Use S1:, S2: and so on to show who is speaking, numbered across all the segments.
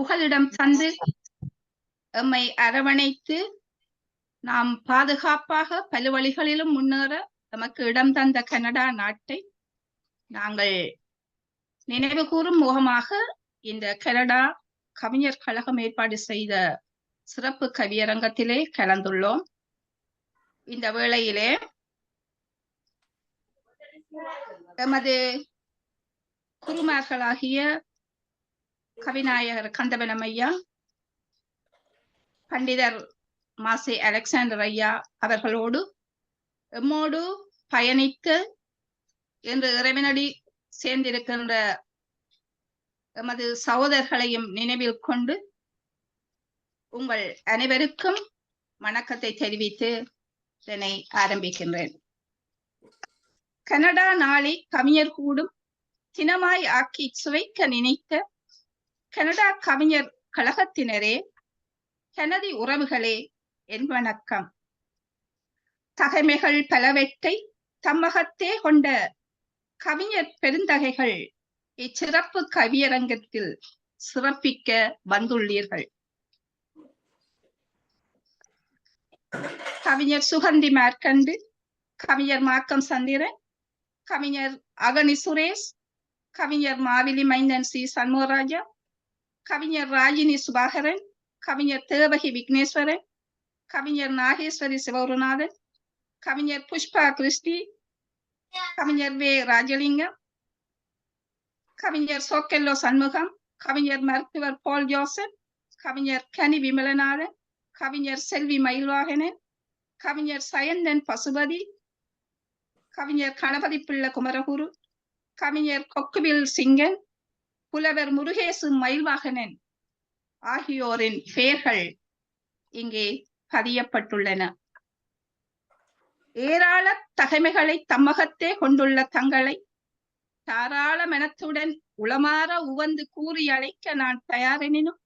S1: புகலிடம் தந்து எம்மை அரவணைத்து நாம் பாதுகாப்பாக பல வழிகளிலும் முன்னேற நமக்கு இடம் தந்த கனடா நாட்டை நாங்கள் நினைவு கூறும் முகமாக இந்த கனடா கவிஞர் கழகம் ஏற்பாடு செய்த சிறப்பு கவியரங்கத்திலே கலந்துள்ளோம். இந்த வேளையிலே எமது குருமார்களாகிய கவிநாயகர் கந்தவனம் ஐயா, பண்டிதர் மாசி அலெக்சாண்டர் ஐயா அவர்களோடு எம்மோடு பயணித்து என்று இறைவனடி சேர்ந்திருக்கின்ற எமது சகோதரர்களையும் நினைவில் கொண்டு உங்கள் அனைவருக்கும் வணக்கத்தை தெரிவித்து இதனை ஆரம்பிக்கின்றேன். கனடா நாளை கவிஞர் கூடும் தினமாய் ஆக்கி சுவைக்க நினைத்த கனடா கவிஞர் கழகத்தினரே, கனதி உறவுகளே, என் வணக்கம். தகைமைகள் பலவற்றை தம்மகத்தே கொண்ட கவிஞர் பெருந்தகைகள் இச்சிறப்பு கவியரங்கத்தில் சிறப்பிக்க வந்துள்ளீர்கள். கவிஞர் சுகந்தி மார்க்கண்டு, கவிஞர் மாக்கம் சந்திரன், கவிஞர் அகனி சுரேஷ், கவிஞர் மாவிலி மைந்தன் சி சண்முகராஜா, கவிஞர் ராஜினி சுபாகரன், கவிஞர் தேவகி விக்னேஸ்வரன், கவிஞர் நாகேஸ்வரி சிவகுருநாதன், கவிஞர் புஷ்பா கிறிஸ்டி, கவிஞர் வே ராஜலிங்கம், கவிஞர் சோக்கெல்லோ சண்முகம், கவிஞர் மருத்துவர் பால் ஜோசப், கவிஞர் கனி விமலநாதன், கவிஞர் செல்வி மயில்வாகனன், கவிஞர் சயந்தன் பசுபதி, கவிஞர் கணபதி பிள்ளை குமரகுரு, கவிஞர் கொக்குவில் சிங்கன், புலவர் முருகேசு மயில்வாகனன் ஆகியோரின் பெயர்கள் இங்கே பதியப்பட்டுள்ளன. ஏராள தகைமைகளை தம்மகத்தே கொண்டுள்ள தங்களை தாராள மனத்துடன் உளமாற உவந்து கூறி அழைக்க நான் தயாரெனினும்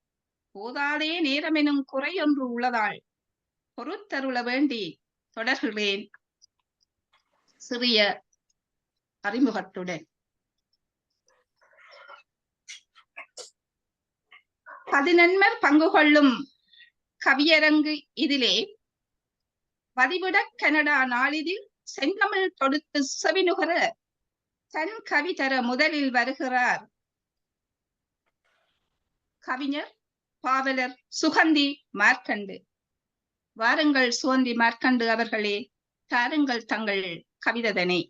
S1: போதாதே நேரமெனும் குறையொன்று உள்ளதால் பொறுத்தருள வேண்டி தொடர்கிறேன் சிறிய அறிமுகத்துடன். பதினெண்மர் பங்கு கொள்ளும் கவியரங்கு இதிலே பதிவிட கனடா நாளிதில் செந்தமிழ் தொடுத்து செவினுகர தன் கவி தர முதலில் வருகிறார் கவிஞர் பாவலர் சுகந்தி மார்க்கண்டு. வாருங்கள் சுகந்தி மார்க்கண்டு அவர்களே, தாருங்கள் தங்கள் கவிதனை.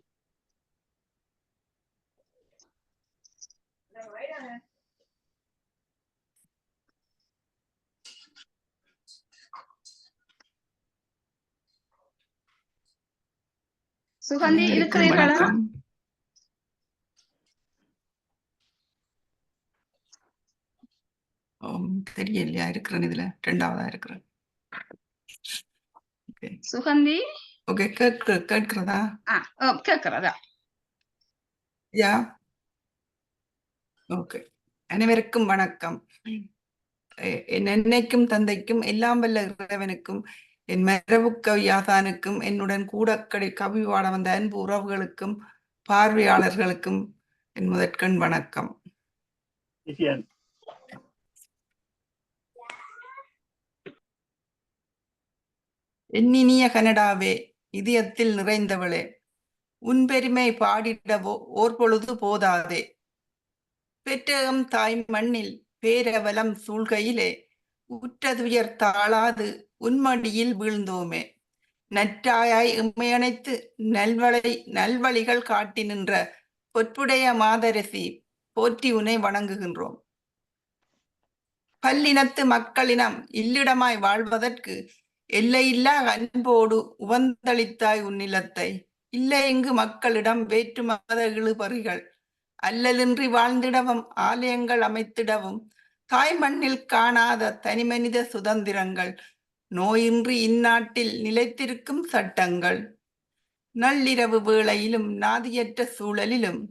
S1: சுகந்தி இருக்கிறீர்களா?
S2: தெரியலையா? இருக்கிறேன், இதுல ரெண்டாவதா இருக்கிறேன்.
S1: சுகந்தி
S2: ஓகே, கேட்கிறதா?
S1: கேட்கிறதா?
S2: யா, ஓகே. அனைவருக்கும் வணக்கம். என் என்னைக்கும் தந்தைக்கும் எல்லாம் வல்ல இறைவனுக்கும் என் மரபு கவியாசானுக்கும் என்னுடன் கூட கவி பாட வந்த அன்பு உறவுகளுக்கும் பார்வையாளர்களுக்கும் என் முதற்கண் வணக்கம். எண்ணினிய கனடாவே, இதயத்தில் நிறைந்தவளே, உன் பெருமை பாடிடவோ ஓர் பொழுது போதாதே. பெற்றகம் தாய் மண்ணில் பேரவலம் சூழ்கையிலே உற்றதுயர் தாழாது உன்மடியில் வீழ்ந்தோமே. நற்றாயாய் எம்மையணைத்து நல்வழிகள் காட்டி நின்ற பொற்புடைய மாதரசி, போற்றி உன்னை வணங்குகின்றோம். பல்லினத்து மக்களினம் இல்லிடமாய் வாழ்வதற்கு எல்லையில்லா அன்போடு உவந்தளித்தாய் உன்னிலத்தை. இல்லை இங்கு மக்களிடம் வேற்று மத இழுபறிகள் அல்லலின்றி வாழ்ந்திடவும் ஆலயங்கள் அமைத்திடவும் தாய் மண்ணில் காணாத தனிமனித சுதந்திரங்கள், நோயின்றி இந்நாட்டில் நிலைத்திருக்கும் சட்டங்கள், நள்ளிரவு வேளையிலும் நாதியற்ற சூழலிலும்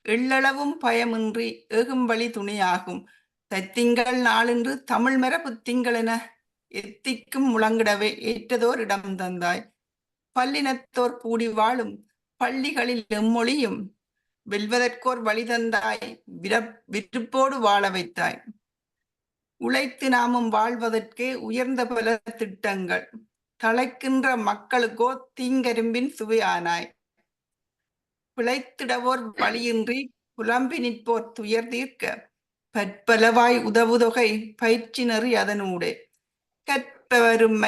S2: எள்ளளவும் பயமின்றி ஏகும்படி துணையாகும் தத்திங்கள் நாளின்று தமிழ் மரபு திங்களென எத்திக்கும் முழங்கிடவே ஏற்றதோர் இடம் தந்தாய். பல்லினத்தோர் கூடி வாழும் பள்ளிகளில் எம்மொழியும் வெல்வதற்கோர் வழி தந்தாய். விருப்போடு வாழ வைத்தாய். உழைத்து நாமும் வாழ்வதற்கே உயர்ந்த பல திட்டங்கள். தழைக்கின்ற மக்களுக்கோ தீங்கரும்பின் சுவையானாய். பிழைத்திடவோர் வழியின்றி புலம்பி நிற்போர் துயர் தீர்க்க பற்பலவாய் உதவுதொகை பயிற்சி நெறி அதனூடே. கற்பவரும்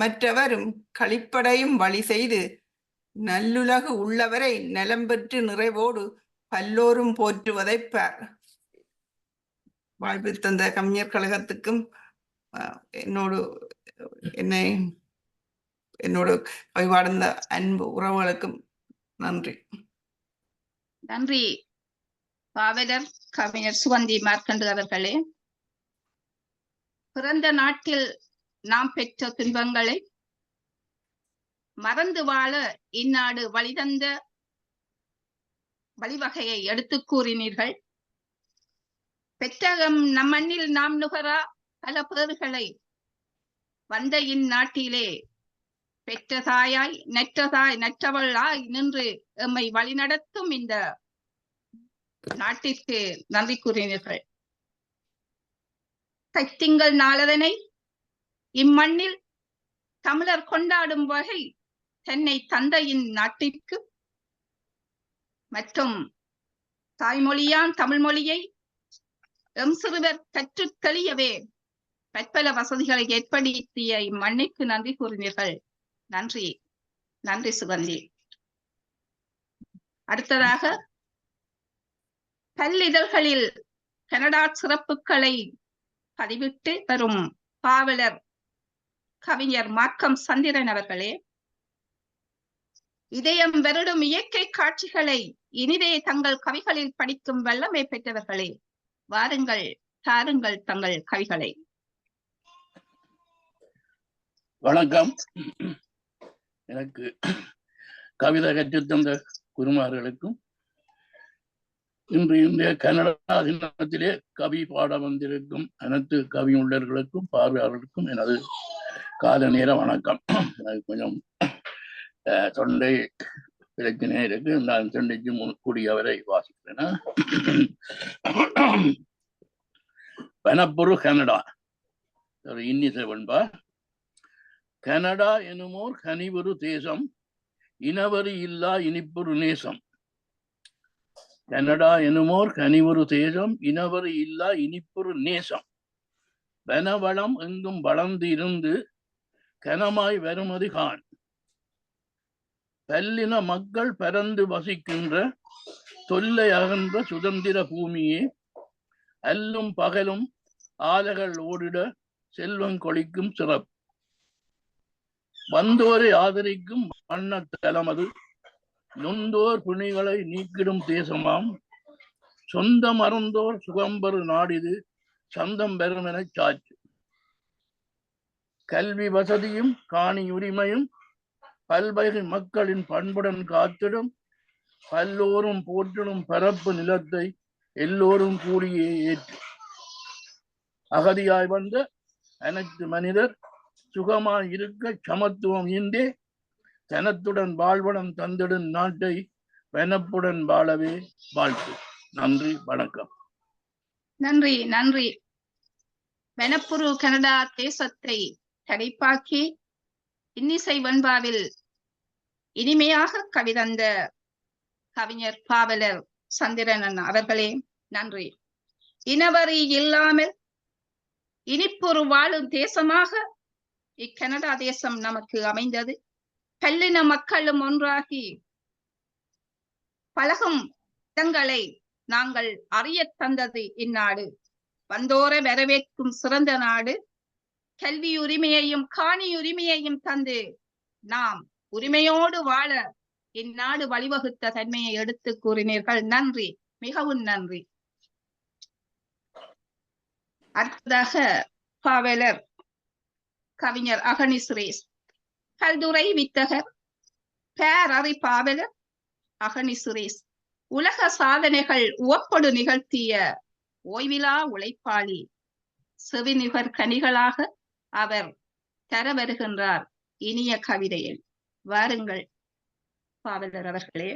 S2: மற்றவரும் களிப்படையும் வழி செய்து நல்லுலகு உள்ளவரை நலம் பெற்று நிறைவோடு பல்லோரும் போற்றுவதைப் பார். வாழ்வு தந்த கவிஞர் கழகத்துக்கும் என்னோடு வாழ்ந்த அன்பு உறவுகளுக்கும் நன்றி.
S1: நன்றி பாவலர் கவிஞர் சுகந்தி மார்க்கண்டு அவர்களே. பிறந்த நாட்டில் நாம் பெற்ற துன்பங்களை மறந்து வாழ இந்நாடு வழிதந்த வழிவகையை எடுத்து கூறினீர்கள். பெற்றகம் நம் மண்ணில் நாம் நுகரா பல பேறுகளை வந்த இந்நாட்டிலே பெற்ற தாயாய் நற்றவளாய் நின்று எம்மை வழிநடத்தும் இந்த நாட்டிற்கு நன்றி கூறினீர்கள். தைத்திங்கள் நாளதனை இம்மண்ணில் தமிழர் கொண்டாடும் வகை தென்னை தந்தையின் நாட்டிற்கு மற்றும் தாய்மொழியான் தமிழ் மொழியை எம் சிறுவர் கற்றுத் தெளியவே பற்பல வசதிகளை ஏற்படுத்திய இம்மண்ணிற்கு நன்றி கூறினீர்கள். நன்றி, நன்றி சுகந்தி. அடுத்ததாக பல்லிதழ்களில் கனடா சிறப்புகளை பதிவிட்டு வரும் பாவலர் கவிஞர் மார்க்கம் சந்திரன் அவர்களே, இதயம் வருடும் இயற்கை காட்சிகளை இனிதே தங்கள் கவிகளில் படிக்கும் வல்லமை பெற்றவர்களே, வாருங்கள் தாருங்கள் தங்கள் கவிகளை.
S3: வணக்கம். எனக்கு கவிதை கற்றுத்தந்த குருமார்களுக்கும் இன்று இந்திய கனடா தினத்திலே கவி பாட வந்திருக்கும் அனைத்து கவி உள்ளர்களுக்கும் பார்வையாளர்களுக்கும் எனது கால நேர வணக்கம். எனக்கு கொஞ்சம் தொண்டை பிரச்சனை இருக்கு. நான் தொண்டைக்கு கூடியவரை வாசிக்கிறேன். வனப்புரு கனடா ஒரு இன்னிசை வெண்பா. கனடா எனுமோர் கனிவொரு தேசம், இனவரி இல்லா இனிப்பொரு நேசம். கனடா எனுமோர் கனிவொரு தேசம், இனவரி இல்லா இனிப்பொரு நேசம். வனவளம் எங்கும் வளர்ந்து இருந்து கனமாய் வருமதி கான். பல்லின மக்கள் பரந்து வசிக்கின்ற தொல்லை அகன்ற சுதந்திர பூமியே, அல்லும் பகலும் ஆலைகள் ஓடிட செல்வம் கொளிக்கும் சிறப்பு. வந்தோரை ஆதரிக்கும் வண்ணத்தலமது, நொந்தோர் பிணிகளை நீக்கிடும் தேசமாம். சொந்தம் அறந்தோர் சுகம்பரு நாடிது, சந்தம் பெறும் என சாட்சி. கல்வி வசதியும் காணி உரிமையும் பல்வகை மக்களின் பண்புடன் காத்திடும், பல்லோரும் போற்றிடும் பரப்பு நிலத்தை எல்லோரும் கூடியே ஏற்று. அகதியாய் வந்த அனைத்து மனிதர் சுகமாய் இருக்க சமத்துவம் இன்றே, தனத்துடன் வாழ்வடம் தந்திடும் நாட்டை வனப்புடன் வாழவே வாழ்த்து. நன்றி, வணக்கம்.
S1: நன்றி, நன்றி. வனப்புரு கனடா தேசத்தை தடைப்பாக்கி இன்னிசை வெண்பாவில் இனிமையாக கவிதந்த கவிஞர் பாவலர் சந்திரன் அவர்களே, நன்றி. இனவரி இல்லாமல் இனிப்பொரு வாழும் தேசமாக இக்கனடா தேசம் நமக்கு அமைந்தது. பல்லின மக்களும் ஒன்றாகி பழகும் இடங்களை நாங்கள் அறிய தந்தது இந்நாடு. வந்தோரை வரவேற்கும் சிறந்த நாடு. கல்வி உரிமையையும் காணி உரிமையையும் தந்து நாம் உரிமையோடு வாழ இந்நாடு வழிவகுத்த தன்மையை எடுத்து கூறினீர்கள். நன்றி, மிகவும் நன்றி. அடுத்ததாக பாவலர் கவிஞர் அகனி சுரேஷ். கல்துறை வித்தகர் பேரறி பாவலர் அகனி சுரேஷ் உலக சாதனைகள் உவப்படு நிகழ்த்திய ஓய்விலா உழைப்பாளி. செவிநிகர் கனிகளாக அவர் தர வருகின்றார் இனிய கவிதையில். வாருங்கள் பாவலர் அவர்களே.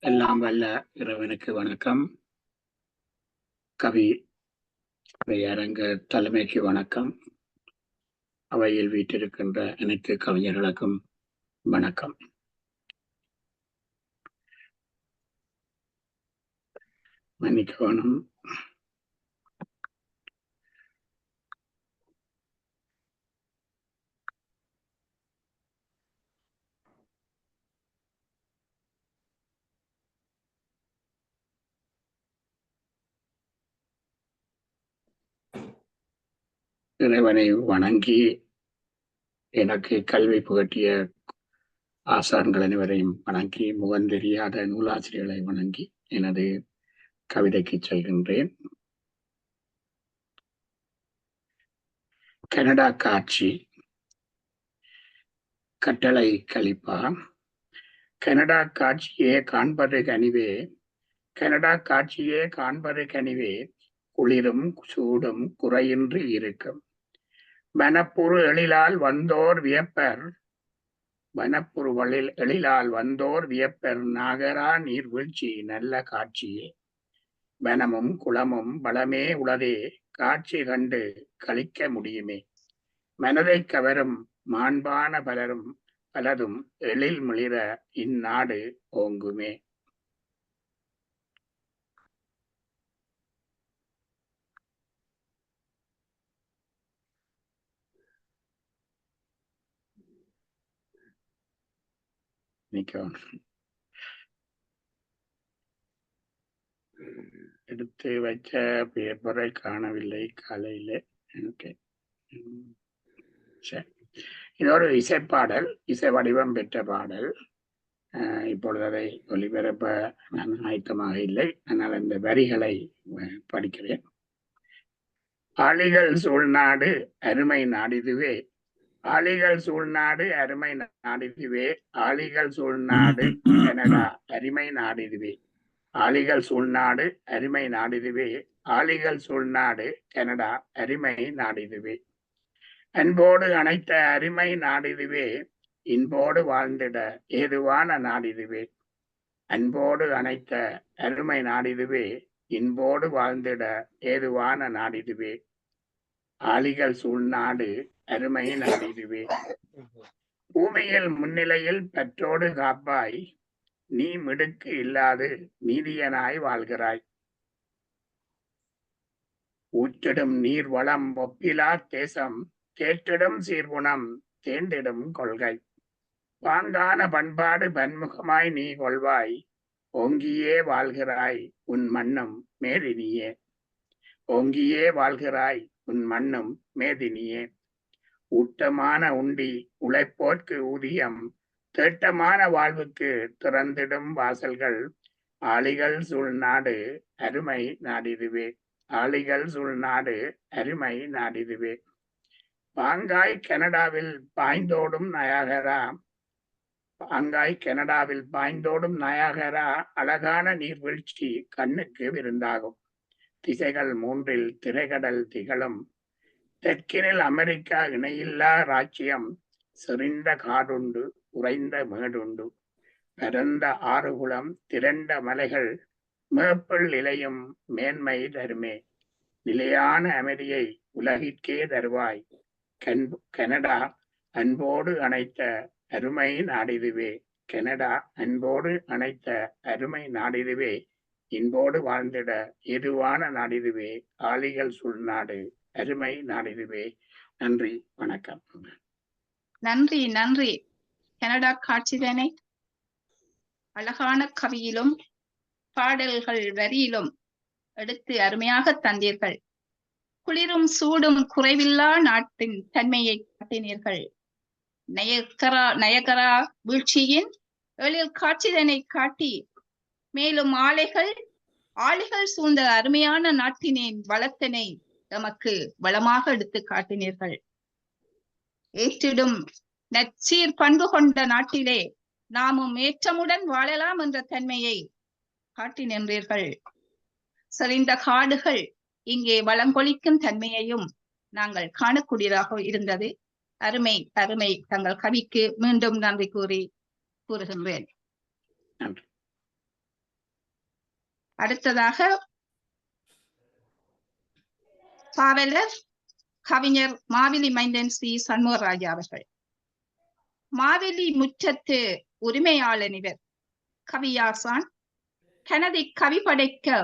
S4: எல்லாம் வல்ல இறைவனுக்கு வணக்கம். கவி அரங்க தலைமைக்கு வணக்கம். அவையில் வீட்டிருக்கின்ற அனைத்து கவிஞர்களுக்கும் வணக்கம். மன்னிக்கணும், இறைவனை வணங்கி எனக்கு கல்வி புகட்டிய ஆசான்கள் அனைவரையும் வணங்கி, முகம் தெரியாத நூலாசிரியர்களை வணங்கி எனது கவிதைக்கு செல்கின்றேன். கனடா காட்சி. கட்டளை கலிப்பா. கனடா காட்சியே காண்பது கனிவே, கனடா காட்சியே காண்பது கனிவே, குளிரும் சூடும் குறையின்றி இருக்கும். வனப்புறு எழிலால் வந்தோர் வியப்பர், வனப்புறு எழிலால் வந்தோர் வியப்பர், நாகரா நீர்வீழ்ச்சி நல்ல காட்சியே. வனமும் குளமும் வளமே உளதே, காட்சி கண்டு கழிக்க முடியுமே. மனதை கவரும் மாண்பான பலதும் எழில் மிளிர இந்நாடு ஓங்குமே. எடுத்து வச்ச பேப்பரை காணவில்லை காலையில. சரி, இது ஒரு இசைப்பாடல், இசை வடிவம் பெற்ற பாடல். இப்பொழுது அதை ஒளிபரப்ப நான் ஆயத்தமாக இல்லை, ஆனால் அந்த வரிகளை படிக்கிறேன். ஆளிகள் சூழ்நாடு அருமை நாடிதுவே, ஆளிகள் சூழ்நாடு அருமை நாடிதுவே, ஆளிகள் சூழ்நாடு கனடா அருமை நாடிதுவே, ஆளிகள் சூழ்நாடு அருமை நாடிதுவே, ஆளிகள் சூழ்நாடு கனடா அருமை நாடிதுவே. அன்போடு அணைத்த அருமை நாடிதுவே, இன்போடு வாழ்ந்திட ஏதுவான நாடிதுவே. அன்போடு அணைத்த அருமை நாடிதுவே, இன்போடு வாழ்ந்திட ஏதுவான நாடிதுவே. ஆளிகள் சூழ்நாடு அருமை நாடிதுவே. பூமியில் முன்னிலையில் பற்றோடு காப்பாய், நீ மிடுக்கு இல்லாது நீதியனாய் வாழ்கிறாய். ஊற்றிடும் நீர் வளம் ஒப்பிலா தேசம், தேற்றிடும் சீர்குணம் தேர்ந்திடும் கொள்கை. பாங்கான பண்பாடு பன்முகமாய் நீ கொள்வாய், ஓங்கியே வாழ்கிறாய் உன் மண்ணும் மேதினியே. ஓங்கியே வாழ்கிறாய் உன் மண்ணும் மேதினியே. ஊட்டமான உண்டி உழைப்போர்க்கு ஊதியம், தேட்டமான வாழ்வுக்கு திறந்திடும் வாசல்கள். ஆளிகள் சூழ்நாடு அருமை நாடிதுவே, ஆளிகள் சூழ்நாடு அருமை நாடிதுவே. பாங்காய் கனடாவில் பாய்ந்தோடும் நயாகரா, பாங்காய் கனடாவில் பாய்ந்தோடும் நயாகரா, அழகான நீர்வீழ்ச்சி கண்ணுக்கு விருந்தாகும். திசைகள் மூன்றில் திரைகடல் திகழும், தெற்கினில் அமெரிக்கா இணையில்லா ராஜ்யம். செறிந்த காடுண்டு உறைந்த மேடுண்டு, பரந்த ஆறுகுளம் திரண்ட மலைகள், மேப்பிள் இலையும் மேன்மை தருமே. நிலையான அமைதியை உலகிற்கே தருவாய், கனடா அன்போடு அணைத்த அருமை நாடிதுவே. கனடா அன்போடு அணைத்த அருமை நாடிதுவே, இன்போடு வாழ்ந்திட எதுவான நாடிதுவே. ஆளிகள் சூழ்நாடு அருமை நாடிதுவே. நன்றி, வணக்கம்.
S1: நன்றி நன்றி. கனடா காட்சிதனை அழகான கவியிலும் பாடல்கள் வரியிலும் எடுத்து அருமையாக தந்தீர்கள். குளிரும் சூடும் குறைவில்லா நாட்டின் தன்மையை காட்டினீர்கள். நயகரா வீழ்ச்சியின் எழில் காட்சிதனை காட்டி, மேலும் ஆலைகள் சூழ்ந்த அருமையான நாட்டினின் வளத்தினை நமக்கு வளமாக எடுத்து காட்டினீர்கள். ஏற்றிடும் நற்சீர் பண்பு கொண்ட நாட்டிலே நாமும் ஏற்றமுடன் வாழலாம் என்ற தன்மையை காட்டி நின்றீர்கள். சரிந்த காடுகள் இங்கே வளங்கொழிக்கும் தன்மையையும் நாங்கள் காணக்கூடியதாக இருந்தது. அருமை அருமை. தங்கள் கவிக்கு மீண்டும் நன்றி கூறுகின்றேன். அடுத்ததாக பாவலர் கவிஞர் மாவிலி மைந்தன் சி சண்முகராஜா அவர்கள். மாவிலி முற்றத்து உரிமையாளன் இவர். கவியாசான், கனதி கவி படைக்க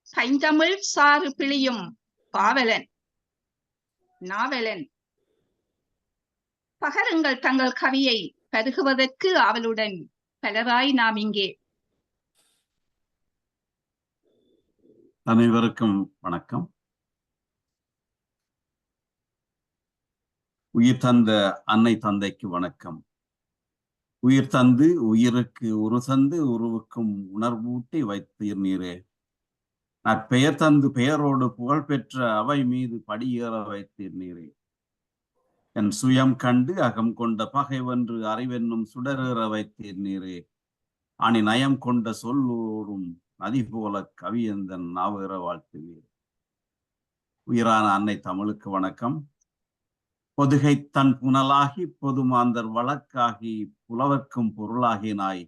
S1: பைந்தமிழ் சாறு பிழியும் பாவலன் நாவலன். பகருங்கள் தங்கள் கவியை பருகுவதற்கு ஆவலுடன் பலராய் நாம் இங்கே.
S5: அனைவருக்கும் வணக்கம். உயிர் தந்த அன்னை தந்தைக்கு வணக்கம். உயிர் தந்து உயிருக்கு உரு தந்து உருவுக்கும் உணர்வூட்டி வைத்தீர் நீரே. நற்பெயர் தந்து பெயரோடு புகழ்பெற்ற அவை மீது படியேற வைத்தீர் நீரே. என் சுயம் கண்டு அகம் கொண்ட பகைவென்று அறிவென்னும் சுடரேற வைத்தீர் நீரே. அணி நயம் கொண்ட சொல்லூரும் நதி போல கவியந்தன் நாவேற வாழ்த்துவீர். உயிரான அன்னை தமிழுக்கு வணக்கம். பொதுகை தன் புனலாகி பொதுமாந்தர் வழக்காகி புலவர்க்கும் பொருளாகினாய்.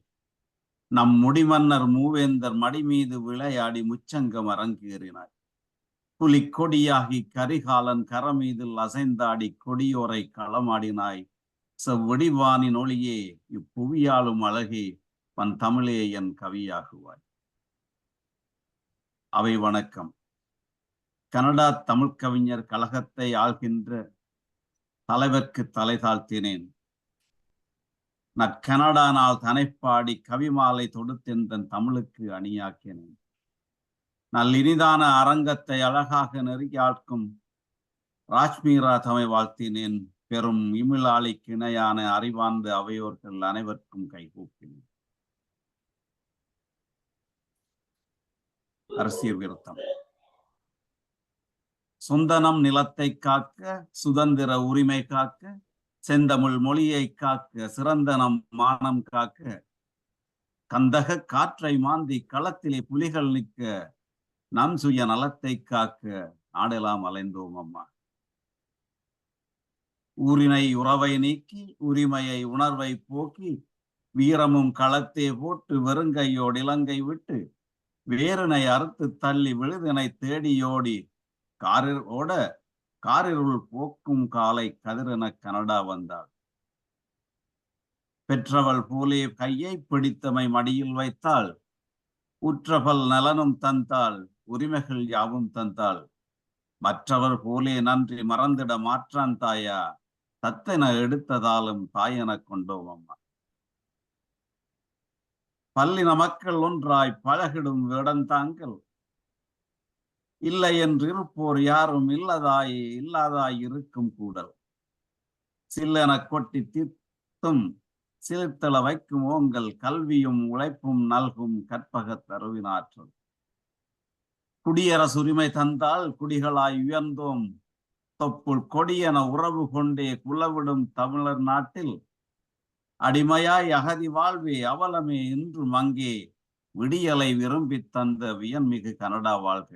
S5: நம் முடிமன்னர் மூவேந்தர் மடி மீது விளையாடி முச்சங்கம் அரங்கேறினாய். புலி கொடியாகி கரிகாலன் கரமீதில் அசைந்தாடி கொடியோரை களமாடினாய். செவ்வடிவானின் ஒளியே இப்புவியாலும் அழகே பன் தமிழே என் கவியாகுவாய். அவை வணக்கம். கனடா தமிழ் கவிஞர் கழகத்தை ஆள்கின்ற தலைவர்க்கு தலை தாழ்த்தினேன். நற்கனடா நாள் தனைப்பாடி கவிமாலை தொடுத்தென்றன் தமிழுக்கு அணியாக்கினேன். நல்லினிதான அரங்கத்தை அழகாக நெருங்கியாழ்க்கும் ராஜ்மீரா தமை வாழ்த்தினேன். பெரும் இமிழாளிக்கு இணையான அறிவார்ந்த அவையோர்கள் அனைவருக்கும் கைகூப்பினேன். அரசியல் விருத்தம். சொந்தனம் நிலத்தை காக்க, சுதந்திர உரிமை காக்க, செந்தமிழ் மொழியை காக்க, சிறந்த நம் மானம் காக்க, கந்தக காற்றை மாந்தி களத்திலே புலிகள் நிற்க, நம் சுய நலத்தை காக்க நாடெல்லாம் அலைந்தோம் அம்மா. ஊரினை உறவை நீக்கி உரிமையை உணர்வை போக்கி வீரமும் களத்தே போட்டு வெறுங்கையோடு இலங்கை விட்டு வேரினை அறுத்து தள்ளி விழுதினை தேடியோடி காரிருள் போக்கும் காலை கதிரென கனடா வந்தாள். பெற்றவள் போலே கையை பிடித்தமை மடியில் வைத்தாள். உற்றபல் நலனும் தந்தாள், உரிமைகள் யாவும் தந்தாள். மற்றவர் போலே நன்றி மறந்திட மாற்றான் தாயா, தத்தென எடுத்ததாலும் தாயென கொண்டோம் அம்மா. பல்லின மக்கள் ஒன்றாய் பழகிடும் வேடந்தாங்கள், இல்லை என்று இருப்போர் யாரும் இல்லாதாய் இருக்கும் கூடல். சில்லென கொட்டி தீர்த்தும் சிலிர்த்தள வைக்கும் ஓங்கள், கல்வியும் உழைப்பும் நல்கும் கற்பக தருவினாற்றல். குடியரசுரிமை தந்தால் குடிகளாய் உயர்ந்தோம். தொப்புள் கொடியென உறவு கொண்டே குலவிடும் தமிழர் நாட்டில் அடிமையாய் அகதி வாழ்வே அவலமே இன்றும் அங்கே விடியலை விரும்பி தந்த வியன்மிகு கனடா வாழ்க.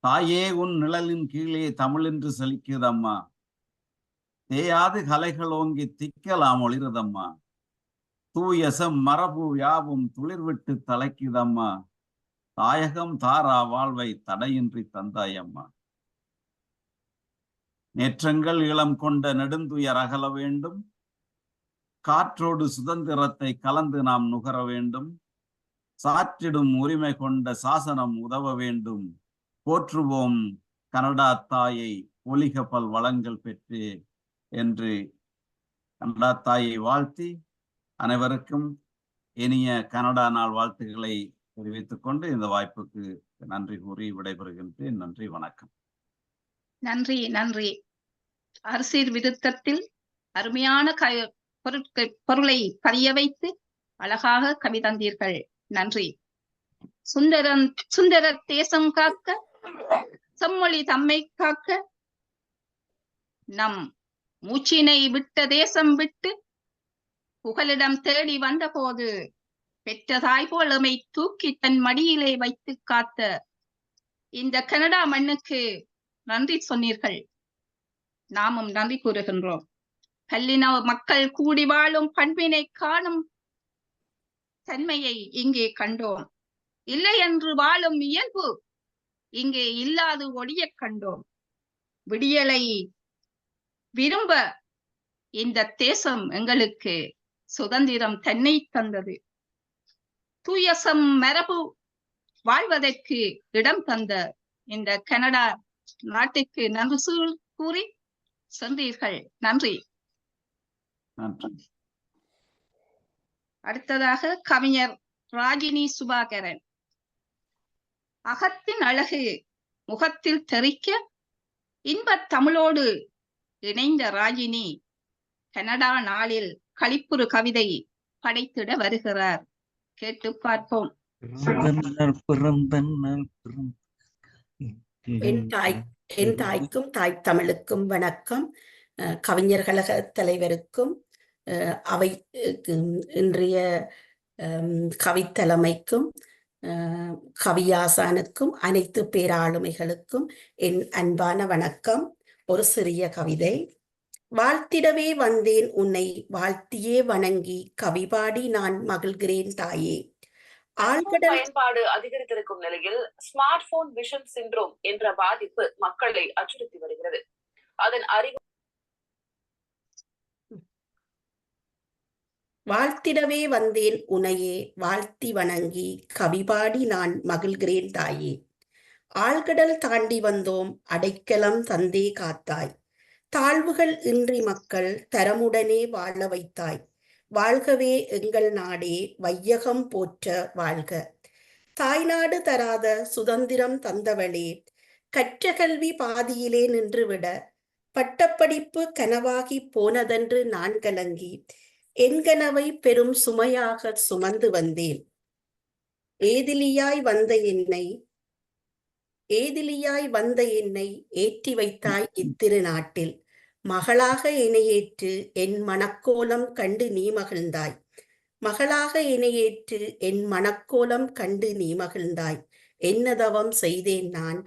S5: தாயே உன் நிழலின் கீழே தமிழென்று செழிக்குதம்மா. தேயாது கலைகள் ஓங்கி திக்கலாம் ஒளிரதம்மா. தூய செம் மரபு யாவும் துளிர்விட்டு தலைக்குதம்மா. தாயகம் தாரா வாழ்வை தடையின்றி தந்தாயம்மா. நேற்றங்கள் இளம் கொண்ட நெடுந்துயர் அகல வேண்டும். காற்றோடு சுதந்திரத்தை கலந்து நாம் நுகர வேண்டும். சாற்றிடும் உரிமை கொண்ட சாசனம் உதவ வேண்டும். போற்றுவோம் கனடா தாயை, ஒலிக பல் வளங்கள் பெற்று என்று கனடா தாயை வாழ்த்தி அனைவருக்கும் இனிய கனடா நாள் வாழ்த்துக்களை தெரிவித்துக் கொண்டு இந்த வாய்ப்புக்கு நன்றி கூறி விடைபெறுகின்றேன். நன்றி, வணக்கம்.
S1: நன்றி நன்றி. அரசியல் விருத்தத்தில் அருமையான பொருளை பதிய வைத்து அழகாக கவி தந்தீர்கள். நன்றி. சுந்தர தேசம் காக்க, செம்மொழி தம்மை காக்க, நம் மூச்சினை விட்ட தேசம் விட்டு புகலிடம் தேடி வந்த போது பெற்ற தாய் போல் எமை தூக்கி தன் மடியிலே வைத்து காத்த இந்த கனடா மண்ணுக்கு நன்றி சொன்னீர்கள். நாமும் நன்றி கூறுகின்றோம். பல்லின மக்கள் கூடி வாழும் பண்பினை காணும் தன்மையை இங்கே கண்டோம். இல்லை என்று வாழும் இயல்பு இங்கே இல்லாது ஒழியக் கண்டோம். விடியலை விரும்ப இந்த தேசம் எங்களுக்கு சுதந்திரம் தன்னை தந்தது. தூயசம் மரபு வாழ்வதற்கு இடம் தந்த இந்த கனடா நாட்டுக்கு நன்றி கூறி சென்றீர்கள். நன்றி. அடுத்ததாக கவிஞர் ராஜினி சுபாகரன். அகத்தின் அழகு முகத்தில் தெரிக்க இன்பத் தமிழோடு இணைந்த ராஜினி கனடா நாளில் களிப்புறு கவிதை படைத்திட வருகிறார். கேட்டு பார்ப்போம்.
S6: என் தாய்க்கும் தாய் தமிழுக்கும் வணக்கம். கவிஞர் கழக தலைவருக்கும் அவை இன்றைய கவித்தலைமைக்கும் கவியாசானுக்கும் அனைத்து பேராளுமைகளுக்கும் என் அன்பான வணக்கம். ஒரு சிறிய கவிதை. வாழ்த்திடவே வந்தேன் உன்னை வாழ்த்தியே வணங்கி கவிபாடி நான் மகிழ்கிறேன் தாயே.
S7: பயன்பாடு அதிகரித்திருக்கும் நிலையில் ஸ்மார்ட் போன் விஷன் சிண்ட்ரோம் என்ற பாதிப்பு மக்களை அச்சுறுத்தி வருகிறது. அதன்
S6: வாழ்த்திடவே வந்தேன் உன்னையே வாழ்த்தி வணங்கி கவிபாடி நான் மகிழ்கிறேன் தாயே. ஆழ்கடல் தாண்டி வந்தோம் அடைக்கலம் தந்தே காத்தாய். தாழ்வுகள் இன்றி மக்கள் தரமுடனே வாழ வைத்தாய். வாழ்கவே எங்கள் நாடே வையகம் போற்ற வாழ்க. தாய்நாடு தராத சுதந்திரம் தந்தவளே, கற்ற கல்வி பாதியிலே நின்றுவிட பட்டப்படிப்பு கனவாகி போனதென்று நான் கலங்கி என் கனவை பெரும் சுமையாக சுமந்து வந்தேன். ஏதிலியாய் வந்த என்னை ஏற்றி வைத்தாய் இத்திருநாட்டில். மகளாக இணையேற்று என் மனக்கோலம் கண்டு நீ மகிழ்ந்தாய். மகளாக இணையேற்று என் மனக்கோலம் கண்டு நீ மகிழ்ந்தாய். என்னதவம் செய்தேன் நான்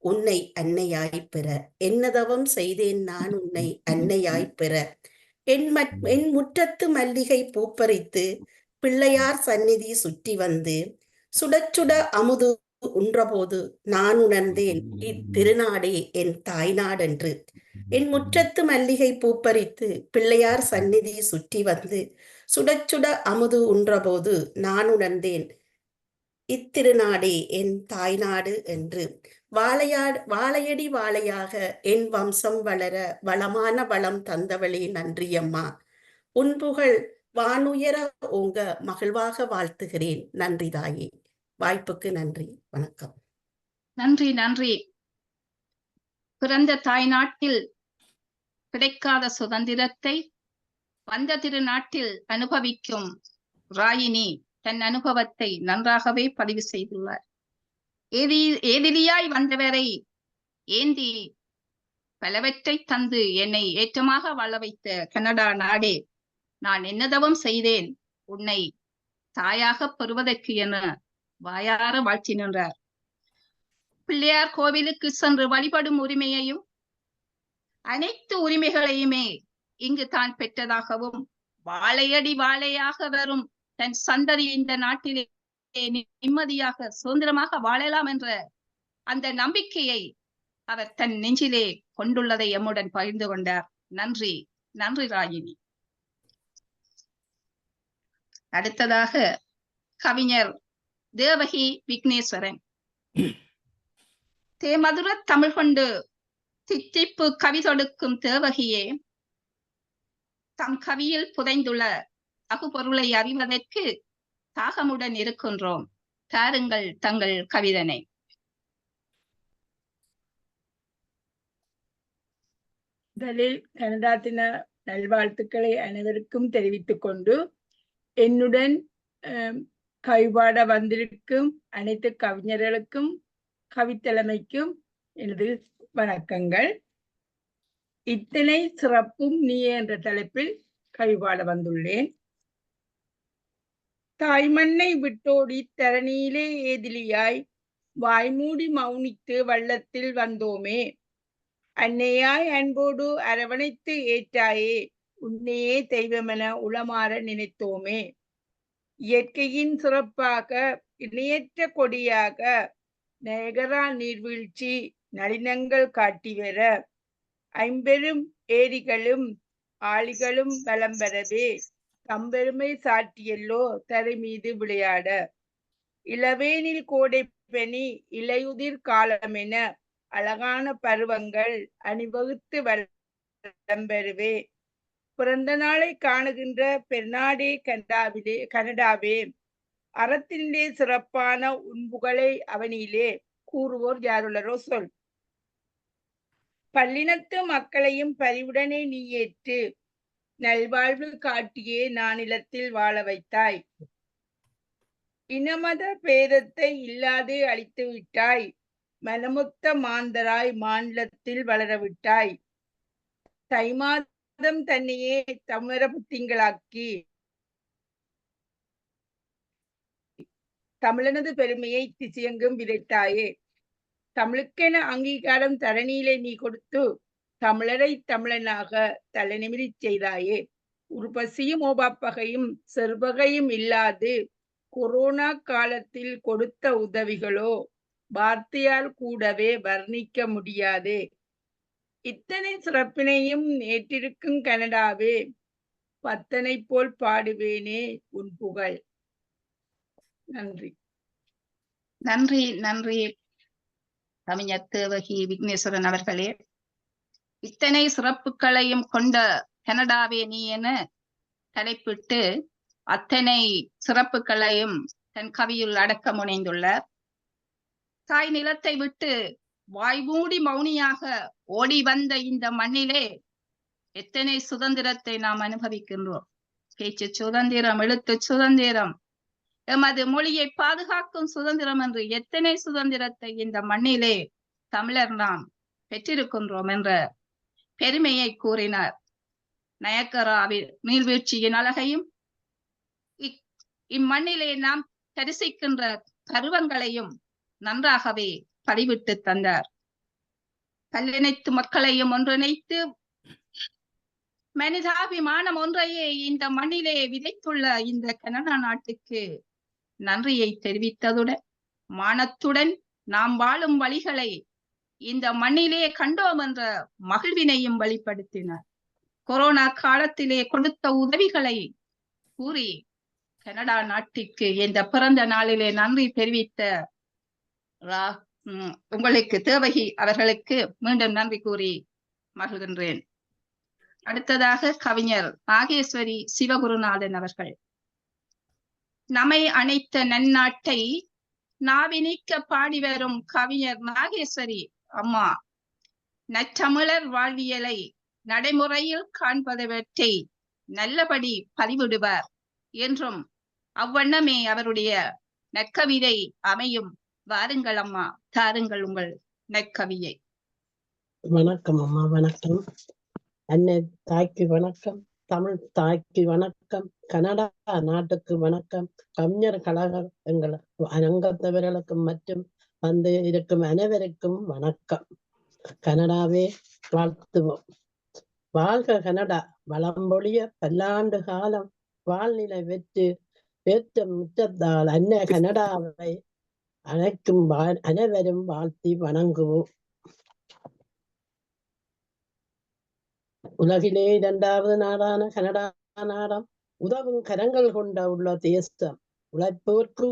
S6: உன்னை அன்னையாய் பெற. என்னதவம் செய்தேன் நான் உன்னை அன்னையாய் பெற. என் முற்றத்து மல்லிகை பூப்பறித்து பிள்ளையார் சந்நிதி சுற்றி வந்து சுடச்சுட அமுது உன்றபோது நான் உணர்ந்தேன் இத்திருநாடே என் தாய்நாடென்று. என் முற்றத்து மல்லிகை பூப்பறித்து பிள்ளையார் சந்நிதி சுற்றி வந்து சுடச்சுட அமுது உன்றபோது நான் உணர்ந்தேன் இத்திருநாடே என் தாய்நாடு என்று. வாழையடி வாழையாக என் வம்சம் வளர வளமான வளம் தந்தவளே நன்றியம்மா. உன் புகழ் வானுயர ஓங்க மகிழ்வாக வாழ்த்துகிறேன். நன்றி தாயே. வாய்ப்புக்கு நன்றி. வணக்கம்.
S1: நன்றி. நன்றி. பிறந்த தாய்நாட்டில் கிடைக்காத சுதந்திரத்தை வந்த திருநாட்டில் அனுபவிக்கும் ராயினி தன் அனுபவத்தை நன்றாகவே பதிவு செய்துள்ளார். ஏதிலியாய் வந்தவரை ஏந்தி பலவற்றை தந்து என்னை ஏற்றமாக வாழ வைத்த கனடா நாடே, நான் என்னதவம் செய்தேன் உன்னை தாயாக பெறுவதற்கு என வாயார வாழ்த்தி நின்றார். பிள்ளையார் கோவிலுக்கு சென்று வழிபடும் உரிமையையும் அனைத்து உரிமைகளையுமே இங்கு தான் பெற்றதாகவும் வாழையடி வாழையாக வரும் தன் சந்ததி இந்த நாட்டிலே நிம்மதியாக சுதந்திரமாக வாழலாம் என்ற அந்த நம்பிக்கையை அவர் தன் நெஞ்சிலே கொண்டுள்ளதை எம்முடன் பகிர்ந்து கொண்டார். நன்றி. நன்றி ராஜினி. அடுத்ததாக கவிஞர் தேவகி விக்னேஸ்வரன். தேமதுர தமிழ் கொண்டு தித்திப்பு கவி தொடுக்கும் தேவகியே, தம் கவியில் புதைந்துள்ள அகுபொருளை அறிவதற்கு தாகமுடன் இருக்கின்றோம். தாருங்கள் தங்கள் கவிதனை.
S8: முதலில் கனடா தின நல்வாழ்த்துக்களை அனைவருக்கும் தெரிவித்துக் கொண்டு என்னுடன் கவிபாட வந்திருக்கும் அனைத்து கவிஞர்களுக்கும் கவித்தலைமைக்கும் எனது வணக்கங்கள். இத்தனை சிறப்பும் நீ என்ற தலைப்பில் கவிபாட வந்துள்ளேன். தாய்மண்ணை விட்டோடி தரணியிலே ஏதிலியாய் வாய்மூடி மௌனித்து வள்ளத்தில் வந்தோமே. அன்னையாய் அன்போடு அரவணைத்து ஏற்றாயே, உன்னையே தெய்வமென உளமாற நினைத்தோமே. இயற்கையின் சிறப்பாக இணையற்ற கொடியாக நயகரா நீர்வீழ்ச்சி நளினங்கள் காட்டி வர ஐம்பெரும் ஏரிகளும் ஆளிகளும் வலம் பெறவே தம்பெருமை சாட்டியல்லோ தரை மீது விளையாட இளவேனில் கோடை பனி இலையுதிர் காலமென அழகான பருவங்கள் அணிவகுத்து வளம்பெறவே பிறந்த நாளை காணுகின்ற பெருநாடே கனடாவே அறத்திலே சிறப்பான உண்புகளை அவனிலே கூறுவோர் யாருள்ளரோ சொல். பல்லினத்து மக்களையும் பரிவுடனே நீ ஏற்று நல்வாழ்வு காட்டியே நானிலத்தில் வாழ வைத்தாய். இனமத பேதத்தை இல்லாதே அழித்து விட்டாய். மனமொத்த மாந்தராய் மாநிலத்தில் வளரவிட்டாய். தை மாதம் தன்னையே தமர புத்திங்களாக்கி தமிழனது பெருமையை திசையெங்கும் விதைத்தாயே. தமிழுக்கென அங்கீகாரம் தரணியிலே நீ கொடுத்து தமிழரை தமிழனாக தலைநிமிரி செய்தாயே. உருபசியும் ஓபாப்பகையும் செருவகையும் இல்லாது கொரோனா காலத்தில் கொடுத்த உதவிகளோ வார்த்தையால் கூடவே வர்ணிக்க முடியாதே. இத்தனை சிறப்பினையும் ஏற்றிருக்கும் கனடாவே பத்தனை போல் பாடுவேனே உன் புகழ். நன்றி.
S1: நன்றி நன்றி கவிஞர் தேவகி விக்னேஸ்வரன் அவர்களே. இத்தனை சிறப்புகளையும் கொண்ட கனடாவே நீ என தலைப்பிட்டு அத்தனை சிறப்புகளையும் தன் கவியுள் அடக்க முனைந்துள்ளார். தாய் நிலத்தை விட்டு வாய்மூடி மௌனியாக ஓடி வந்த இந்த மண்ணிலே எத்தனை சுதந்திரத்தை நாம் அனுபவிக்கின்றோம். பேச்சு சுதந்திரம், எழுத்து சுதந்திரம், எமது மொழியை பாதுகாக்கும் சுதந்திரம் என்று எத்தனை சுதந்திரத்தை இந்த மண்ணிலே தமிழர் நாம் பெற்றிருக்கின்றோம் என்ற பெருமையை கூறினார். நயகராவில் நீர்வீழ்ச்சியின் அழகையும் இம்மண்ணிலே நாம் தரிசிக்கின்ற பருவங்களையும் நன்றாகவே பதிவிட்டு தந்தார். பல்லிணைத்து மக்களையும் ஒன்றிணைத்து மனிதாபிமானம் ஒன்றையே இந்த மண்ணிலே விதைத்துள்ள இந்த கனடா நாட்டுக்கு நன்றியை தெரிவித்ததுடன் மானத்துடன் நாம் வாழும் வழிகளை இந்த மண்ணிலே கண்டோம் என்ற மகிழ்வினையும் வெளிப்படுத்தினார். கொரோனா காலத்திலே கொடுத்த உதவிகளை கூறி கனடா நாட்டிற்கு இந்த பிறந்த நாளிலே நன்றி தெரிவித்த உங்களுக்கு தேவகி அவர்களுக்கு மீண்டும் நன்றி கூறி மகிழ்கின்றேன். அடுத்ததாக கவிஞர் நாகேஸ்வரி சிவகுருநாதன் அவர்கள். நம்மை அணைத்த நன்னாட்டை நாவினிக்க பாடி வரும் கவிஞர் நாகேஸ்வரி அம்மா நற்றமிழர் வாழ்வியலை நடைமுறையில் காண்பதவற்றை நல்லபடி பதிவிடுவார் என்றும் அவ்வண்ணமே அவருடைய நற்கவிதை அமையும். வாருங்கள் அம்மா, தாருங்கள் உங்கள் நற்கவியை.
S9: வணக்கம் அம்மா, வணக்கம். அன்னை தாய்க்கு வணக்கம், தமிழ் தாய்க்கு வணக்கம், கனடா நாட்டுக்கு வணக்கம், கவிஞர் கழக எங்கள் அங்கத்தவர்களுக்கும் மற்றும் வந்து இருக்கும் அனைவருக்கும் வணக்கம். கனடாவே வாழ்த்துவோம். வாழ்க கனடா, வளம்பொழிய பல்லாண்டு காலம் வாழ்நிலை வெற்று ஏற்ற முற்றத்தால் அன்னை கனடாவை அனைக்கும் அனைவரும் வாழ்த்தி வணங்குவோம். உலகிலே 2வது நாடான கனடா நாடம் உதவும் கரங்கள் கொண்ட உள்ள தேசம். உழைப்போர்க்கு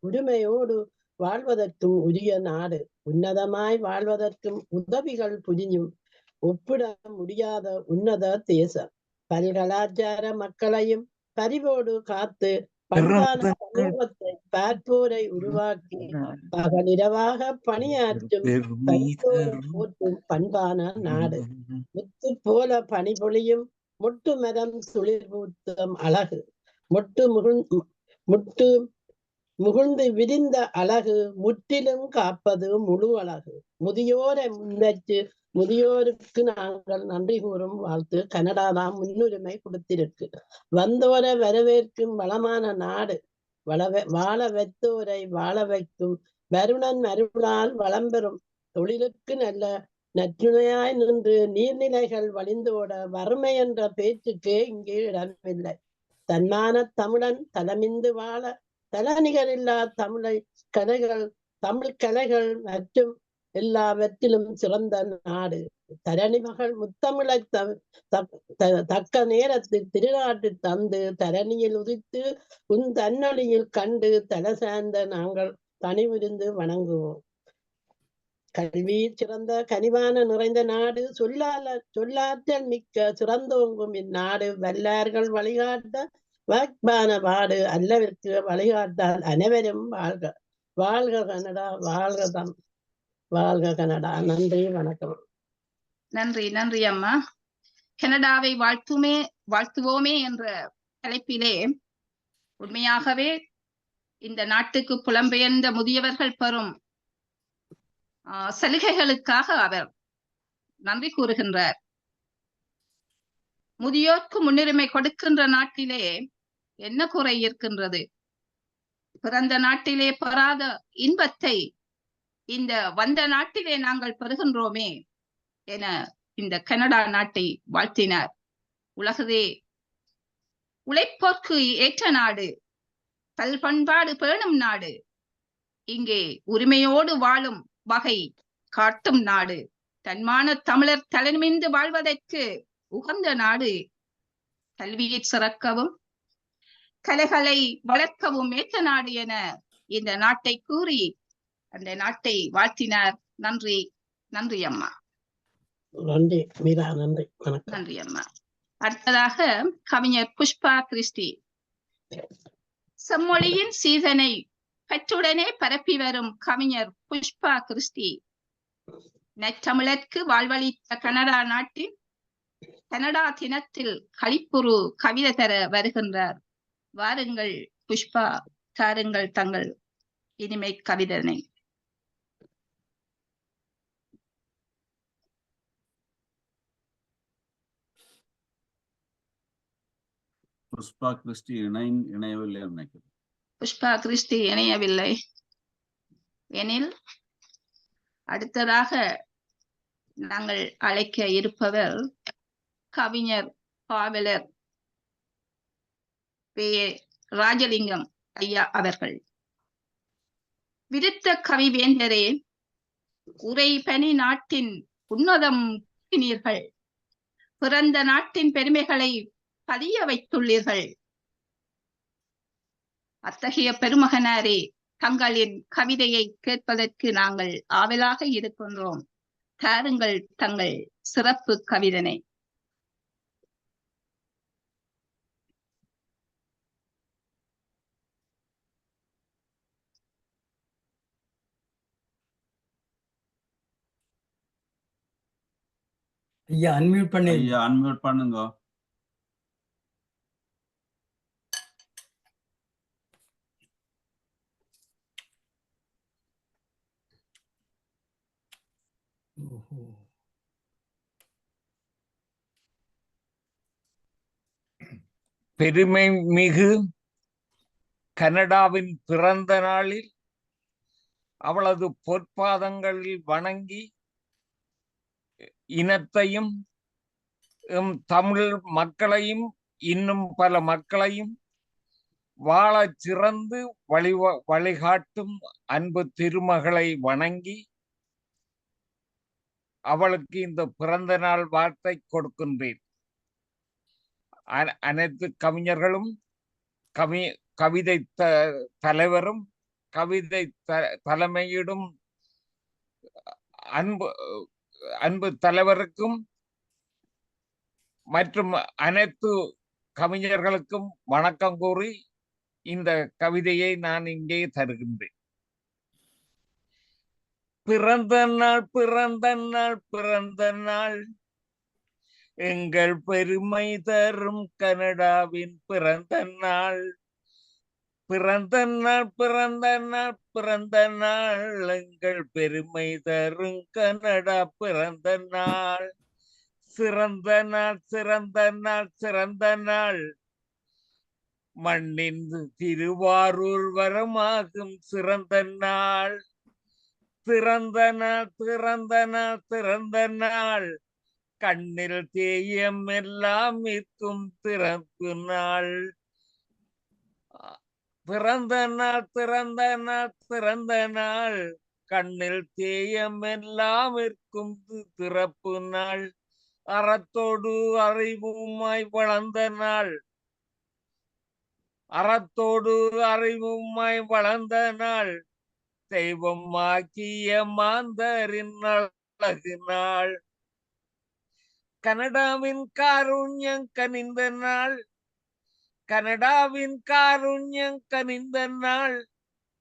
S9: உரிமையோடு வாழ்வதற்கும் உரிய நாடு. உன்னதமாய் வாழ்வதற்கும் உதவிகள் புரியும் ஒப்பிட முடியாத உன்னத தேசம். பல்கலாச்சார மக்களையும் பரிவோடு காத்து பண்பான சமூகத்தை பார்ப்போரை உருவாக்கி பகலிரவாக பணியாற்றும் போற்றும் பண்பான நாடு. முத்து போல பணிபொழியும் முட்டு மரம் சுளிர்பூத்தம் அழகு. முட்டு முகுழ்ந்து விரிந்த அழகு முற்றிலும் காப்பது முழு அழகு. முதியோரை முன்வைத்து முதியோருக்கு நாங்கள் நன்றி கூறும் வாழ்த்து. கனடா தான் முன்னுரிமை கொடுத்திருக்கு. வந்தோரை வரவேற்கும் வளமான நாடு. வாழ வைத்தோரை வாழ வைக்கும் வருணன் அருளால் வளம் பெறும். தொழிலுக்கு நல்ல நற்றுணையாய் நின்று நீர்நிலைகள் வழிந்தோட வறுமை என்ற பேச்சுக்கே இங்கே இடமில்லை. தன்மான தமிழன் தலமிந்து வாழ தலநிகரில்லா தமிழ் கலைகள் மற்றும் எல்லாவற்றிலும் சிறந்த நாடு. தரணி மகள் முத்தமிழை தக்க நேரத்தில் திருநாட்டு தந்து தரணியில் உதித்து உன் தன்னொழியில் கண்டு தலை சார்ந்த நாங்கள் பணிபுரிந்து வணங்குவோம். கல்வி சிறந்த கனிவான நிறைந்த நாடு, சொல்லாற்றல் மிக்க சிறந்தோங்கும் இந்நாடு, வல்லார்கள் வழிகாட்ட வாக்பான பாடு அல்லவிற்கு வழிகாட்டால் அனைவரும் வாழ்க. வாழ்க கனடா, வாழ்க கனடா. நன்றி, வணக்கம்.
S1: நன்றி அம்மா. கனடாவை வாழ்த்துவோமே என்ற தலைப்பிலே உண்மையாகவே இந்த நாட்டுக்கு புலம்பெயர்ந்த முதியவர்கள் பெறும் சலுகைகளுக்காக அவர் நன்றி கூறுகின்றார். முதியோர்க்கு முன்னுரிமை கொடுக்கின்ற நாட்டிலே என்ன குறை இருக்கின்றது? பிறந்த நாட்டிலே பெறாத இன்பத்தை இந்த வந்த நாட்டிலே நாங்கள் பெறுகின்றோமே என இந்த கனடா நாட்டை வாழ்த்தினார். உலகதே உழைப்போர்க்கு ஏற்ற நாடு, பல் பண்பாடு பேணும் நாடு, இங்கே உரிமையோடு வாழும் வகை காட்டும் நாடு, தன்மான தமிழர் தலைநிமிர்ந்து வாழ்வதற்கு உகந்த நாடு, கல்வியில் சிறக்கவும் கலைகளை வளர்க்கவும் ஏற்ற நாடு என இந்த நாட்டை கூறி அந்த நாட்டை வாழ்த்தினார். நன்றி அம்மா.
S9: நன்றி மீரா, நன்றி, வணக்கம்.
S1: நன்றி அம்மா. அடுத்ததாக கவிஞர் புஷ்பா கிறிஸ்டி. செம்மொழியின் சீதனை பற்றுடனே பரப்பி வரும் கவிஞர் புஷ்பா கிறிஸ்டி நற்றமிழர்க்கு வாழ்வளித்த கனடா நாட்டின் கனடா தினத்தில் களிப்புறு கவிதை தர வருகின்றார். வாருங்கள் புஷ்பா, தாருங்கள் தங்கள் இனிமை கவிதனை.
S5: புஷ்பா கிறிஸ்டி இணையவில்லை நினைக்கிறேன்.
S1: புஷ்பா கிறிஸ்டி இணையவில்லை எனில் அடுத்ததாக நாங்கள் அழைக்க இருப்பவர் கவிஞர் பாவலர் ராஜலிங்கம் ஐயா அவர்கள். விருத்த கவிவேந்தரே, உரை பனி நாட்டின் உன்னதம் கூறினீர்கள், பிறந்த நாட்டின் பெருமைகளை பதிய வைத்துள்ளீர்கள். அத்தகைய பெருமகனாரே, தங்களின் கவிதையை கேட்பதற்கு நாங்கள் ஆவலாக இருக்கின்றோம். தாருங்கள் தங்கள் சிறப்பு கவிதனை.
S10: ஐயா அன்மியூட்
S5: பண்ணுங்க.
S11: பெருமை மிகு கனடாவின் பிறந்த நாளில் அவளது பொற்பாதங்களில் வணங்கி இனத்தையும் தமிழ் மக்களையும் இன்னும் பல மக்களையும் வாழச் சிறந்து வழிகாட்டும் அன்பு திருமகளை வணங்கி அவளுக்கு இந்த பிறந்த நாள் வாழ்த்தை கொடுக்கின்றேன். அனைத்து கவிஞர்களும் கவிதை தலைவரும் கவிதை தலைமையிடும் அன்பு தலைவருக்கும் மற்றும் அனைத்து கவிஞர்களுக்கும் வணக்கம் கூறி இந்த கவிதையை நான் இங்கே தருகின்றேன். பிறந்த நாள் பிறந்த நாள் பிறந்த நாள் எங்கள் பெருமை தரும் கனடாவின் பிறந்த நாள். பிறந்த நாள் பிறந்த நாள் பிறந்த நாள் எங்கள் பெருமை தரும் கனடா பிறந்த நாள். சிறந்த நாள் சிறந்த நாள் சிறந்த நாள் மண்ணின் திருவாரூர் வரமாகும் சிறந்த நாள். திறந்த நாள் திறந்த நாள் திறந்த நாள் கண்ணில் தேயம் எல்லாம் இருக்கும் திறப்பு நாள். பிறந்த நாள் திறந்த நாள் திறந்த நாள் கண்ணில் தேயம் எல்லாம் இருக்கும் திறப்பு நாள் அறத்தோடு அறிவுமாய் வளர்ந்த நாள் அறத்தோடு அறிவுமாய் வளர்ந்த நாள் தெய்வமாக்கிய மாந்தரின் அழகு நாள் கனடாவின் காருண்யம் கனிந்த நாள் கனடாவின் காருண்யம் கனிந்த நாள்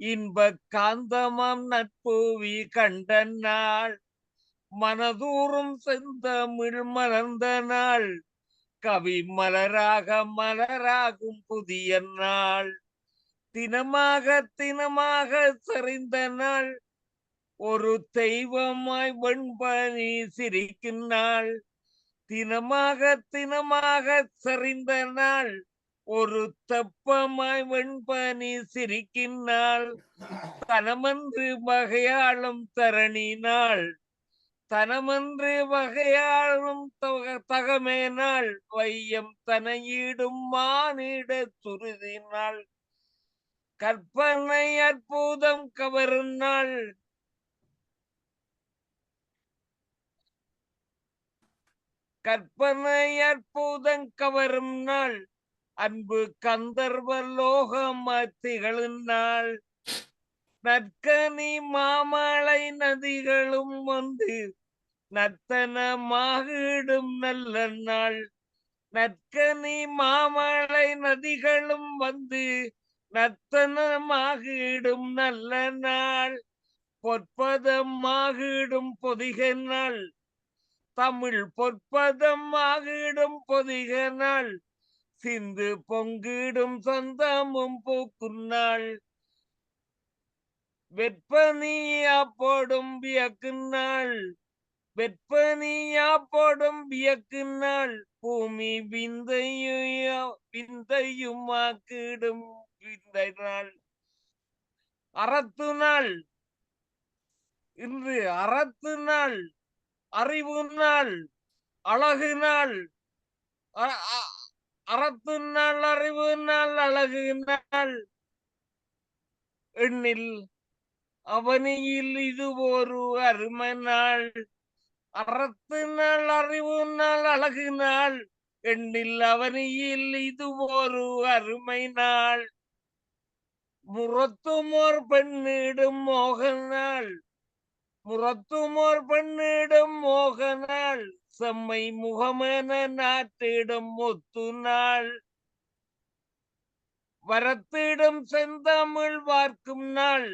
S11: இன்ப காந்தமாம் நட்புவி கண்ட நாள் மனதூரும் செந்தமிழ் மலர்ந்த நாள் கவி மலராக மலராகும் புதிய நாள் தினமாக தினமாக செறிந்த நாள் ஒரு தெய்வமாய் வெண்பனி சிரிக்கும் நாள் தினமாக தினமாக செறிந்த நாள் ஒரு தெப்பமாய் வெண்பனி சிரிக்கும் நாள் தனமன்று வகையாளும் தரணி நாள் தனமன்று வகையாளும் தகமே நாள் வையம் தனையீடும் மானிட சுருதி நாள் கற்பனை அற்புதம் கவரும் நாள் கற்பனை அற்புதம் கவரும் நாள் அன்பு கந்தர்வ லோகமாய் திகழும் நாள் நற்கனி மாமலை நதிகளும் வந்து நர்த்தனமாகிடும் நல்ல நாள் நற்கனி மாமலை நதிகளும் வந்து நர்த்தனமாகிடும் நல்ல நாள் பொற்பதமாகிடும் பொதிகை நாள் தமிழ் பொற்பதமாகிடும் பொதிகை நாள் சிந்து பொங்கிடும் சொந்தமும் பூக்கும் நாள் வெப்பனியாப்போடும் வியக்கு நாள் வெப்பனியாப்போடும் வியக்கு நாள் பூமி விந்தையுமாக்கிடும் விந்தை நாள் அறத்து நாள் இன்று அறத்து நாள் அறிவு நாள் அழகு நாள் அறத்து நாள் அறிவு நாள் அழகு நாள் எண்ணில் அவனியில் இது ஒரு அருமை நாள் அறத்து நாள் அறிவு நாள் அழகு நாள் எண்ணில் அவனியில் இது ஒரு அருமை நாள் முரத்துமோர் பெண்ணிடும் மோக நாள் முரத்துமோர் பெண்ணிடும் மோக நாள் செம்மை முகமென நாட்டிடும் முத்து நாள் வரத்திடும் செந்தமிழ் வார்க்கும் நாள்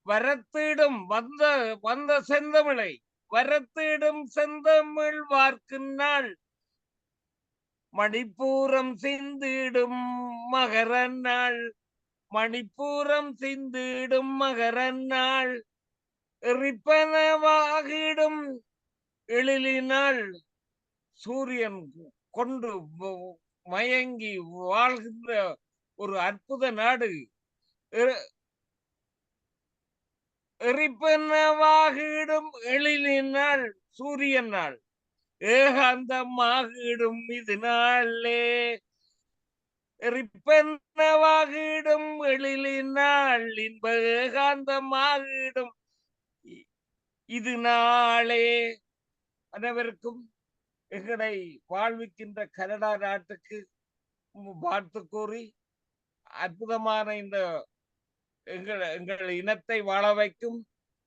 S11: வரத்திடும் வந்த செந்தமிழை வரத்திடும் செந்தமிழ் வார்க்கும் நாள் மணிப்பூரம் சிந்திடும் மகர நாள் மணிப்பூரம் சிந்திடும் மகர நாள் எரிப்பனவாகிடும் எழிலினால் சூரியன் கொண்டு மயங்கி வாழ்கின்ற ஒரு அற்புத நாடு எரிப்பனவாகிடும் எழிலினால் சூரியன் நாள் ஏகாந்தமாகிடும் இது நாளே எரிப்பனவாகிடும் எழிலினால் இன்ப ஏகாந்தமாகிடும் இது நாளே. அனைவருக்கும் எங்களை வாழ்விக்கின்ற கனடா நாட்டுக்கு வாழ்த்து கூறி அற்புதமான இந்த எங்கள் இனத்தை வாழ வைக்கும்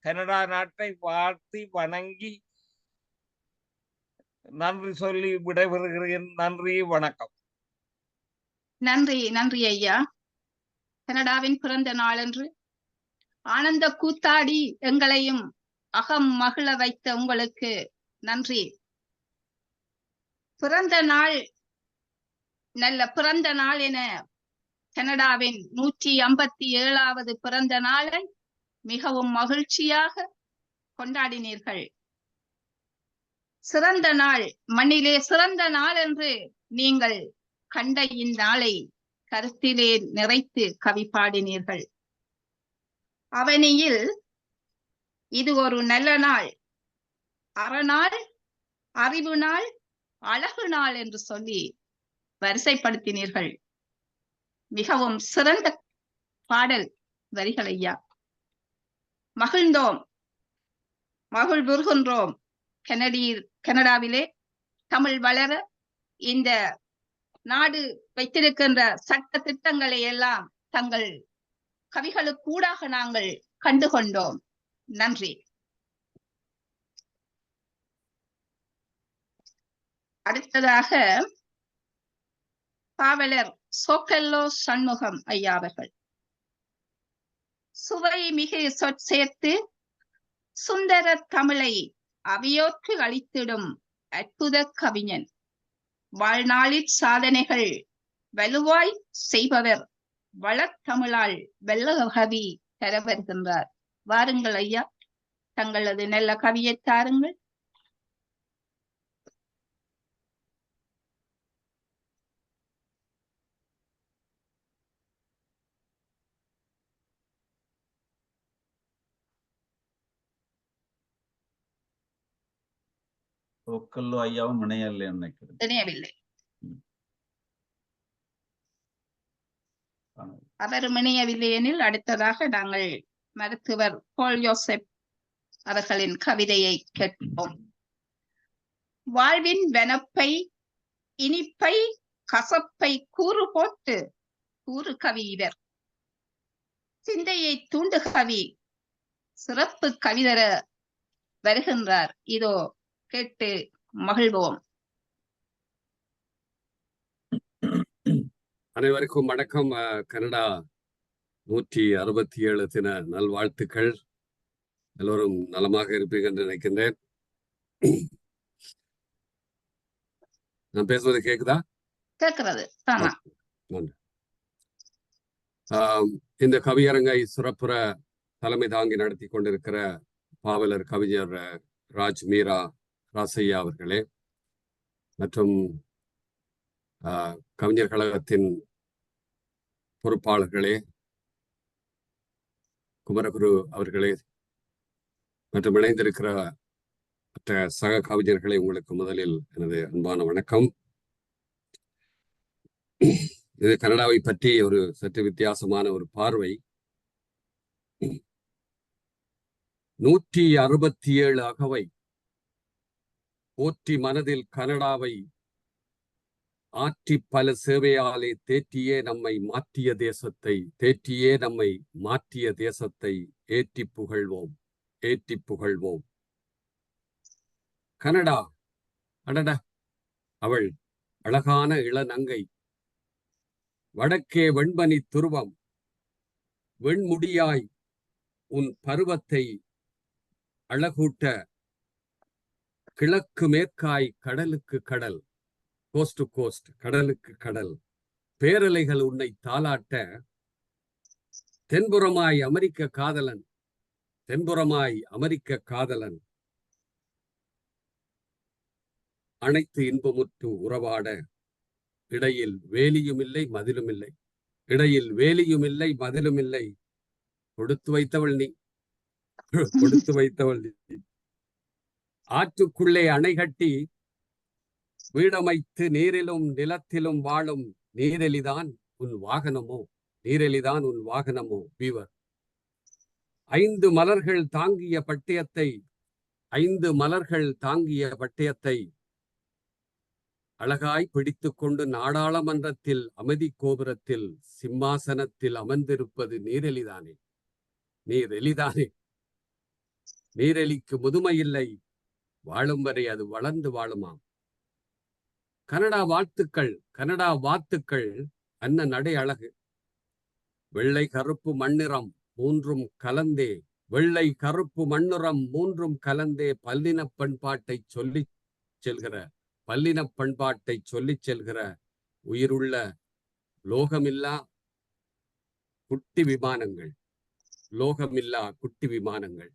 S11: கனடா நாட்டை வாழ்த்தி வணங்கி நன்றி சொல்லி விடைபெறுகிறேன். நன்றி, வணக்கம்.
S1: நன்றி நன்றி ஐயா. கனடாவின் பிறந்த நாளன்று ஆனந்த கூத்தாடி எங்களையும் அகம் மகிழ வைத்த உங்களுக்கு நன்றி. பிறந்த நாள் நல்ல பிறந்த நாள் என கனடாவின் 157வது பிறந்த நாளை மிகவும் மகிழ்ச்சியாக கொண்டாடினீர்கள். சிறந்த நாள், மண்ணிலே சிறந்த நாள் என்று நீங்கள் கண்ட இந்நாளை கருத்திலே நிறைத்து கவி பாடினீர்கள். அவனியில் இது ஒரு நல்ல நாள், அறநாள், அறிவு நாள், அழகு நாள் என்று சொல்லி வரிசைப்படுத்தினீர்கள். மிகவும் சிறந்த பாடல் வரிகள் ஐயா. மகிழ்ந்தோம், மகிழ்வுறுகின்றோம். கனடாவிலே தமிழ் வளர இந்த நாடு வைத்திருக்கின்ற சட்ட திட்டங்களை எல்லாம் தங்கள் கவிகளுக்கூடாக நாங்கள் கண்டுகொண்டோம். நன்றி. அடுத்ததாக பாவலர் சோக்கல்லோ சண்முகம் ஐயா அவர்கள். சுவை மிகு சொற்சேர்த்து சுந்தர தமிழை அவையோர்க்கு அளித்திடும் அற்புத கவிஞன். வாழ்நாளில் சாதனைகள் வலுவாய் செய்பவர். வளத்தமிழால் வெள்ளகவி தர வருகின்றார். வாருங்கள் ஐயா, தங்களது நல்ல கவியை தாருங்கள்.
S5: ஒக்கல்லோ ஐயாவும் இணையவில்லை நினைக்கிறேன்.
S1: இணையவில்லை. அவர் இணையவில்லை எனில் அடுத்ததாக நாங்கள் மருத்துவர் பால் யோசப் அவர்களின் கவிதையை கேட்போம். வாழ்வின் வனப்பை இனிப்பை கசப்பை கூறு போட்டு கூறு கவி இவர். சிந்தையை தூண்டு கவி சிறப்பு கவிதர வருகின்றார். இதோ கேட்டு மகிழ்வோம்.
S10: அனைவருக்கும் வணக்கம். கனடா 167 தின நல்வாழ்த்துக்கள். எல்லோரும் நலமாக இருப்பீங்க என்று நினைக்கின்றேன். நான் பேசுவது கேக்குதா?
S1: கேட்கிறது.
S10: இந்த கவியரங்கை சிறப்புற தலைமை தாங்கி நடத்தி கொண்டிருக்கிற பாவலர் கவிஞர் ராஜ் மீரா ராசையா அவர்களே, மற்றும் கவிஞர் கழகத்தின் பொறுப்பாளர்களே, குமரகுரு அவர்களே, மற்றும் இணைந்திருக்கிற மற்ற சக கவிஞர்களை உங்களுக்கு முதலில் எனது அன்பான வணக்கம். இது கனடாவை பற்றி ஒரு சற்று வித்தியாசமான ஒரு பார்வை. 167 அகவை போற்றி மனதில் கனடாவை ஆற்றி பல சேவையாலே தேற்றியே நம்மை மாற்றிய தேசத்தை ஏற்றி புகழ்வோம், ஏற்றி புகழ்வோம். கனடா, அடட அவள் அழகான இளநங்கை, வடக்கே வெண்பனி துருவம், வெண்முடியாய் உன் பருவத்தை அழகூட்ட, கிழக்கு மேற்காய் கடலுக்கு கடல், கோஸ்ட் டு கோஸ்ட், கடலுக்கு கடல், பேரலைகள் உன்னை தாலாட்ட, தென்புறமாய் அமெரிக்க காதலன், அனைத்து இன்பமுற்று உறவாட, இடையில் வேலியும் இல்லை மதிலும் இல்லை, கொடுத்து வைத்தவள் நீ, ஆற்றுக்குள்ளே அணை கட்டி வீடமைத்து நீரிலும் நிலத்திலும் வாழும் நீரெலிதான் உன் வாகனமோ வீவர். 5 மலர்கள் தாங்கிய பட்டயத்தை அழகாய் பிடித்துக் கொண்டு நாடாளுமன்றத்தில் அமைதி கோபுரத்தில் சிம்மாசனத்தில் அமர்ந்திருப்பது நீரெலிதானே. நீரெலிக்கு முதுமையில்லை, வாழும் வரை அது வளர்ந்து வாழுமாம். கனடா வாத்துக்கள் அன்ன நடை அழகு, வெள்ளை கருப்பு மண்ணிறம் மூன்றும் கலந்தே பல்லின பண்பாட்டை சொல்லிச் செல்கிற உயிருள்ள லோகமில்லா குட்டி விமானங்கள்.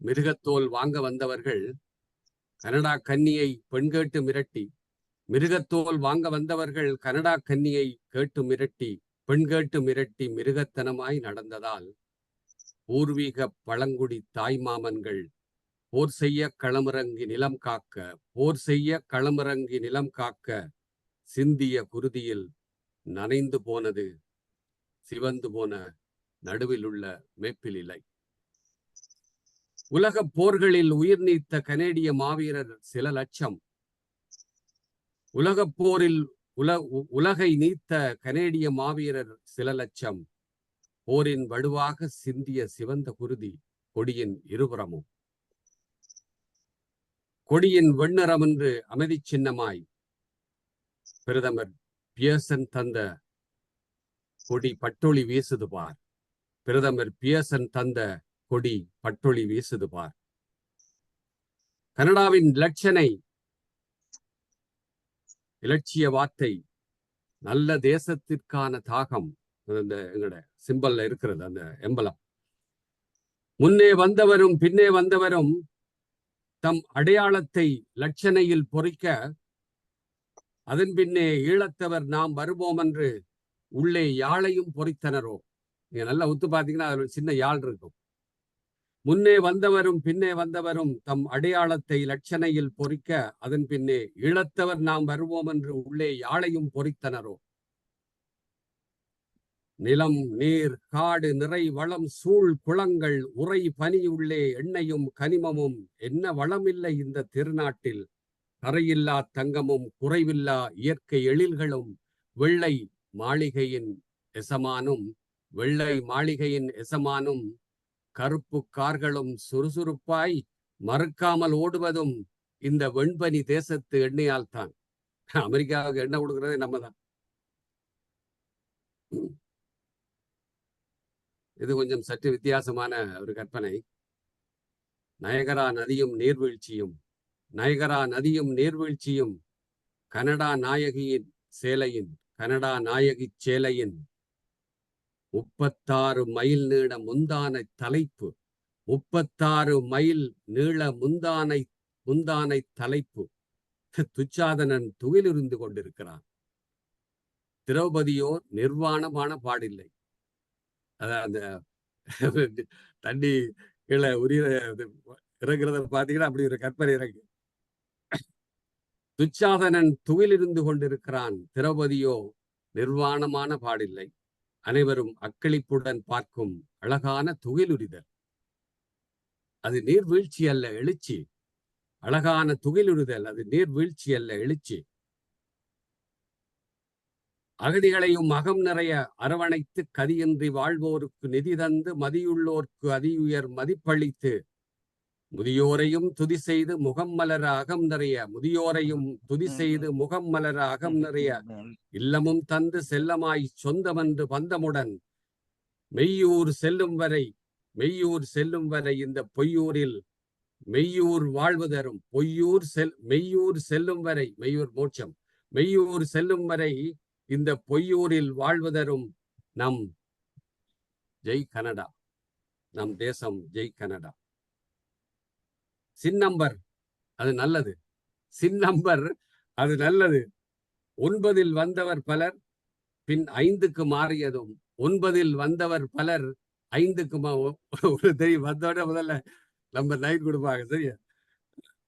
S10: மிருகத்தோல் வாங்க வந்தவர்கள் கனடா கன்னியை பெண் கேட்டு மிரட்டி, கனடா கன்னியை பெண் கேட்டு மிரட்டி மிருகத்தனமாய் நடந்ததால் பூர்வீக பழங்குடி தாய்மாமன்கள் போர் செய்ய களமிறங்கி நிலம் காக்க சிந்திய குருதியில் நனைந்து போனது சிவந்து போன நடுவில் உள்ள மேப்பில் இலை. உலகப் போர்களில் உயிர் நீத்த கனேடிய மாவீரர் சில லட்சம். உலகப் போரில் உலகை நீத்த கனேடிய மாவீரர் சில லட்சம். போரின் வடுவாக சிந்திய சிவந்த குருதி கொடியின் இருபுறமும். கொடியின் வெண்ணிறம் என்று அமைதி சின்னமாய் பிரதமர் பியர்சன் தந்த கொடி பட்டொளி வீசுது பார். பிரதமர் பியர்சன் தந்த கொடி பட்டொளி வீசுது பார். கனடாவின் இலட்சிய வார்த்தை நல்ல தேசத்திற்கான தாகம். எங்களோட சிம்பல்ல இருக்கிறது அந்த எம்பலம். முன்னே வந்தவரும் பின்னே வந்தவரும் தம் அடையாளத்தை லட்சணையில் பொறிக்க, அதன் பின்னே ஈழத்தவர் நாம் வருவோம் என்று உள்ளே யாழையும் பொறித்தனரோ. நீங்க நல்லா உத்து பார்த்தீங்கன்னா அதுல ஒரு சின்ன யாழ் இருக்கும். முன்னே வந்தவரும் பின்னே வந்தவரும் தம் அடையாளத்தை லட்சணையில் பொறிக்க, அதன் பின்னே ஈழத்தவர் நாம் வருவோம் என்று உள்ளே யாழையும் பொறித்தனரோ. நிலம் நீர் காடு நிறை வளம் சூழ் குளங்கள் உறை பனியுள்ளே எண்ணெயும் கனிமமும் என்ன வளமில்லை இந்த திருநாட்டில். கரையில்லா தங்கமும் குறைவில்லா இயற்கை எழில்களும் வெள்ளை மாளிகையின் எசமானும் கருப்பு கார்களும் சுறுசுறுப்பாய் மறுக்காமல் ஓடுவதும் இந்த வெண்பனி தேசத்து எண்ணெயால் தான். அமெரிக்காவுக்கு எண்ணெய் கொடுக்கறதே நம்ம தான். இது கொஞ்சம் சற்று வித்தியாசமான ஒரு கற்பனை. நயகரா நதியும் நீர்வீழ்ச்சியும் கனடா நாயகி சேலையின் 36 மைல் நீள முந்தானை தலைப்பு. 36 மைல் நீள முந்தானை தலைப்பு. துச்சாதனன் துகிலிருந்து கொண்டிருக்கிறான். திரௌபதியோ நிர்வாணமான பாடில்லை. அதான் அந்த தண்ணி கீழே இறங்குறத பாத்தீங்கன்னா அப்படி ஒரு கற்பனை இறங்கு. துச்சாதனன் துகிலிருந்து கொண்டிருக்கிறான். திரௌபதியோ நிர்வாணமான பாடில்லை. அனைவரும் அக்களிப்புடன் பார்க்கும் அழகான துகிலுரிதல். அது நீர்வீழ்ச்சி அல்ல எழுச்சி. அழகான துகிலுரிதல் அது நீர்வீழ்ச்சி அல்ல எழுச்சி. அகதிகளையும் அகம் நிறைய அரவணைத்து கதியின்றி வாழ்வோருக்கு நிதி தந்து மதியுள்ளோர்க்கு அதியுயர் மதிப்பளித்து முதியோரையும் துதி செய்து முகம் மலர அகம் நிறைய இல்லமும் தந்து செல்லமாய் சொந்தமன்று பந்தமுடன் மெய்யூர் செல்லும் வரை இந்த பொய்யூரில் மெய்யூர் வாழ்வு தரும். மெய்யூர் செல்லும் வரை மெய்யூர் மோட்சம். மெய்யூர் செல்லும் வரை இந்த பொய்யூரில் வாழ்வு தரும் நம் ஜெய் கனடா. நம் தேசம் ஜெய் கனடா. சின்னம்பர் அது நல்லது. சின்னம்பர் அது நல்லது. 9 வந்தவர் பலர் பின் 5க்கு மாறியதும் 9 வந்தவர் பலர் 5க்கு ஒரு தெரியும் வந்தோட முதல்ல நம்ம 9 கொடுப்பாங்க. சரியா?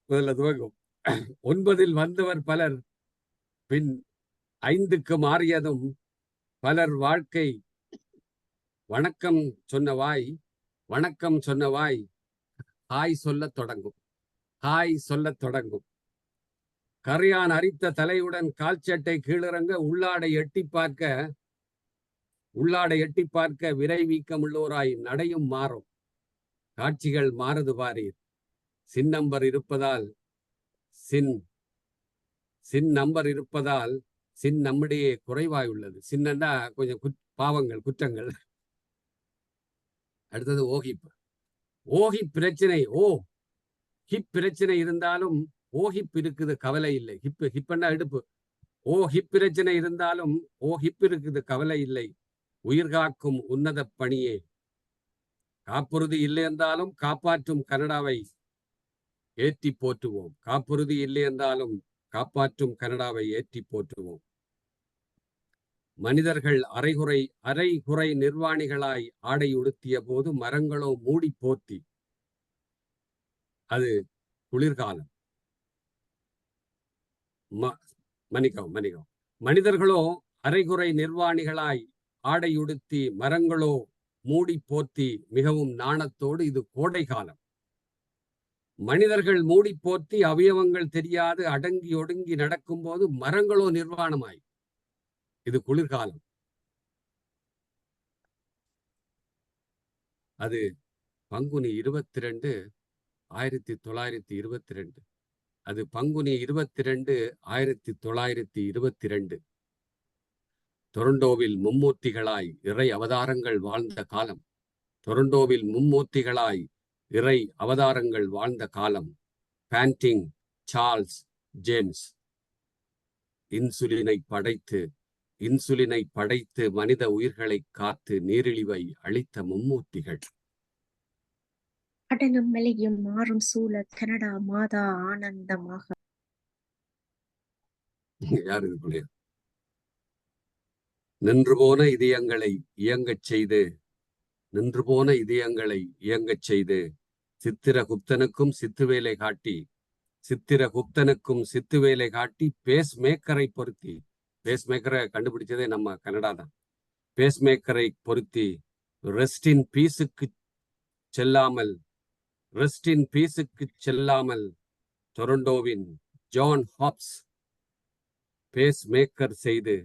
S10: முதல்ல துவங்கும். 9 வந்தவர் பலர் பின் 5க்கு மாறியதும் பலர் வாழ்க்கை வணக்கம் சொன்ன வாய் ஹாய் சொல்லத் தொடங்கும். கரையான் அரித்த தலையுடன் கால்சட்டை கீழிறங்க உள்ளாடை எட்டி பார்க்க விரை வீக்கமுள்ளோராய் நடையும் மாறும். காட்சிகள் மாறுது பாரீர். சின் நம்பர் இருப்பதால் சின் நம்முடைய குறைவாய் உள்ளது. சின்னன்னா கொஞ்சம் பாவங்கள் குற்றங்கள். அடுத்தது ஓஹிப் பிரச்சனை. ஹிப் பிரச்சனை இருந்தாலும் ஓஹிப் இருக்குது கவலை இல்லை. ஹிப்னா இடுப்பு. ஹிப் பிரச்சனை இருந்தாலும் ஹிப் இருக்குது கவலை இல்லை. உயிர்காக்கும் உன்னத பணியே. காப்புறுதி இல்லை என்றாலும் காப்பாற்றும் கனடாவை ஏற்றி போற்றுவோம். காப்புறுதி இல்லை என்றாலும் காப்பாற்றும் கனடாவை ஏற்றி போற்றுவோம். மனிதர்கள் அரைகுறை நிர்வாணிகளாய் ஆடை உடுத்திய போது மரங்களோ மூடி போர்த்தி. அது குளிர்காலம். மன்னிக்கவும். மனிதர்களோ அரைகுறை நிர்வாணிகளாய் ஆடையுடுத்தி, மரங்களோ மூடி போர்த்தி மிகவும் நாணத்தோடு. இது கோடை காலம். மனிதர்கள் மூடி போர்த்தி அவயவங்கள் தெரியாது அடங்கி ஒடுங்கி நடக்கும்போது, மரங்களோ நிர்வாணமாய். இது குளிர்காலம். அது பங்குனி 22, 1922. அது பங்குனி 22, 1922. டொரண்டோவில் மும்மூர்த்திகளாய் இறை அவதாரங்கள் வாழ்ந்த காலம். டொரண்டோவில் மும்மூர்த்திகளாய் இறை அவதாரங்கள் வாழ்ந்த காலம். Banding, Charles, James. இன்சுலினை படைத்து மனித உயிர்களை காத்து நீரிழிவை அளித்த மும்மூர்த்திகள்.
S12: கடலும் மலையும் மாறும் சூழ கனடா மாதா ஆனந்தமாக.
S10: யார் இது போல? நின்று போன இதயங்களை இயங்கச் செய்து சித்திரகுப்தனுக்கும் சித்துவேலை காட்டி பேஸ் மேக்கரை பொருத்தி. பேஸ் மேக்கரை கண்டுபிடிச்சதே நம்ம கனடா தான். பேஸ் மேக்கரை பொருத்தி ரெஸ்ட் இன் பீஸுக்கு செல்லாமல் டொரண்டோவின் ஜான் ஹாப்ஸ் பேஸ் மேக்கர் செய்து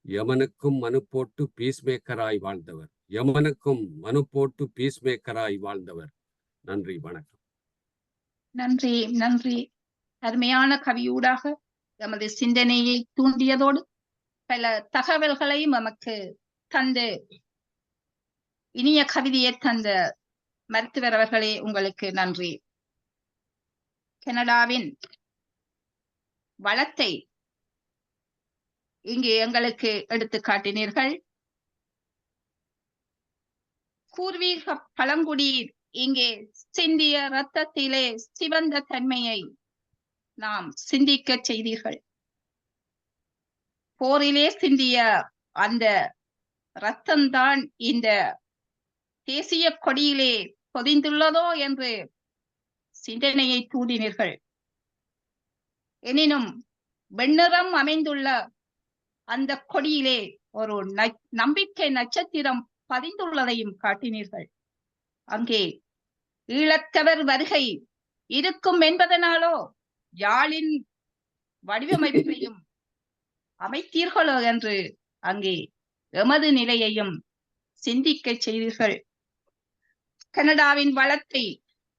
S10: யமனுக்கும் மனு போட்டு பீஸ் மேக்கராய் வாழ்ந்தவர். நன்றி, வணக்கம்.
S1: நன்றி, நன்றி. அருமையான கவியூடாக எமது சிந்தனையை தூண்டியதோடு பல தகவல்களையும் நமக்கு தந்து இனிய கவிதையை தந்த மருத்துவர் அவர்களே, உங்களுக்கு நன்றி. கனடாவின் வளத்தை இங்கே எங்களுக்கு எடுத்து காட்டினீர்கள். பூர்வீக பழங்குடியில் இங்கே சிந்திய இரத்தத்திலே சிவந்த தன்மையை நாம் சிந்திக்க செய்தீர்கள். போரிலே சிந்திய அந்த இரத்தம்தான் இந்த தேசிய கொடியிலே பொதிந்துள்ளதோ என்று சிந்தனையை தூண்டினீர்கள். எனினும் வெண்ணிறம் அமைந்துள்ள அந்த கொடியிலே ஒரு நம்பிக்கை நட்சத்திரம் பதிந்துள்ளதையும் காட்டினீர்கள். அங்கே ஈழத்தவர் வருகை இருக்கும் என்பதனாலோ யாழின் வடிவமைப்பையும் அமைத்தீர்களோ என்று அங்கே எமது நிலையையும் சிந்திக்க செய்தீர்கள். கனடாவின் வளத்தை,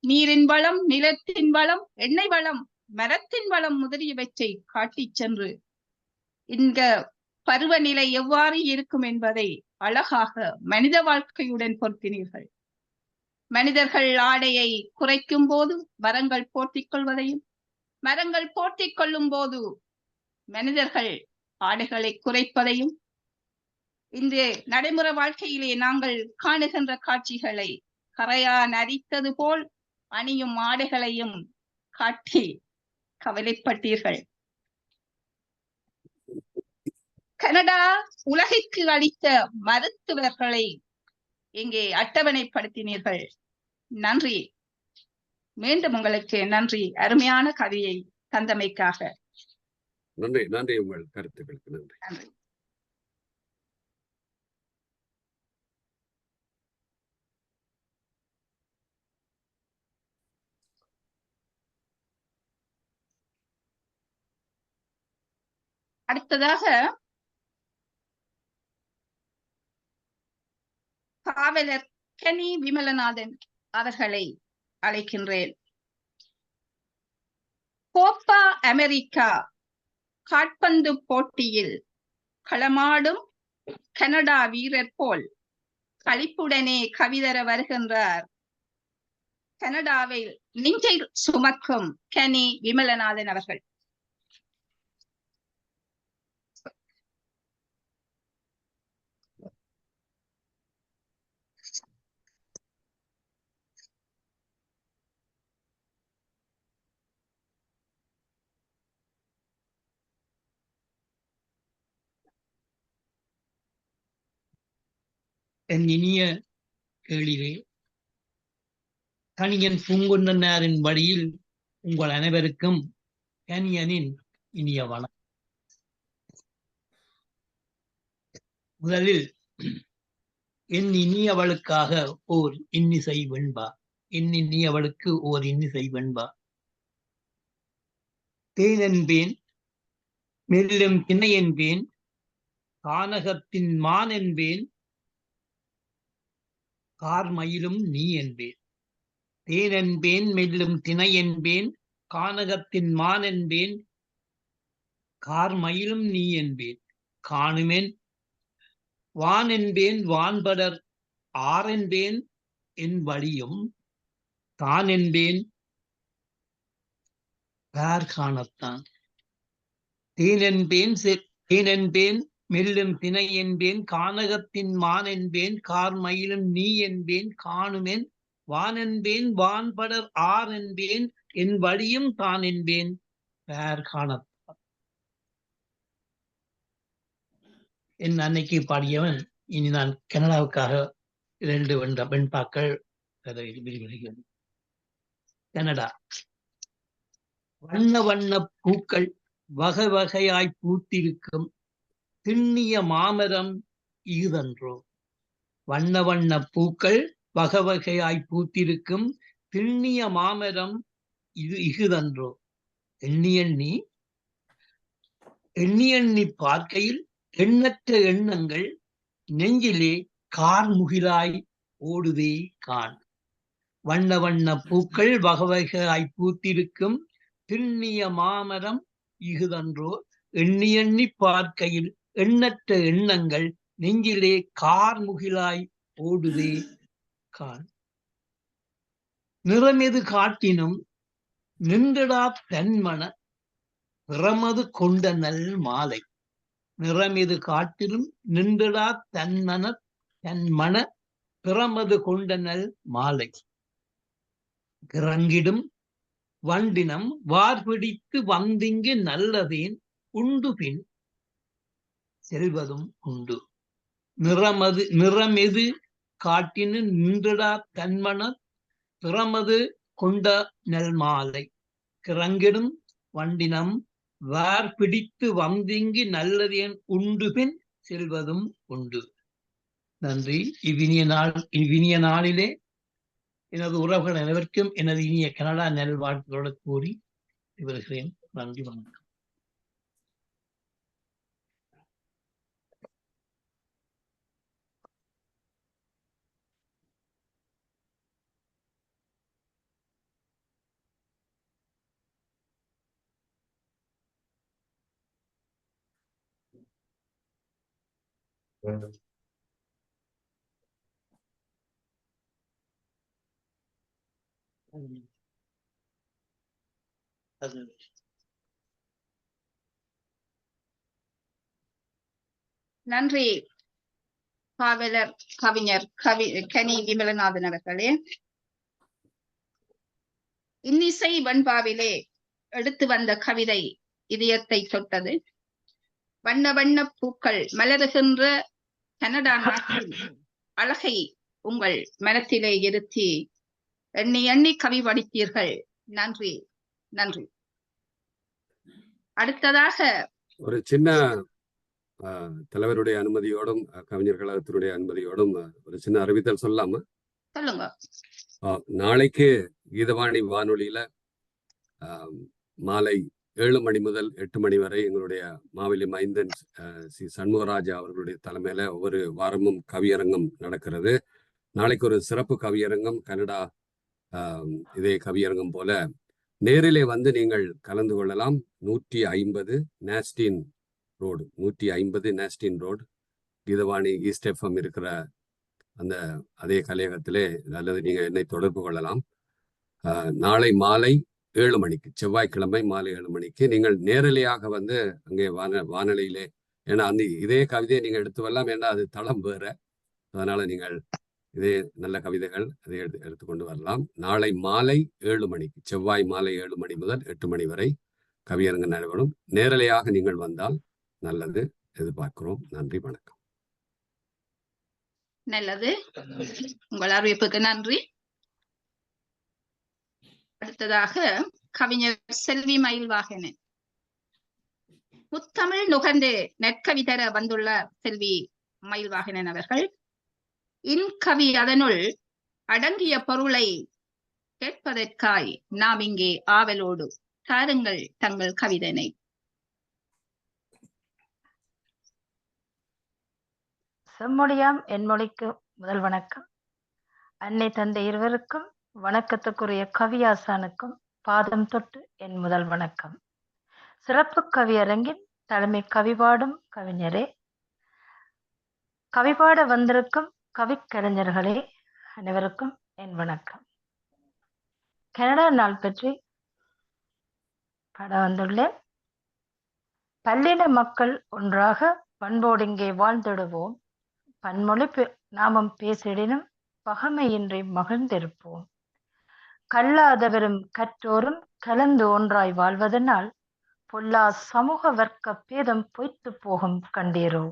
S1: நீரின் வளம், நிலத்தின் வளம், எண்ணெய் வளம், மரத்தின் வளம் முதலியவற்றை காட்டிச் சென்று இந்த பருவநிலை எவ்வாறு இருக்கும் என்பதை அழகாக மனித வாழ்க்கையுடன் பொருத்தினீர்கள். மனிதர்கள் ஆடையை குறைக்கும் போது மரங்கள் போர்த்திக் கொள்வதையும், மரங்கள் போர்த்திக் கொள்ளும் போது மனிதர்கள் ஆடைகளை குறைப்பதையும், இந்த நடைமுறை வாழ்க்கையிலே நாங்கள் காணுகின்ற காட்சிகளை கரையான் அரித்தது போல் அணியும் ஆடைகளையும் காட்டி கவலைப்பட்டீர்கள். கனடா உலகிற்கு அளித்த மருத்துவர்களை இங்கே அட்டவணைப்படுத்தினீர்கள். நன்றி, மீண்டும் உங்களுக்கு நன்றி. அருமையான கதையை தந்தமைக்காக
S10: நன்றி. நன்றி, உங்கள் கருத்துக்களுக்கு நன்றி.
S1: நன்றி. அடுத்ததாக காவலர் கெனி விமலநாதன் அவர்களை அழைக்கின்றேன். கோப்பா அமெரிக்கா காற்பந்து போட்டியில் களமாடும் கனடா வீரர் போல் களிப்புடனே கவிதர வருகின்றார் கனடாவில் நெஞ்சை சுமக்கும் கெனி விமலநாதன் அவர்கள்.
S13: என் இனிய கேளிரே, கணியன் பூங்குன்றனாரின் வழியில் உங்கள் அனைவருக்கும் கணியனின் இனிய வணக்கம். முதலில் என் இனியவளுக்காக ஓர் இன்னிசை வெண்பா. என் இனியவளுக்கு ஓர் இன்னிசை வெண்பா. தேனென்பேன் மெல்லும் திணையென்பேன் கானகத்தின் மான் என்பேன் கார்மயிலும் நீ என்பேன். தேனென்பேன் மெல்லும் திணையென்பேன் கானகத்தின் மான் என்பேன் கார்மயிலும் நீ என்பேன். காணுமென் வான் என்பேன் வான்படர் ஆரென்பேன் என் வழியும் தான் என்பேன் பேர் காணத்தான். தேனென்பேன் மெல்லும் திணை என்பேன் கானகத்தின் மான் என்பேன் கார்மயிலும் நீ என்பேன். காணுமென் வானென்பேன் வான்படர் ஆர் என்பேன் என் வழியும் தான் என்பேன் பேர் காணத்தான். என் அன்னைக்கு பாடியவன். இனி நான் கனடாவுக்காக 2 வெண்பாக்கள் விரிவடைகிறது. கனடா. வண்ண வண்ண பூக்கள் வகை வகையாய் பூத்திருக்கும் திண்ணிய மாமரம் ஈதன்றோ. வண்ண வண்ண பூக்கள் வகை வகையாய் பூத்திருக்கும் திண்ணிய மாமரம் இது இகுதன்றோ. எண்ணி எண்ணி எண்ணி எண்ணி பார்க்கையில் எண்ணற்ற எண்ணங்கள் நெஞ்சிலே கார்முகிலாய் ஓடுதே காண். வண்ண வண்ண பூக்கள் வகை வகையாய் பூத்திருக்கும் திண்ணிய மாமரம் இகுதன்றோ. எண்ணி எண்ணி பார்க்கையில் எண்ணற்ற எண்ணங்கள் நெஞ்சிலே கார்முகிலாய் ஓடுதே காண். நிறமெது காட்டினும் நின்றடா தன்மன பிறமது கொண்ட நல் மாலை. நிறமெது காட்டிலும் நின்றடா தன்மன பிறமது கொண்ட நல் மாலை. கிறங்கிடும் வண்டினம் வார்பிடித்து வந்திங்கு நல்லதேன் உண்டுபின் செல்வதும் உண்டு. நிறமெது காட்டினு நின்றடா தன்மன பிறமது கொண்ட நல் மாலை. கிறங்கிடும் வண்டினம் வார் பிடித்து வந்திங்கு நல்லதேன் உண்டுபின் செல்வதும் உண்டு. நன்றி. இவ்வினிய நாளிலே எனது உறவுகள் அனைவருக்கும் எனது இனிய கனடா நல்வாழ்த்துக்களோடு கூறி வருகிறேன். நன்றி, வணக்கம்.
S1: நன்றி பாவலர் கவிஞர் கனி விமலநாதன் அவர்களே. இன்னிசை வெண்பாவிலே எடுத்து வந்த கவிதை இதயத்தை தொட்டது. வண்ண வண்ண பூக்கள் மலருகின்ற கனடா நாட்டின் அழகை உங்கள் மனத்திலே இருத்தி எண்ணி எண்ணி கவி படித்தீர்கள். நன்றி, நன்றி. அடுத்ததாக
S10: ஒரு சின்ன தலைவருடைய அனுமதியோடும் கவிஞர் கழகத்தினுடைய அனுமதியோடும் ஒரு சின்ன அறிவித்தல் சொல்லாம
S1: சொல்லுங்க.
S10: நாளைக்கு கீதவாணி வானொலியில மாலை 7 மணி முதல் 8 மணி வரை எங்களுடைய மாவெளி மைந்தன் சி சண்முகராஜா அவர்களுடைய தலைமையில ஒவ்வொரு வாரமும் கவியரங்கம் நடக்கிறது. நாளைக்கு ஒரு சிறப்பு கவியரங்கம் கனடா இதே கவியரங்கம் போல நேரிலே வந்து நீங்கள் கலந்து கொள்ளலாம். 150 நாஸ்டின் ரோடு 150 நாஸ்டின் ரோடு கீதவாணி ஈஸ்ட் எஃப்எம் இருக்கிற அந்த அதே கலையகத்திலே அல்லது நீங்க என்னை தொடர்பு கொள்ளலாம். நாளை மாலை 7 மணிக்கு செவ்வாய்க்கிழமை மாலை 7 மணிக்கு நீங்கள் நேரலையாக வந்து அங்கே வானொலியிலே, ஏன்னா அந்த இதே கவிதையை நீங்க எடுத்து வரலாம், ஏன்னா அது தளம் வேற. அதனால நீங்கள் இதே நல்ல கவிதைகள் அதை எடுத்துக்கொண்டு வரலாம். நாளை மாலை 7 மணிக்கு செவ்வாய் மாலை 7 மணி முதல் 8 மணி வரை கவியரங்கு நடைபெறும். நேரலையாக நீங்கள் வந்தால் நல்லது, எதிர்பார்க்கிறோம். நன்றி, வணக்கம்.
S1: நல்லது, உங்கள் அறிவிப்புக்கு நன்றி. அடுத்ததாக கவிஞர் செல்வி மயில்வாகனன். முத்தமிழ் நுகர்ந்து நற்கவி தர வந்துள்ள செல்வி மயில்வாகனன் அவர்கள். இன்கவி அதனுள் அடங்கிய பொருளை கேட்பதற்காய் நாம் இங்கே ஆவலோடு தாருங்கள் தங்கள் கவிதனை.
S14: செம்மொழியாம் என் மொழிக்கு முதல் வணக்கம். அன்னை தந்தை இருவருக்கும் வணக்கத்துக்குரிய கவியாசானுக்கும் பாதம் தொட்டு என் முதல் வணக்கம். சிறப்பு கவியரங்கின் தலைமை கவிபாடும் கவிஞரே, கவிபாட வந்திருக்கும் கவிக்கலைஞர்களே, அனைவருக்கும் என் வணக்கம். கனடா நாள் பற்றி பாட வந்துள்ளேன். பல்லின மக்கள் ஒன்றாக பண்போடு இங்கே வாழ்ந்திடுவோம். பன்மொழி நாமம் பேசிடினும் பகமையின்றி மகிழ்ந்திருப்போம். கல்லாதவரும் கற்றோரும் கலந்து ஒன்றாய் வாழ்வதனால் பொல்லா சமூக வர்க்க பேதம் பொய்த்து போகும் கண்டீரோ.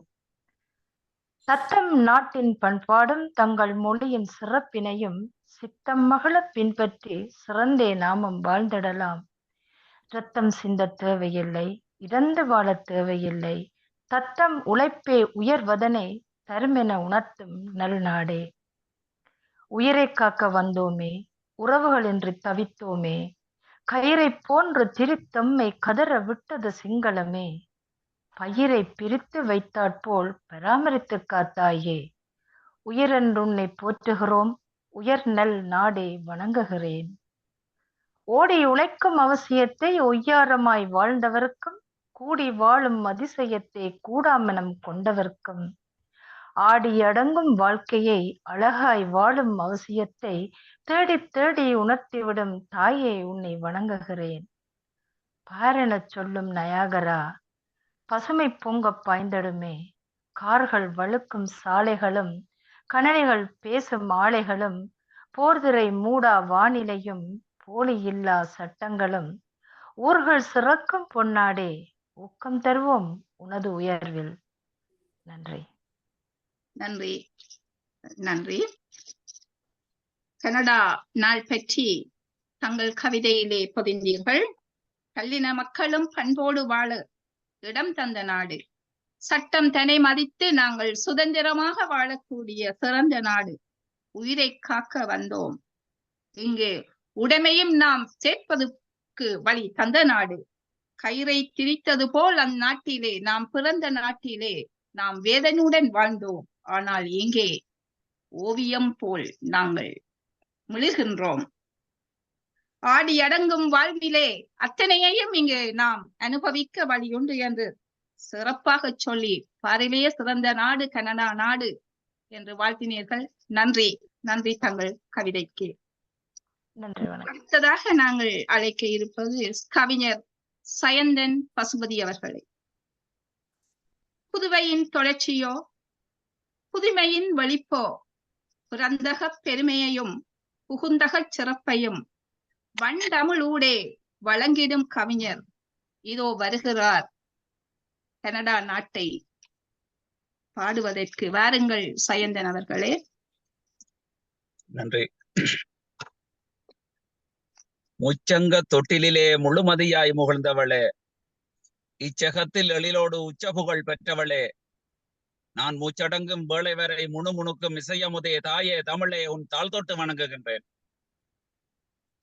S14: தத்தம் நாட்டின் பண்பாடும் தங்கள் மொழியின் சிறப்பினையும் சித்தம் மகள பின்பற்றி சிறந்தே நாமம் வாழ்ந்திடலாம். இரத்தம் சிந்த தேவையில்லை, இறந்து வாழ தேவையில்லை, தத்தம் உழைப்பே உயர்வதனை தருமென உணர்த்தும் நல்நாடே. உயிரை காக்க வந்தோமே, உறவுகளின்றி தவித்தோமே, கயிறை போன்று திரித்தம்மை கதற விட்டது சிங்களமே. பயிரை பிரித்து வைத்தாற்போல் பராமரித்து காத்தாயே. உயிரென்றுன்னை போற்றுகிறோம், உயர் நல் நாடே வணங்குகிறேன். ஓடி உழைக்கும் அவசியத்தை ஒய்யாரமாய் வாழ்ந்தவர்க்கும், கூடி வாழும் அதிசயத்தை கூடாமனம் கொண்டவர்க்கும், ஆடி அடங்கும் வாழ்க்கையை அழகாய் வாழும் அவசியத்தை தேடி தேடி உணர்த்திவிடும் தாயே உன்னை வணங்குகிறேன். பாரெனச் சொல்லும் நயாகரா பசுமை பொங்க பாய்ந்திடுமே. கார்கள் வழுக்கும் சாலைகளும் கணனிகள் பேசும் ஆலைகளும் போர்திரை மூடா வானிலையும் போலி இல்லா சட்டங்களும் ஊர்கள் சிறக்கும் பொன்னாடே. ஊக்கம் தருவோம் உனது உயர்வில். நன்றி.
S1: நன்றி நன்றி. கனடா நாள் பற்றி தங்கள் கவிதையிலே பொதிந்தீர்கள். கல்லின மக்களும் பண்போடு வாழ இடம் தந்த நாடு, சட்டம் தன்னை மதித்து நாங்கள் சுதந்திரமாக வாழக்கூடிய சிறந்த நாடு, உயிரை காக்க வந்தோம். இங்கு உடைமையும் நாம் சேர்ப்பதற்கு வழி தந்த நாடு, கயிறை திரித்தது போல் அந்நாட்டிலே நாம் பிறந்த நாட்டிலே நாம் வேதனையுடன் வாழ்ந்தோம். ஆனால் இங்கே ஓவியம் போல் நாங்கள் மிளிர்கின்றோம். ஆடி அடங்கும் வாழ்விலே அத்தனையையும் இங்கு நாம் அனுபவிக்க வழியுண்டு என்று சிறப்பாக சொல்லி பாரிலேயே சிறந்த நாடு கனடா நாடு என்று வாழ்த்தினீர்கள். நன்றி நன்றி தங்கள் கவிதைக்கு.
S14: நன்றி.
S1: அடுத்ததாக நாங்கள் அழைக்க இருப்பது கவிஞர் சயந்தன் பசுபதி அவர்களை. புதுவையின் தொடர்ச்சியோ புதுமையின் வெளிப்போ பிறந்தக பெருமையையும் புகுந்தக சிறப்பையும் வண்டமிழூடே வழங்கிடும் கவிஞர் இதோ வருகிறார் கனடா நாட்டை பாடுவதற்கு. வாருங்கள் சயந்தன் அவர்களே.
S15: நன்றி. முச்சங்க தொட்டிலே முழுமதியாய் முகழ்ந்தவளே, இச்சகத்தில் எழிலோடு உச்சபுகழ் பெற்றவளே, நான் மூச்சடங்கும் வேளை வரை முணுமுணுக்கும் இசையமுதே தாயே தமிழே உன் தாழ் தொட்டு வணங்குகின்றேன்.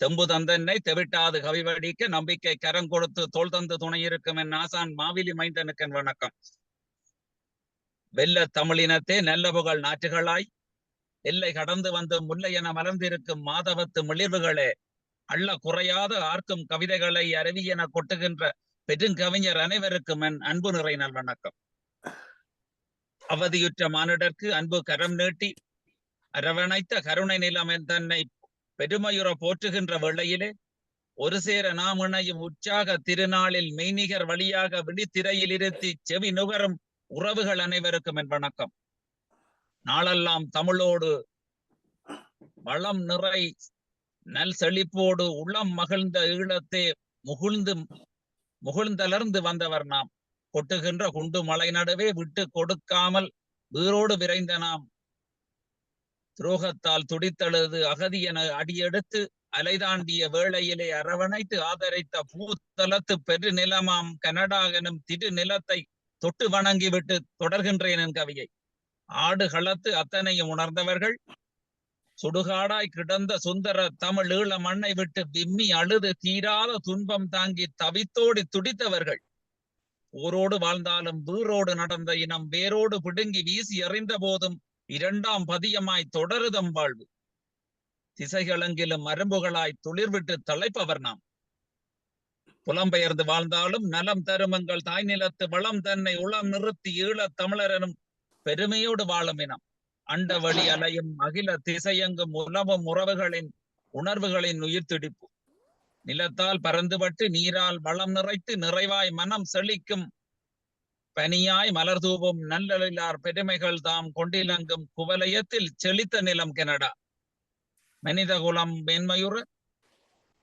S15: தெம்பு தந்தன்னை தெவிட்டாது கவிவடிக்க நம்பிக்கை கரம் கொடுத்து தோல் தந்து துணையிருக்கும் என் ஆசான் மாவிலி மைந்தனுக்கன் வணக்கம். வெல்ல தமிழினத்தே நல்ல புகழ் நாற்றுகளாய் எல்லை கடந்து வந்து முல்லை என மலர்ந்திருக்கும் மாதவத்து மிளிர்வுகளே, அள்ள குறையாத ஆர்க்கும் கவிதைகளை அருவி என கொட்டுகின்ற பெருங்கவிஞர் அனைவருக்கும் என் அன்பு நிறை நல் வணக்கம். அவதியுற்ற மானிடர்க்கு அன்பு கரம் நீட்டி அரவணைத்த கருணை நிலம் என் தன்னை பெருமையுற போற்றுகின்ற வேளையிலே ஒரு சேர நாம் இணையும் உற்சாக திருநாளில் மெய்நிகர் வழியாக விழித்திரையில் இருத்தி செவி நுகரும் உறவுகள் அனைவருக்கும் என் வணக்கம். நாளெல்லாம் தமிழோடு வளம் நிறை நல் செழிப்போடு உள்ளம் மகிழ்ந்த ஈழத்தே முகிழ்ந்தலர்ந்து வந்தவர் நாம். கொட்டுகின்ற குண்டு மலை நடுவே விட்டு கொடுக்காமல் வீரோடு விரைந்த நாம் துரோகத்தால் துடித்தழுது அகதி என அடியெடுத்து அலைதாண்டிய வேளையிலே அரவணைத்து ஆதரித்த பூத்தலத்து பெரு நிலமாம் கனடா எனும் திரு நிலத்தை தொட்டு வணங்கிவிட்டு தொடர்கின்றேன் என் கவியை. ஆடு களத்து அத்தனையும் உணர்ந்தவர்கள், சுடுகாடாய் கிடந்த சுந்தர தமிழ் ஈழ மண்ணை விட்டு விம்மி அழுது தீராத துன்பம் தாங்கி தவித்தோடி துடித்தவர்கள், ஊரோடு வாழ்ந்தாலும் வீரோடு நடந்த இனம் வேரோடு பிடுங்கி வீசி எறிந்த போதும் இரண்டாம் பதியமாய் தொடருதம் வாழ்வு, திசைகளெங்கிலும் மரம்புகளாய் துளிர்விட்டு தழைப்பவர் நாம். புலம்பெயர்ந்து வாழ்ந்தாலும் நலம் தருமங்கள் தாய் நிலத்து வளம் தன்னை உளம் நிறுத்தி ஈழத் தமிழரெனும் பெருமையோடு வாழும் இனம். அண்ட வழி அலையும் அகில திசையெங்கும் உலவும் உறவுகளின் உணர்வுகளின் உயிர் துடிப்பு, நிலத்தால் பறந்துபட்டு நீரால் வளம் நிறைத்து நிறைவாய் மனம் செழிக்கும் பனியாய் மலர் தூவும் நல்லலிலார் பெருமைகள் தாம் கொண்டிலங்கும் குவலயத்தில் செழித்த நிலம் கனடா. மனித குலம் மேன்மையுற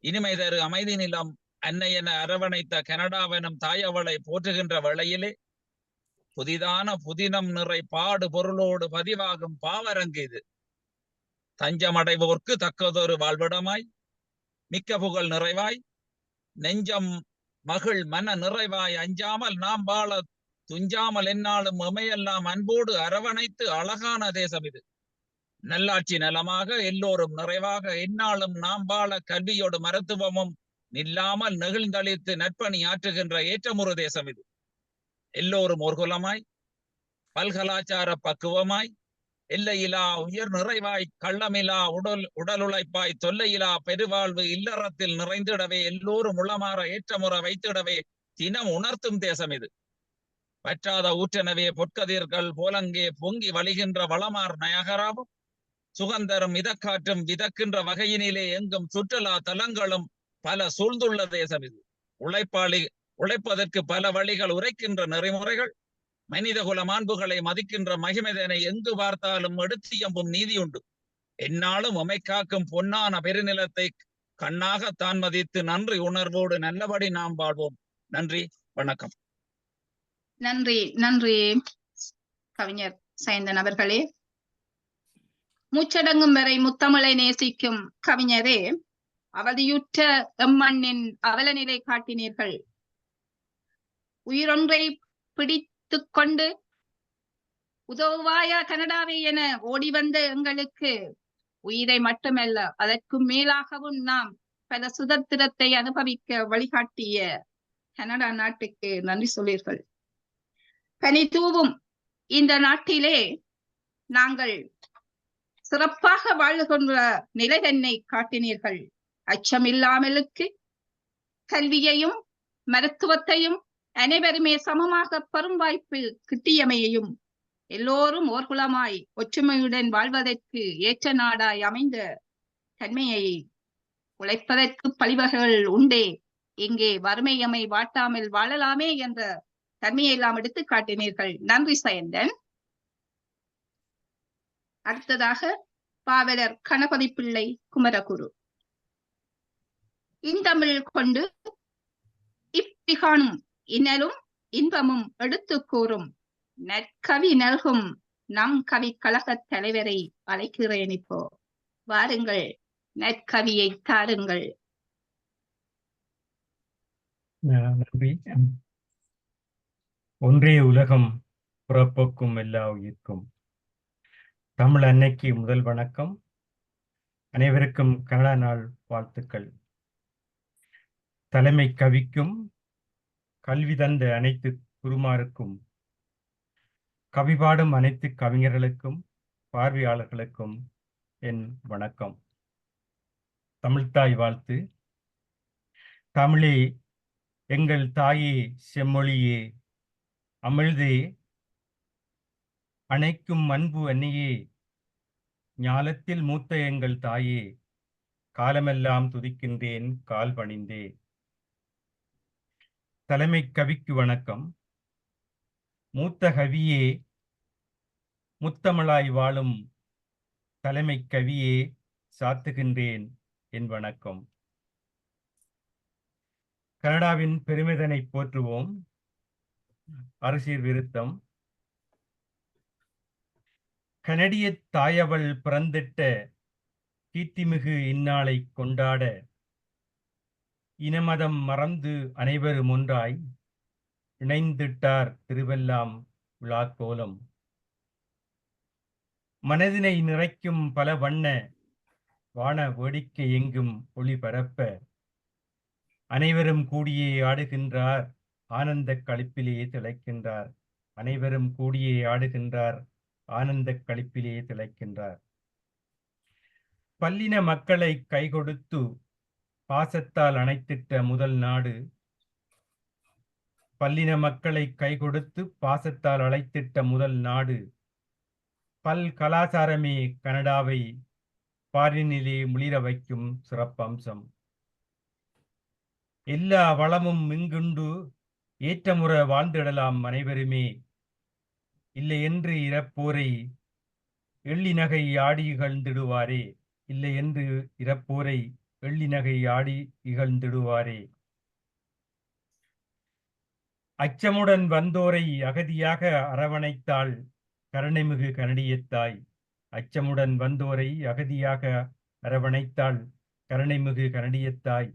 S15: இனிமை தரு அமைதி நிலம் அன்னை என அரவணைத்த கனடாவெனும் தாயவளை போற்றுகின்ற வேளையிலே புதிதான புதினம் நிறை பாடு பொருளோடு பதிவாகும் பாவரங்கு இது. தஞ்சமடைவோர்க்கு தக்கதொரு வாழ்விடமாய், மிக்க புகழ் நிறைவாய், நெஞ்சம் மகிழ் மன நிறைவாய், அஞ்சாமல் நாம் வாழ துஞ்சாமல் என்னாலும் எமையெல்லாம் அன்போடு அரவணைத்து அழகான தேசம் இது. நல்லாட்சி நலமாக எல்லோரும் நிறைவாக எந்நாளும் நாம் வாழ கல்வியோடு மருத்துவமும் நில்லாமல் நெகிழ்ந்தளித்து நற்பணி ஆற்றுகின்ற ஏற்றமுறு தேசம் இது. எல்லோரும் ஒரு குலமாய் பல்கலாச்சார பக்குவமாய் எல்லையிலா உயர் நிறைவாய் கள்ளமிலா உடல் உழைப்பாய் தொல்லையிலா பெருவாழ்வு இல்லறத்தில் நிறைந்திடவே எல்லோரும் உளமாற ஏற்றமுறை வைத்திடவே தினம் உணர்த்தும் தேசம் இது. பற்றாத ஊற்றெனவே பொற்கதிர்கள் போலங்கே பொங்கி வழிகின்ற வளமார் நயகராவும் சுகந்தரும் மிதக்காற்றும் விதக்கின்ற வகையினிலே எங்கும் சுற்றுலா தலங்களும் பல சூழ்ந்துள்ள தேசம் இது. உழைப்பதற்கு பல வழிகள் உரைக்கின்ற நெறிமுறைகள், மனித குல மாண்புகளை மதிக்கின்ற மகிமைதனை எங்கு பார்த்தாலும் எடுத்தியம்பும் நீதி உண்டு. எந்நாளும் அமைக்காக்கும் பொன்னான பெருநிலத்தை கண்ணாக தான் மதித்து நன்றி உணர்வோடு நல்லபடி நாம் வாழ்வோம். நன்றி, வணக்கம்.
S1: நன்றி நன்றி கவிஞர் சைந்தன் அவர்களே. மூச்சடங்கும் வரை முத்தமிழை நேசிக்கும் கவிஞரே, அவதியுற்ற எம்மண்ணின் அவலநிலை காட்டினீர்கள். உயிரொன்றை பிடித்து கொண்டு உதவுவாயா கனடாவே என ஓடி வந்த எங்களுக்கு உயிரை மட்டுமல்ல அதற்கு மேலாகவும் நாம் பல சுதந்திரத்தை அனுபவிக்க வழிகாட்டிய கனடா நாட்டுக்கு நன்றி சொல்லீர்கள். பனி தூவும் இந்த நாட்டிலே நாங்கள் சிறப்பாக வாழ்கின்ற நிலை தன்னை காட்டினீர்கள். அச்சமில்லாமலுக்கு கல்வியையும் மருத்துவத்தையும் அனைவருமே சமமாக பெரும் வாய்ப்பு கிட்டியமையையும் எல்லோரும் ஓர்குலமாய் ஒற்றுமையுடன் வாழ்வதற்கு ஏற்ற நாடாய் அமைந்த தன்மையை உழைப்பதற்கு பழிவகைகள் உண்டே, இங்கே வறுமையமை வாட்டாமல் வாழலாமே என்ற தன்மையை எல்லாம் எடுத்து காட்டினீர்கள். நன்றி சயந்தன். அடுத்ததாக பாவலர் கணபதி பிள்ளை குமரகுரு. இந்தமிழ் கொண்டு இப்பிகாணும் இன்னலும் இன்பமும் எடுத்து கூறும் நற்கவி நல்கும் நம் கவி கழக தலைவரை அழைக்கிறேன். இப்போ வாருங்கள், நற்கவியை தாருங்கள்.
S16: நன்றி. ஒன்றே உலகம் புறப்போக்கும் எல்லா உயிர்க்கும். தமிழ் அன்னைக்கு முதல் வணக்கம். அனைவருக்கும் கனடா நாள் வாழ்த்துக்கள். தலைமை கவிக்கும் கல்வி தந்த அனைத்து குருமாருக்கும் கவிபாடும் அனைத்து கவிஞர்களுக்கும் பார்வையாளர்களுக்கும் என் வணக்கம். தமிழ்த்தாய் வாழ்த்து. தமிழே எங்கள் தாயே செம்மொழியே அமிழ்தே அணைக்கும் அன்பு அன்னையே ஞாலத்தில் மூத்த எங்கள் தாயே காலமெல்லாம் துதிக்கின்றேன் கால் பணிந்தே. தலைமை கவிக்கு வணக்கம். மூத்த கவியே முத்தமிழாய் வாழும் தலைமை கவியே சாத்துகின்றேன் என் வணக்கம். கனடாவின் பெருமிதனை போற்றுவோம். அரசியல் விருத்தம். கனடிய தாயவள் பிறந்திட்ட கீர்த்திமிகு இந்நாளை கொண்டாட இனமதம் மறந்து அனைவரும் ஒன்றாய் இணைந்திட்டார் திருவெல்லாம் விழாக்கோலம். மனதினை நிறைக்கும் பல வண்ண வான வேடிக்கை எங்கும் ஒளி பரப்ப அனைவரும் கூடியே ஆடுகின்றார், ஆனந்த களிப்பிலே திளைக்கின்றார். அனைவரும் கூடியே ஆடுகின்றார், ஆனந்த களிப்பிலே திளைக்கின்றார். பல்லின மக்களை கைகொடுத்து பாசத்தால் அணைத்திட்ட முதல் நாடு, பல்லின மக்களை கைகொடுத்து பாசத்தால் அழைத்திட்ட முதல் நாடு. பல் கலாச்சாரமே கனடாவை பாரினிலே முளிர வைக்கும் சிறப்பம்சம். எல்லா வளமும் மிங்குண்டு ஏற்றமுற வாழ்ந்திடலாம் அனைவருமே. இல்லை என்று இறப்போரை எள்ளிநகை ஆடி இகழ்ந்திடுவாரே. இல்லை என்று இறப்போரை எள்ளிநகை ஆடி இகழ்ந்திடுவாரே. அச்சமுடன் வந்தோரை அகதியாக அரவணைத்தாள் கருணைமிகு கனடியத்தாய். அச்சமுடன் வந்தோரை அகதியாக அரவணைத்தாள் கருணைமிகு கனடியத்தாய்.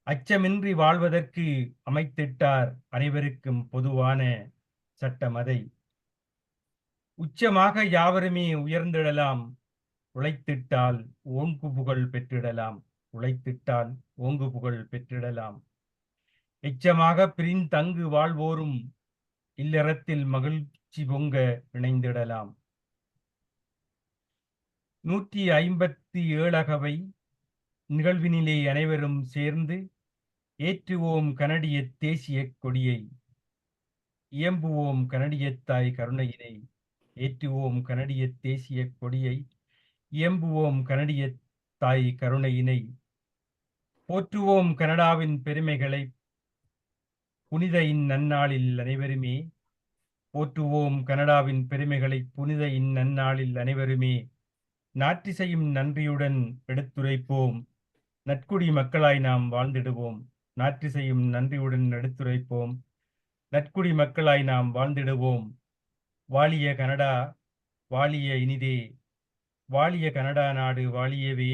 S16: அச்சமின்றி வாழ்வதற்கு அமைத்திட்டார் அனைவருக்கும் பொதுவான சட்டமதை. உச்சமாக யாவருமே உயர்ந்திடலாம், உழைத்திட்டால் ஓங்கு புகழ் பெற்றிடலாம். உழைத்திட்டால் ஓங்கு புகழ் பெற்றிடலாம். எச்சமாக பிரிந்தங்கு வாழ்வோரும் இல்லறத்தில் மகிழ்ச்சி பொங்க இணைந்திடலாம். 157 நிகழ்வினிலே அனைவரும் சேர்ந்து ஏற்றுவோம் கனடிய தேசிய கொடியை. இயம்புவோம் கனடியத்தாய் கருணையினை. ஏற்றுவோம் கனடிய தேசிய கொடியை. இயம்புவோம் கனடிய தாய் கருணையினை. போற்றுவோம் கனடாவின் பெருமைகளை புனித இந்நன்னாளில் அனைவருமே. போற்றுவோம் கனடாவின் பெருமைகளை புனித இந்நன்னாளில் அனைவருமே. நாற்றிசையும் நன்றியுடன் எடுத்துரைப்போம், நற்குடி மக்களாய் நாம் வாழ்ந்திடுவோம். நாற்றிசையும் நன்றியுடன் எடுத்துரைப்போம், நற்குடி மக்களாய் நாம் வாழ்ந்திடுவோம். வாழிய கனடா வாழிய இனிதே, வாழிய கனடா நாடு வாழியவே.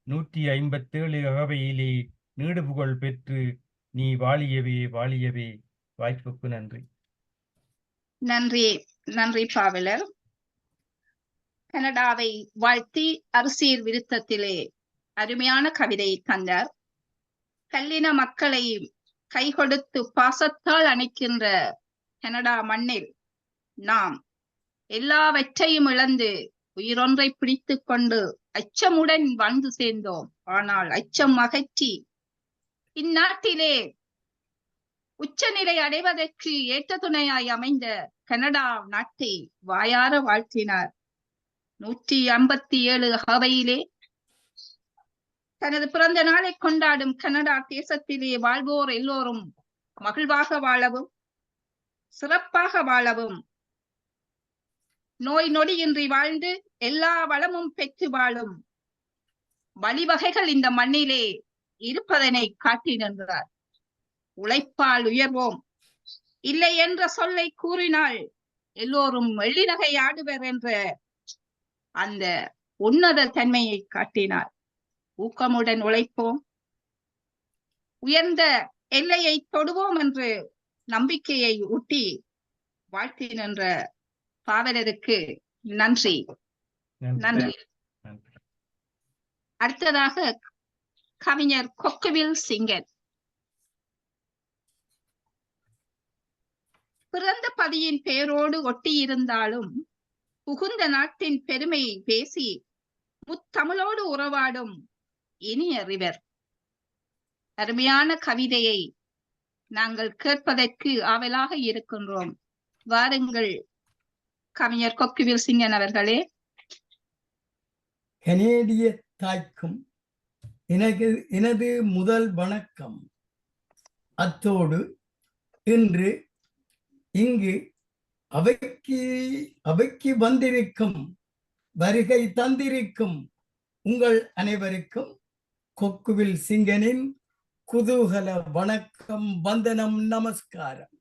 S16: 157 அகவையிலே நீடு புகழ் பெற்று நீ வாழியவே வாழியவே. வாய்ப்புக்கு நன்றி.
S1: நன்றி, நன்றி பாவலர். கனடாவை வாழ்த்தி அரசியல் விருத்தத்திலே அருமையான கவிதை தந்தார். கல்லின மக்களை கைகொடுத்து பாசத்தால் அணைக்கின்ற கனடா மண்ணில் நாம் எல்லாவற்றையும் இழந்து உயிரொன்றை பிடித்து கொண்டு அச்சமுடன் வாழ்ந்து சேர்ந்தோம். ஆனால் அச்சம் அகற்றி இந்நாட்டிலே உச்சநிலை அடைவதற்கு ஏற்ற துணையாய் அமைந்த கனடா நாட்டை வாயார வாழ்த்தினார். 157 அவையிலே தனது பிறந்த நாளை கொண்டாடும் கனடா தேசத்திலே வாழ்வோர் எல்லோரும் மகிழ்வாக வாழவும், சிறப்பாக வாழவும், நோய் நொடியின்றி வாழ்ந்து எல்லா வளமும் பெற்று வாழும் வழிவகைகள் இந்த மண்ணிலே இருப்பதனை காட்டி நின்றார். உழைப்பால் உயர்வோம், இல்லை என்ற சொல்லை கூறினால் எல்லோரும் எள்ளிநகை ஆடுவர் என்ற அந்த உன்னத தன்மையை காட்டினார். ஊக்கமுடன் உழைப்போம், உயர்ந்த எல்லையை தொடுவோம் என்று நம்பிக்கையை ஊட்டி வாழ்த்தி நின்ற பாவலருக்கு நன்றி. நன்றி. அடுத்ததாக கவிஞர் கொக்குவில் சிங்கன். பிறந்த பதியின் பெயரோடு ஒட்டியிருந்தாலும் புகுந்த நாட்டின் பெருமையை பேசி முத்தமிழோடு உறவாடும் இனிய அறிவர். அருமையான கவிதையை நாங்கள் கேட்பதற்கு ஆவலாக இருக்கின்றோம். வாருங்கள் கவிஞர் கொக்குவில் சிங்கன் அவர்களே.
S17: கனேடிய தாய்க்கும் எனது முதல் வணக்கம். அத்தோடு இன்று இங்கு அவைக்கு வந்திருக்கும் வருகை தந்திருக்கும் உங்கள் அனைவருக்கும் கொக்குவில் சிங்கனின் குதூகல வணக்கம், வந்தனம், நமஸ்காரம்.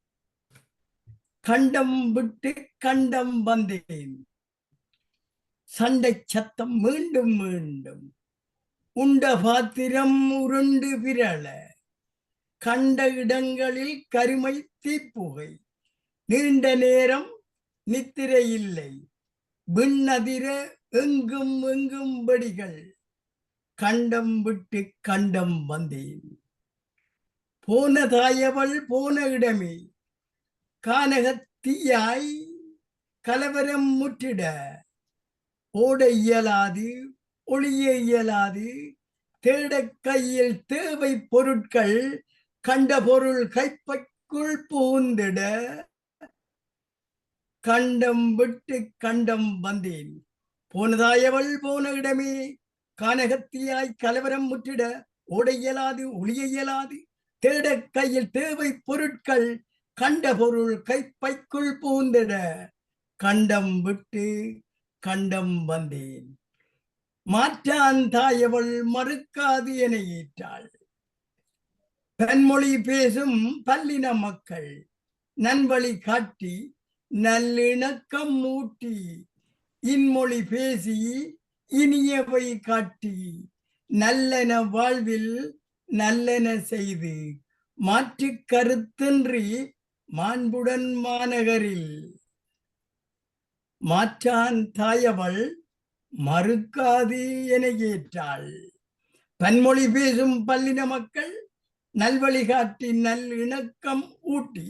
S17: கண்டம் விட்டு கண்டம் வந்தேன், சண்டை சத்தம் மீண்டும் மீண்டும், உண்ட பாத்திரம் உருண்டு விரள, கண்ட இடங்களில் கருமை தீப்புகை, நீண்ட நேரம் நித்திரை இல்லை, விண்ணதிர எங்கும் எங்கும் வெடிகள் கண்டம் விட்டு கண்டம் வந்தேன். போன தாயவள் போன இடமே கானகத்தீயாய் கலவரம் முற்றிட ஓட இயலாது ஒளிய இயலாது தேட கையில் தேவை பொருட்கள் கண்ட பொருள் கைப்பைக்குள் புகுந்திட கண்டம் விட்டு கண்டம் வந்தேன். போனதாயவள் போன இடமே கானகத்தியாய் கலவரம் முற்றிட ஓட இயலாது ஒளிய இயலாது தேட கையில் தேவை பொருட்கள் கண்ட பொருள் கைப்பைக்குள் புகுந்திட கண்டம் விட்டு கண்டம் வந்தேன். மாற்றான் தாயவள் மறுக்காது என ஏற்றாள். பன்மொழி பேசும் பல்லின மக்கள் நன்வழி காட்டி நல்லிணக்கம் மூட்டி இன்மொழி பேசி இனியவை காட்டி நல்லன வாழ்வில் நல்லன செய்து மாற்று கருத்தின்றி மாண்புடன் மாநகரில் மாற்றான் தாயவள் மறுக்காது என ஏற்றாள். பன்மொழி பேசும் பல்லின மக்கள் நல்வழி காட்டி நல்லிணக்கம் ஊட்டி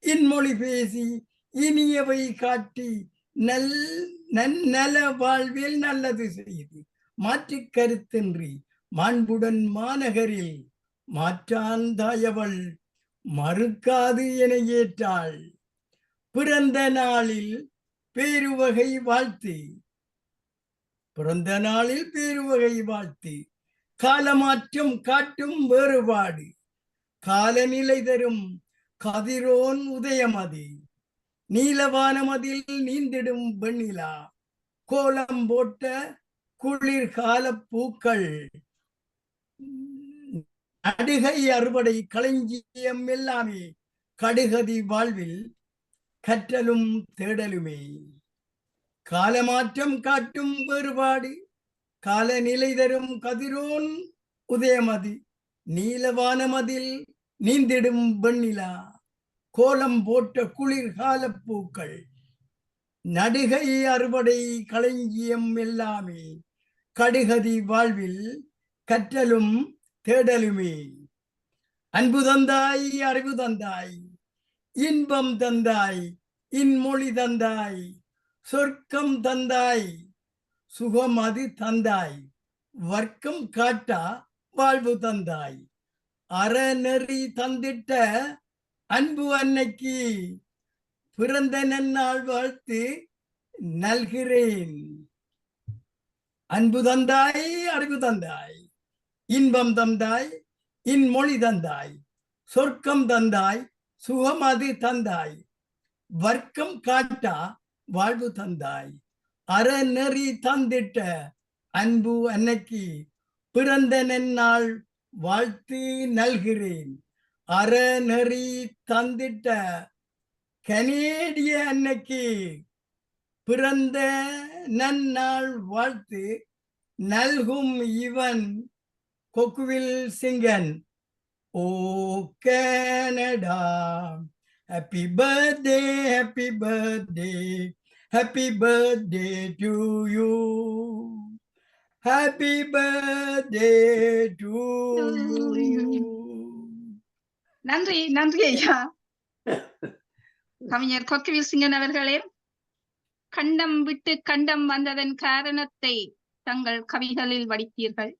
S17: இன்மொழி பேசி இனியவை காட்டி நல வாழ்வில் நல்லது செய்து மாற்று கருத்தின்றி மாண்புடன் மாநகரில் மாற்றான் தாயவள் மறுக்காது என ஏற்றாள். பிறந்த நாளில் பேருவகை வாழ்த்து பிறந்த நாளில் பேருவகை வாழ்த்து காலமாற்றம் காட்டும் வேறுபாடு காலநிலை தரும் கதிரோன் உதயமதி நீலவானமதில் நீந்திடும் வெண்ணிலா கோலம் போட்ட குளிர்கால பூக்கள் நடுகை அறுவடை களஞ்சியம் எல்லாமே கடுகதி வாழ்வில் கற்றலும் தேடலுமே காலமாற்றம் காட்டும் வேறுபாடு காலநிலை தரும் கதிரோன் உதயமதி நீலவானமதில் நீந்திடும் வெண்ணிலா கோலம் போட்ட குளிர்கால பூக்கள் நடுகை அறுவடை களஞ்சியம் எல்லாமே கடுகதி வாழ்வில் கற்றலும் தேடலுமே. அன்பு தந்தாய் அறிவு தந்தாய் இன்பம் தந்தாய் இன்மொழி தந்தாய் சொர்க்கம் தந்தாய் சுகம் அது தந்தாய் வர்க்கம் காட்டா வாழ்வு தந்தாய் அறநெறி தந்திட்ட அன்பு அன்னைக்கு பிறந்த நன்னாள் வாழ்த்து நல்கிறேன். அன்பு தந்தாய் அறிவு தந்தாய் இன்பம் தந்தாய் இன்மொழி தந்தாய் சொர்க்கம் தந்தாய் சுகம் அது தந்தாய் வர்க்கம் காட்டா வாழ்வு தந்தாய் அறநெறி தந்திட்ட அன்பு அன்னைக்கு பிறந்த நன்னாள் வாழ்த்து நல்கிறேன். அறநெறி தந்திட்ட கனேடிய அன்னைக்கு பிறந்த நன்னாள் வாழ்த்து நல்கும் இவன் கொக்குவில் சிங்கன். ஓ Canada happy birthday happy birthday happy birthday to you happy birthday to you.
S1: நன்றி நன்றி ஐயா. கவிஞர் கொக்குவில் சிங்கன் அவர்களே, கண்டம் விட்டு கண்டம் வந்ததன் காரணத்தை தங்கள் கவிகளில் வடித்தீர்கள்.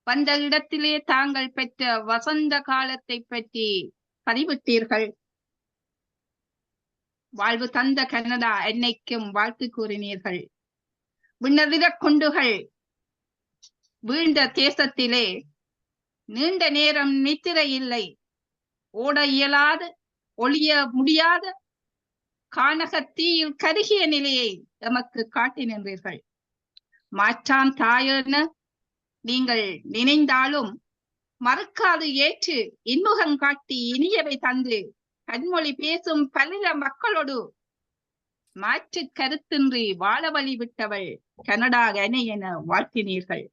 S1: வந்த இடத்திலே தாங்கள் பெற்ற வசந்த காலத்தை பற்றி பதிவிட்டீர்கள். வாழ்வு தந்த கனடா என்னைக்கும் வாழ்த்து கூறினீர்கள். விண்ணதிர குண்டுகள் வீழ்ந்த தேசத்திலே நீண்ட நேரம் நித்திரை இல்லை, ஓட இயலாத ஒளிய முடியாத கானகத்தீயில் கருகிய நிலையை எமக்கு காட்டி நின்றீர்கள். மாற்றான் தாயென நீங்கள் நினைந்தாலும் மறுக்காது ஏற்று இன்முகம் காட்டி இனியவை தந்து கண்மொழி பேசும் பல்லின மக்களோடு மாற்று கருத்தின்றி வாழ வழி விட்டவள் கனடா அணை என வாழ்த்தினீர்கள்.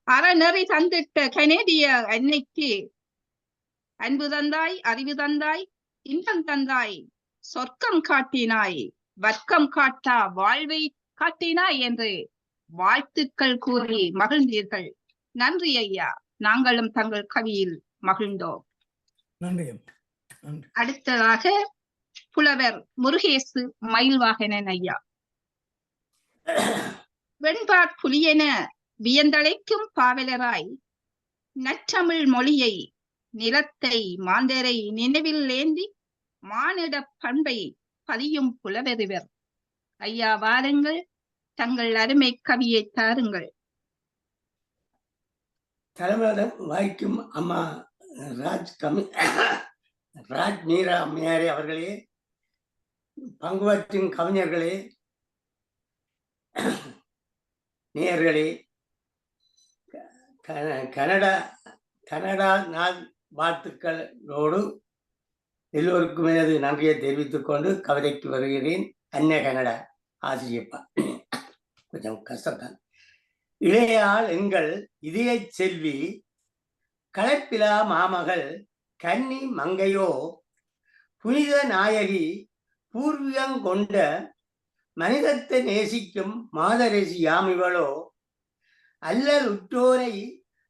S1: அறநெறி தந்திட்ட கனேடிய அன்னைக்கு அன்பு தந்தாய் அறிவு தந்தாய் இன்பம் தந்தாய் சொர்க்கம் காட்டினாய் வர்க்கம் காட்டா வாழ்வை காட்டினாய் என்று வாழ்த்துக்கள் கூறி மகிழ்ந்தீர்கள். நன்றி ஐயா. நாங்களும் தங்கள் கவியில் மகிழ்ந்தோம்.
S17: நன்றி.
S1: அடுத்ததாக புலவர் முருகேசு மயில்வாகனன் ஐயா. வெண்பாற் புலியென வியந்தழைக்கும் பாவலராய் நற்றமிழ் மொழியை நிலத்தை மாந்தரை நினைவில் ஏந்தி மானிட பண்பை பதியும் புலவெறிவர். ஐயா வாருங்கள், தங்கள் அருமை கவியை தாருங்கள்.
S18: தலைமையிடம் வாய்க்கும் அம்மா ராஜ் மீரா அம்மையாரே அவர்களே, பங்குபற்றும் கவிஞர்களே, நேயர்களே, கனடா நாள் வாழ்த்துக்களோடு எல்லோருக்கும் எனது நன்றியை தெரிவித்துக் கொண்டு கவிதைக்கு வருகிறேன். அன்னை கனடா ஆசிரியப்பா. கொஞ்சம் கஷ்டம்தான். இளையாள் எங்கள் இதய செல்வி களைப்பிலா மாமகள் கன்னி மங்கையோ புனித நாயகி பூர்வீகங்கொண்ட மனிதத்தை நேசிக்கும் மாதரசி யாமிவளோ அல்லல் உற்றோரை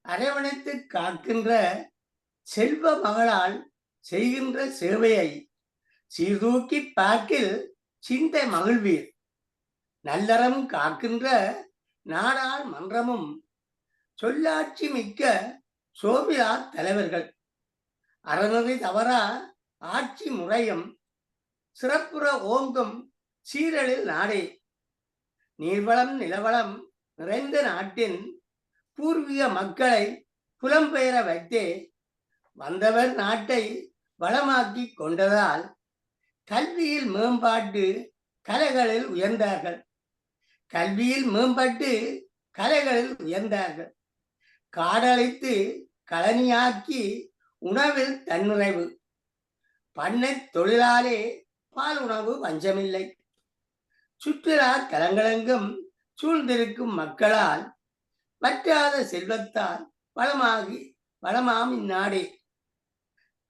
S18: அரவணைத்து காக்கின்ற செல்வ மகளால் செய்கின்ற சேவையை சீர்தூக்கி பார்க்கில் சிந்தை மகிழ்வீர். நல்லறம் காக்கின்ற நாடாள் மன்றமும் சொல்லாட்சி மிக்க சோபிலா தலைவர்கள் அறநெறி தவறா ஆட்சி முறையும் சிறப்புற ஓங்கும் சீரழில் நாடே. நீர்வளம் நிலவளம் நிறைந்த நாட்டின் பூர்வீக மக்களை புலம்பெயர வைத்தே வந்தவர் நாட்டை வளமாக்கி கொண்டதால் கல்வியில் மேம்பாட்டு கலைகளில் உயர்ந்தார்கள். கல்வியில் மேம்பட்டு கலைகளில் உயர்ந்தார்கள். காடழித்து கழனியாக்கி உணவில் தன்னிறைவு. பண்ணை தொழிலாலே பால் உணவு பஞ்சமில்லை. சுற்றுலா தலங்களெங்கும் சூழ்ந்திருக்கும் மக்களால் வற்றாத செல்வத்தால் வளமாம் இந்நாடே.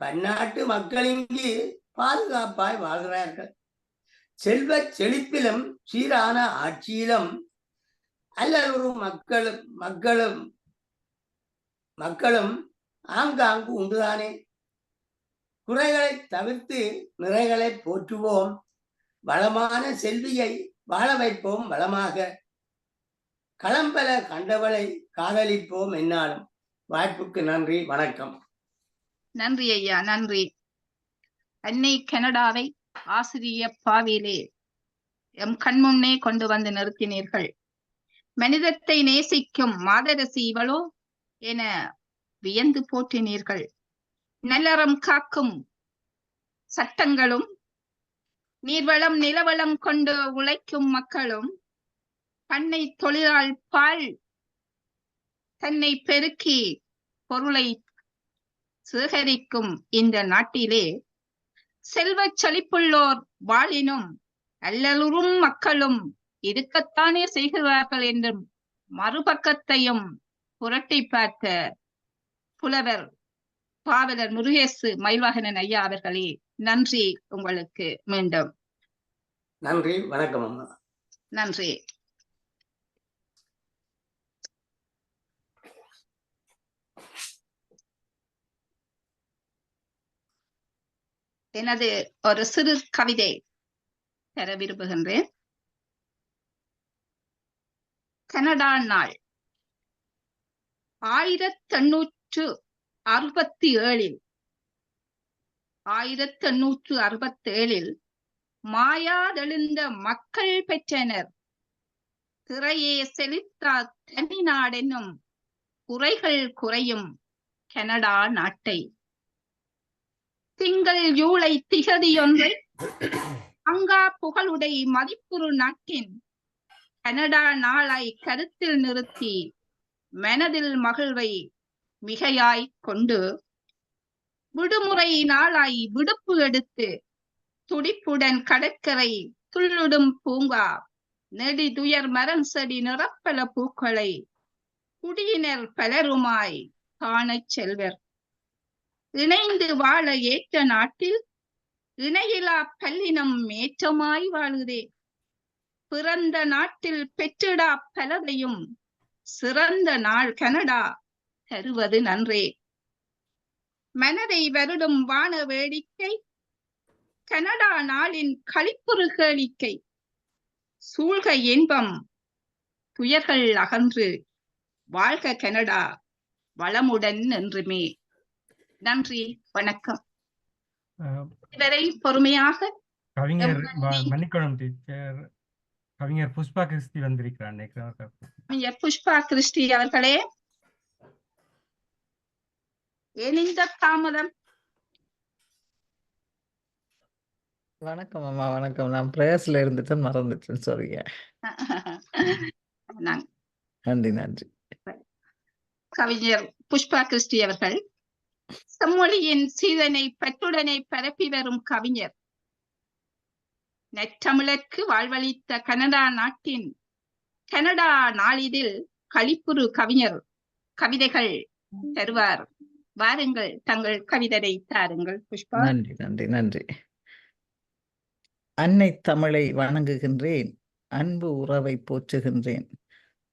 S18: பன்னாட்டு மக்கள் இங்கு பாதுகாப்பாய் வாழ்கிறார்கள். செல்வ செழிப்பிலும் சீரான ஆட்சியிலும் அல்லொரு மக்களும் ஆங்காங்கு உண்டுதானே. குறைகளை தவிர்த்து நிறைகளை போற்றுவோம். வளமான செல்வியை வாழ வைப்போம் வளமாக. களம்பல கண்டவளை காதலிப்போம் என்னாலும். வாய்ப்புக்கு நன்றி, வணக்கம்.
S1: நன்றி ஐயா, நன்றி. அன்னை கனடாவை ஆசிரிய பாவிலே எம் கண்முன்னே கொண்டு வந்து நிறுத்தினீர்கள். மனிதத்தை நேசிக்கும் மாதரசி இவளோ என வியந்து போற்றினீர்கள். நல்லறம் காக்கும் சட்டங்களும் நீர்வளம் நிலவளம் கொண்டு உழைக்கும் மக்களும் பண்ணை தொழிலால் பால் தன்னை பெருக்கி பொருளை சேகரிக்கும் இந்த நாட்டிலே செல்வ செழிப்புள்ளோர் வாழினும் அல்லலுறும் மக்களும் இருக்கத்தானே செய்கிறார்கள் என்றும் மறுபக்கத்தையும் புரட்டி பார்த்த புலவர் பாவலர் முருகேசு மயில்வாகனன் ஐயா அவர்களே, நன்றி உங்களுக்கு மீண்டும்.
S18: நன்றி, வணக்கம் அம்மா.
S1: நன்றி. எனது ஒரு சிறு கவிதை தர விரும்புகின்றேன். கனடா நாள் 1867 மாயாதெழுந்த மக்கள் பெற்றனர். திரையே செழித்தா தனி நாடென்னும் குறைகள் குறையும் கனடா நாட்டை. திங்கள் ஜூலை திகதியொன்றை அங்கா புகழுடை மதிப்புறு நாட்டின் கனடா நாளை கருத்தில் நிறுத்தி மனதில் மகிழ்வை மிகையாய் கொண்டு விடுமுறை நாளாய் விடுப்பு எடுத்து துடிப்புடன் கடற்கரை துள்ளுடும் பூங்கா நெடிதுயர் மரம் செடி நிரப்பல பூக்களை குடியினர் பலருமாய் காணச் செல்வர். இணைந்து வாழ ஏற்ற நாட்டில் இணையிலா பல்லினம் ஏற்றமாய் வாழுதே. பிறந்த நாட்டில் பெற்றிடா பலதையும் சிறந்த நாள் கனடா தருவது நன்றே. மனதை வருடும் வான வேடிக்கை கனடா நாளின் களிப்புறு கேளிக்கை. சூழ்க இன்பம் துயர்கள் அகன்று வாழ்க கனடா வளமுடன் என்றுமே. நன்றி, வணக்கம். இதுவரை பொறுமையாக
S16: கவிஞர் மன்னிக்கணும் டீச்சர், கவிஞர் புஷ்பா கிறிஸ்டி வந்திருக்கிறார்.
S1: கவிஞர் புஷ்பா கிறிஸ்டி அவர்களே, ஏன் இந்த தாமதம்?
S19: வணக்கம் அம்மா, வணக்கம். நான் பிரேயர்ஸ்ல இருந்துட்டு மறந்துட்டேன், சொல்றீங்க. நன்றி நன்றி.
S1: கவிஞர் புஷ்பா கிறிஸ்டி அவர்கள் செம்மொழியின் சீதனை பற்றுடனை பரப்பி வரும் கவிஞர். நற்றமிழர்க்கு வாழ்வளித்த கனடா நாட்டின் கனடா நாளிதில் களிப்புறு கவிஞர் கவிதைகள் தருவார். வாருங்கள், தங்கள் கவிதையை தாருங்கள் புஷ்பா.
S19: நன்றி நன்றி நன்றி. அன்னை தமிழை வணங்குகின்றேன், அன்பு உறவை போற்றுகின்றேன்.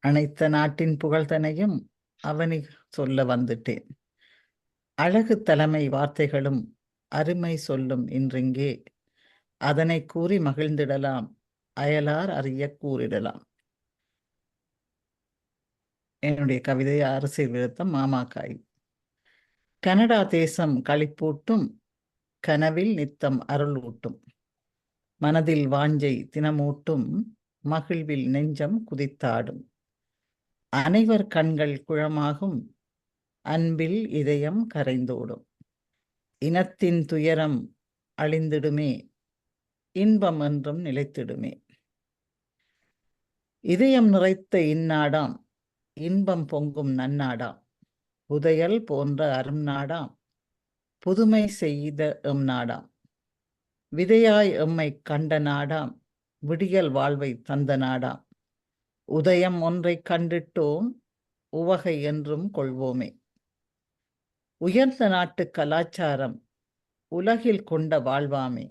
S19: அனைத்த நாட்டின் புகழ்தனையும் அவனை சொல்ல வந்துட்டேன். அழகு தலைமை வார்த்தைகளும் அருமை சொல்லும் இன்றிங்கே, அதனை கூறி மகிழ்ந்திடலாம், அயலார் அறிய கூறிடலாம். என்னுடைய கவிதை அரசியல் விருத்தம் மாமாக்காய். கனடா தேசம் களிப்பூட்டும், கனவில் நித்தம் அருளூட்டும். மனதில் வாஞ்சை தினமூட்டும், மகிழ்வில் நெஞ்சம் குதித்தாடும். அனைவர் கண்கள் குழமாகும், அன்பில் இதயம் கரைந்தோடும். இனத்தின் துயரம் அழிந்திடுமே, இன்பம் என்றும் நிலைத்திடுமே. இதயம் நிறைத்த இந்நாடாம், இன்பம் பொங்கும் நன்னாடாம். புதையல் போன்ற அரும் நாடாம், புதுமை செய்த எம் நாடாம். விதையாய் எம்மை கண்ட நாடாம், விடியல் வாழ்வை தந்த நாடாம். உதயம் ஒன்றை கண்டிட்டோம், உவகை என்றும் கொள்வோமே. உயர்ந்த நாட்டு கலாச்சாரம் உலகில் கொண்ட வாழ்வாமே.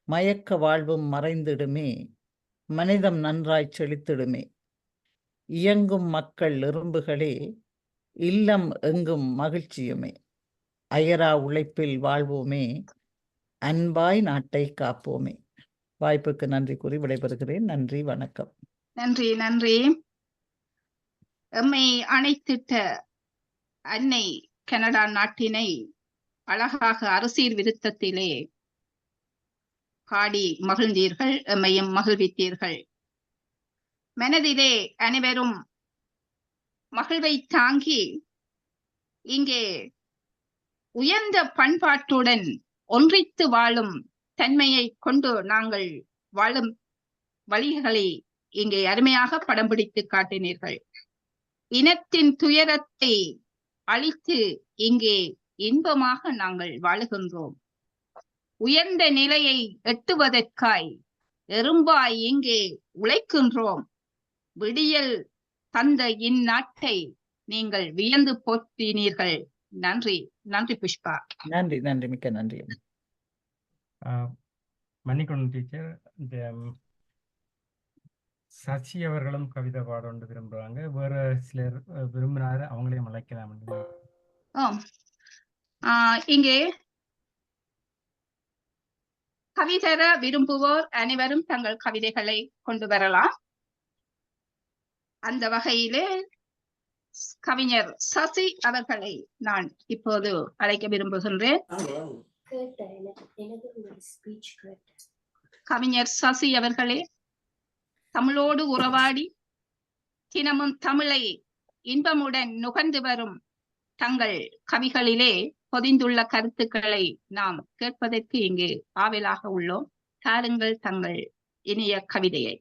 S19: மயக்க வாழ்வும் மறைந்திடுமே, மனிதம் நன்றாய் செழித்திடுமே. இயங்கும் மக்கள் எறும்புகளே, இல்லம் எங்கும் மகிழ்ச்சியுமே. அயரா உழைப்பில் வாழ்வோமே, அன்பாய் நாட்டை காப்போமே. வாய்ப்புக்கு நன்றி கூறி விடைபெறுகிறேன். நன்றி, வணக்கம்.
S1: நன்றி நன்றி. எம்மை அணைத்திட்ட அன்னை கனடா நாட்டினை அழகாக அரசியல் விருத்தத்திலே பாடி மகிழ்ந்தீர்கள், எம்மையும் மகிழ்வித்தீர்கள். மனதிலே அனைவரும் மகிழ்வை தாங்கி இங்கே உயர்ந்த பண்பாட்டுடன் ஒன்றித்து வாழும் தன்மையை கொண்டு நாங்கள் வாழும் வழிகளை இங்கே அருமையாக படம் பிடித்து காட்டினீர்கள். இனத்தின் துயரத்தை அழித்து இங்கே இன்பமாக நாங்கள் வாழுகின்றோம். உயர்ந்த நிலையை எட்டுவதற்காய் எறும்பாய் இங்கே உழைக்கின்றோம். விடியல் தந்த இந்நாட்டை நீங்கள் வியந்து போற்றினீர்கள். நன்றி நன்றி புஷ்பா.
S19: நன்றி நன்றி, மிக்க நன்றி.
S16: மன்னிக்கணும் டீச்சர், இந்த சசி அவர்களும் கவிதை பாட ஒன்று விரும்புறாங்க. வேற சிலர் விரும்பினாரு, அவங்களையும் அழைக்கலாம்.
S1: இங்கே கவிதர விரும்புவோர் அனைவரும் தங்கள் கவிதைகளை கொண்டு வரலாம். அந்த வகையிலே கவிஞர் சசி அவர்களை நான் இப்போது அழைக்க விரும்புகின்றேன். கவிஞர் சசி அவர்களே, தமிழோடு உறவாடி தினமும் தமிழை இன்பமுடன் நுகர்ந்து வரும் தங்கள் கவிகளிலே பொதிந்துள்ள கருத்துக்களை நாம் கேட்பதற்கு இங்கு ஆவலாக உள்ளோம். தாருங்கள் தங்கள் இனிய கவிதையை.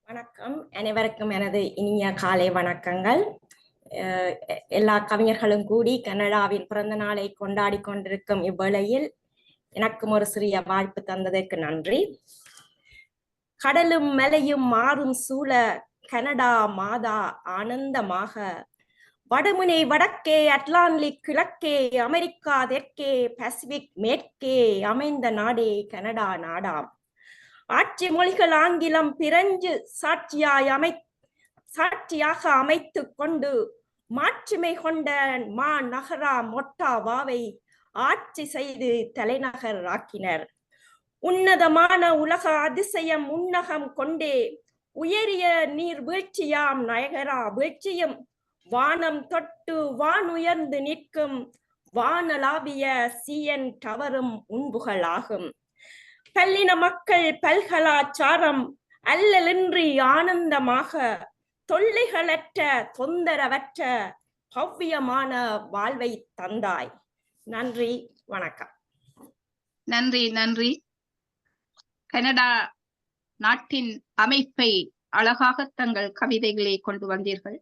S20: வணக்கம், அனைவருக்கும் எனது இனிய காலை வணக்கங்கள். எல்லா கவிஞர்களும் கூடி கனடாவின் பிறந்த நாளை கொண்டாடி கொண்டிருக்கும் இவ்வேளையில் எனக்கும் ஒரு சிறிய வாய்ப்பு தந்ததற்கு நன்றி. கடலும் மலையும் மாறும் சூழ கனடா மாதா ஆனந்தமாக, வடமுனை வடக்கே, அட்லாண்டிக் கிழக்கே, அமெரிக்கா தெற்கே, பசிபிக் மேற்கே அமைந்த நாடே கனடா நாடாம். ஆட்சி மொழிகள் ஆங்கிலம் பிரெஞ்சு சாட்சியாக அமைத்துக் கொண்டு மாட்சிமை கொண்ட மாநகரா மொட்டாவாவை ஆட்சி செய்து தலைநகர் ஆக்கினர். உன்னதமான உலக அதிசயம் உன்னகம் கொண்டே உயரிய நீர் வீழ்ச்சியாம் நயகரா வீழ்ச்சியும் வானம் தொட்டு வானுயர்ந்து நிற்கும் வானலாவிய CN டவரும் உண்புகளாகும். பல்லின மக்கள் பல்கலாச்சாரம் அல்லலின்றி ஆனந்தமாக தொல்லைகளற்ற தொந்தரவற்ற பவ்யமான வாழ்வை தந்தாய். நன்றி, வணக்கம்.
S1: நன்றி நன்றி. கனடா நாட்டின் அமைப்பை அழகாக தங்கள் கவிதைகளை கொண்டு வந்தீர்கள்.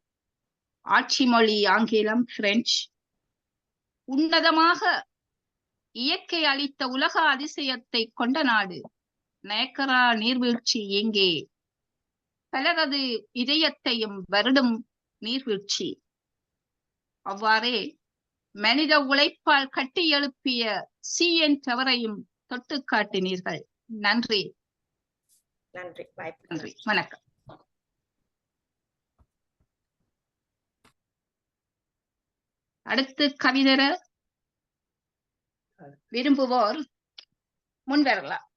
S1: ஆட்சி மொழி ஆங்கிலம், பிரெஞ்சு. உன்னதமாக இயற்கை அளித்த உலக அதிசயத்தை கொண்ட நாடு. நயகரா நீர்வீழ்ச்சி எங்கே? பலரது இதயத்தையும் வருடும் நீர்வீழ்ச்சி. அவ்வாறே மனித உழைப்பால் கட்டி எழுப்பிய CN டவரையும் தொட்டு காட்டினீர்கள். நன்றி
S20: நன்றி,
S1: நன்றி, வணக்கம். அடுத்து கவிதர விரும்புவோர் முன்வரலாம்.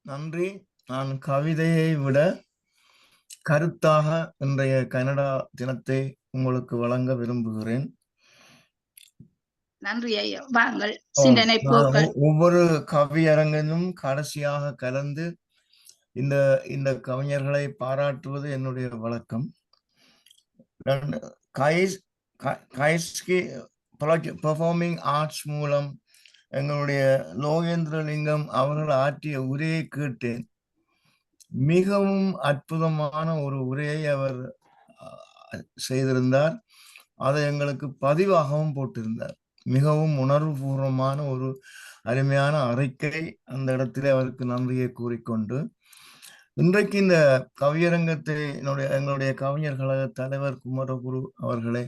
S21: நன்றி. நான் கவிதையை விட கருத்தாக இன்றைய கனடா தினத்தை உங்களுக்கு வழங்க விரும்புகிறேன்.
S1: நன்றி ஐயா. வாங்கள் சிந்தனை போக்கள்.
S21: ஒவ்வொரு கவியரங்கிலும் கடைசியாக கலந்து இந்த கவிஞர்களை பாராட்டுவது என்னுடைய வழக்கம். பெர்ஃபார்மிங் ஆர்ட்ஸ் மூலம் எங்களுடைய லோகேந்திரலிங்கம் அவர்கள் ஆற்றிய உரையை கேட்டேன். மிகவும் அற்புதமான ஒரு உரையை அவர் செய்திருந்தார். அதை எங்களுக்கு பதிவாகவும் போட்டிருந்தார். மிகவும் உணர்வுபூர்வமான ஒரு அருமையான அறிக்கை. அந்த இடத்திலே அவருக்கு நன்றியை கூறிக்கொண்டு, இன்றைக்கு இந்த கவியரங்கத்தை எங்களுடைய கவிஞர் கழக தலைவர் குமரகுரு அவர்களே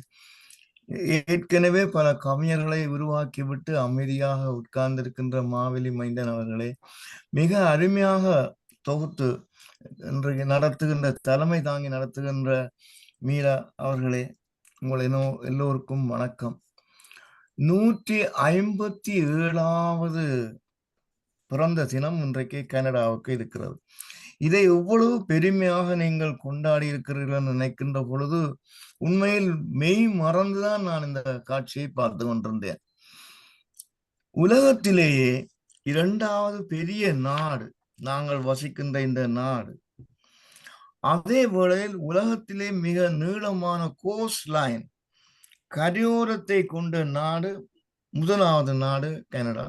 S21: ஏற்கனவே பல கவிஞர்களை உருவாக்கிவிட்டு அமைதியாக உட்கார்ந்திருக்கின்ற மாவெளி மைந்தன் அவர்களே மிக அருமையாக தொகுத்து இன்றைக்கு நடத்துகின்ற தலைமை தாங்கி நடத்துகின்ற மீரா அவர்களே, உங்களை எல்லோருக்கும் வணக்கம். 157வது பிறந்த தினம் இன்றைக்கு கனடாவுக்கு இருக்கிறது. இதை எவ்வளவு பெருமையாக நீங்கள் கொண்டாடி இருக்கிறீர்கள் நினைக்கின்ற பொழுது உண்மையில் மெய் மறந்துதான் நான் இந்த காட்சியை பார்த்து கொண்டிருந்தேன். உலகத்திலேயே 2வது பெரிய நாடு நாங்கள் வசிக்கின்ற இந்த நாடு. அதே வேளையில் உலகத்திலே மிக நீளமான கோஸ்ட் லைன் கரையோரத்தை கொண்ட நாடு 1வது நாடு கனடா.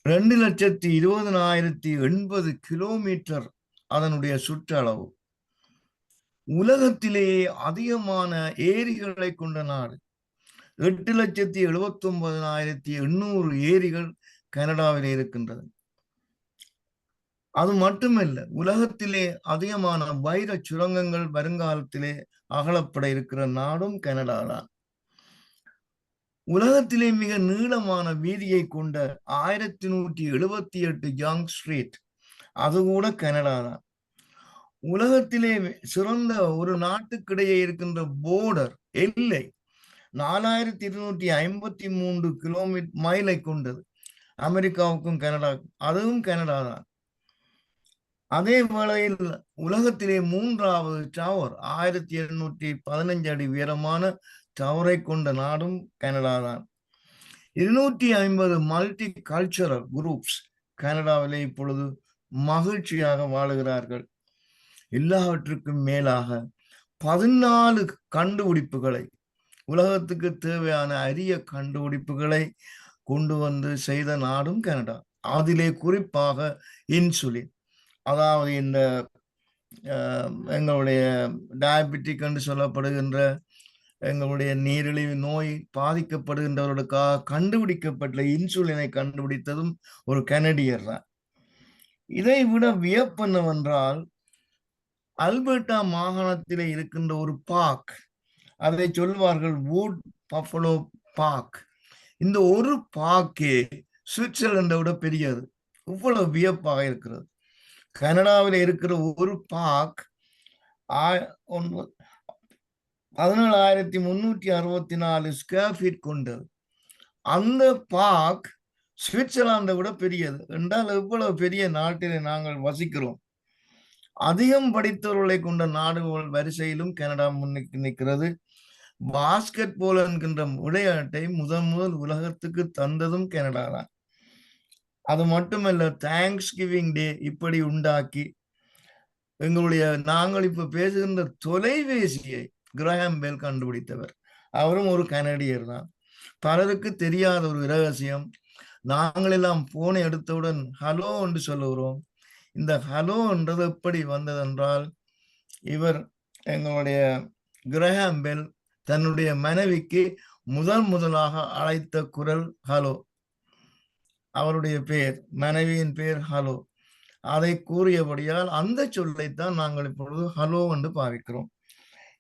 S21: 2,20,080 கிலோமீட்டர் அதனுடைய சுற்றளவு. உலகத்திலேயே அதிகமான ஏரிகளை கொண்ட நாடு. 8,79,800 ஏரிகள் கனடாவிலே இருக்கின்றது. அது மட்டுமல்ல, உலகத்திலே அதிகமான வைர சுரங்கங்கள் வருங்காலத்திலே அகலப்பட இருக்கிற நாடும் கனடா தான். உலகத்திலே மிக நீளமான வீதியை கொண்ட 1178 யங் ஸ்ட்ரீட், அது கூட கனடா தான். உலகத்திலே சிறந்த ஒரு நாட்டுக்கிடையே இருக்கின்ற போர்டர் எல்லை 4253 கிலோமீட்டர் மைலை கொண்டது. அமெரிக்காவுக்கும் கனடாவுக்கும், அதுவும் கனடா தான். அதே வேளையில் உலகத்திலே 3வது டவர் 1715 அடி உயரமான டவரை கொண்ட நாடும் கனடா தான். 250 மல்டி கல்ச்சரல் குரூப்ஸ் கனடாவிலே இப்பொழுது மகிழ்ச்சியாக வாழுகிறார்கள். எல்லாவற்றுக்கும் மேலாக 14 கண்டுபிடிப்புகளை, உலகத்துக்கு தேவையான அரிய கண்டுபிடிப்புகளை கொண்டு வந்து செய்த நாடும் கனடா. அதிலே குறிப்பாக இன்சுலின், அதாவது இந்த எங்களுடைய டயபெட்டிக் என்று சொல்லப்படுகின்ற எங்களுடைய நீரிழிவு நோய் பாதிக்கப்படுகின்றவர்களுக்காக கண்டுபிடிக்கப்பட்ட இன்சுலினை கண்டுபிடித்ததும் ஒரு கனடியர் தான். இதை விட வியப்பு என்னவென்றால், அல்பர்டா மாகாணத்திலே இருக்கின்ற ஒரு பார்க், அதை சொல்வார்கள் வூட் பஃபலோ பார்க். இந்த ஒரு பார்க்கே சுவிட்சர்லாண்டை விட பெரியது. இவ்வளவு வியப்பாக இருக்கிறது. கனடாவில் இருக்கிற ஒரு பார்க் 17,364 ஸ்கொயர் ஃபீட் கொண்டது. அந்த பார்க் சுவிட்சர்லாந்தை விட பெரியது என்றால் எவ்வளவு பெரிய நாட்டிலே நாங்கள் வசிக்கிறோம். அதிகம் படித்தவர்களை கொண்ட நாடுகள் வரிசையிலும் கனடா முன்னுக்கு நிற்கிறது. பாஸ்கெட் பால் என்கின்ற விளையாட்டை முதல் உலகத்துக்கு தந்ததும் கனடா தான். அது மட்டுமல்ல, தேங்க்ஸ் கிவிங் டே இப்படி உண்டாக்கி நாங்கள் இப்ப பேசுகின்ற தொலைபேசியை கிரஹாம் பெல் கண்டுபிடித்தவர். அவரும் ஒரு கனடியர் தான். பலருக்கு தெரியாத ஒரு இரகசியம், நாங்கள் எல்லாம் போனை எடுத்தவுடன் ஹலோ என்று சொல்லுகிறோம். இந்த ஹலோ என்றது எப்படி வந்ததென்றால், இவர் எங்களுடைய கிரஹாம் பெல் தன்னுடைய மனைவிக்கு முதலாக அழைத்த குரல் ஹலோ. அவருடைய பெயர், மனைவியின் பெயர் ஹலோ. அதை கூறியபடியால் அந்த சொல்லைத்தான் நாங்கள் இப்பொழுது ஹலோ என்று பாவிக்கிறோம்.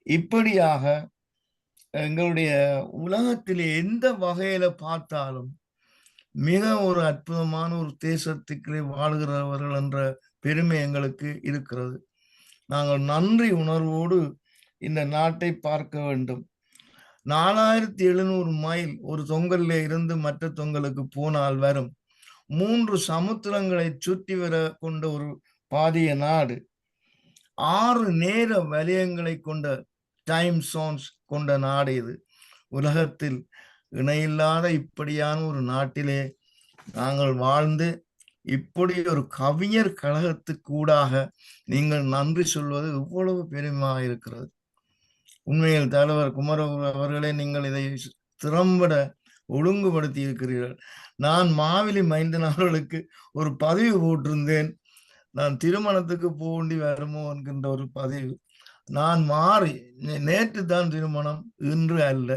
S21: இப்படியாக எங்களுடைய உலகத்திலே எந்த வகையில பார்த்தாலும் மிக ஒரு அற்புதமான ஒரு தேசத்துக்கு வாழ்கிறவர்கள் என்ற பெருமை எங்களுக்கு இருக்கிறது. நாங்கள் நன்றி உணர்வோடு இந்த நாட்டை பார்க்க வேண்டும். 4700 மைல் ஒரு தொங்கல்ல இருந்து மற்ற தொங்கலுக்கு போனால் வரும் 3 சமுத்திரங்களை சுற்றி வர கொண்ட ஒரு பாரிய நாடு. 6 நேர வலயங்களை கொண்ட டைம் சோன்ஸ் கொண்ட நாடு இது. உலகத்தில் இணையில்லாத இப்படியான ஒரு நாட்டிலே நாங்கள் வாழ்ந்து இப்படி ஒரு கவிஞர் கழகத்துக்கூடாக நீங்கள் நன்றி சொல்வது எவ்வளவு பெருமையாக இருக்கிறது. உண்மையில் தலைவர் குமர அவர்களே, நீங்கள் இதை திறம்பட ஒழுங்குபடுத்தி இருக்கிறீர்கள். நான் மாவிலி மைந்தன் அவர்களுக்கு ஒரு பதிவு போட்டிருந்தேன், நான் திருமணத்துக்கு போண்டி வருமோ என்கின்ற ஒரு பதிவு. நான் மாறி நேற்று தான் திருமணம், இன்று அல்ல.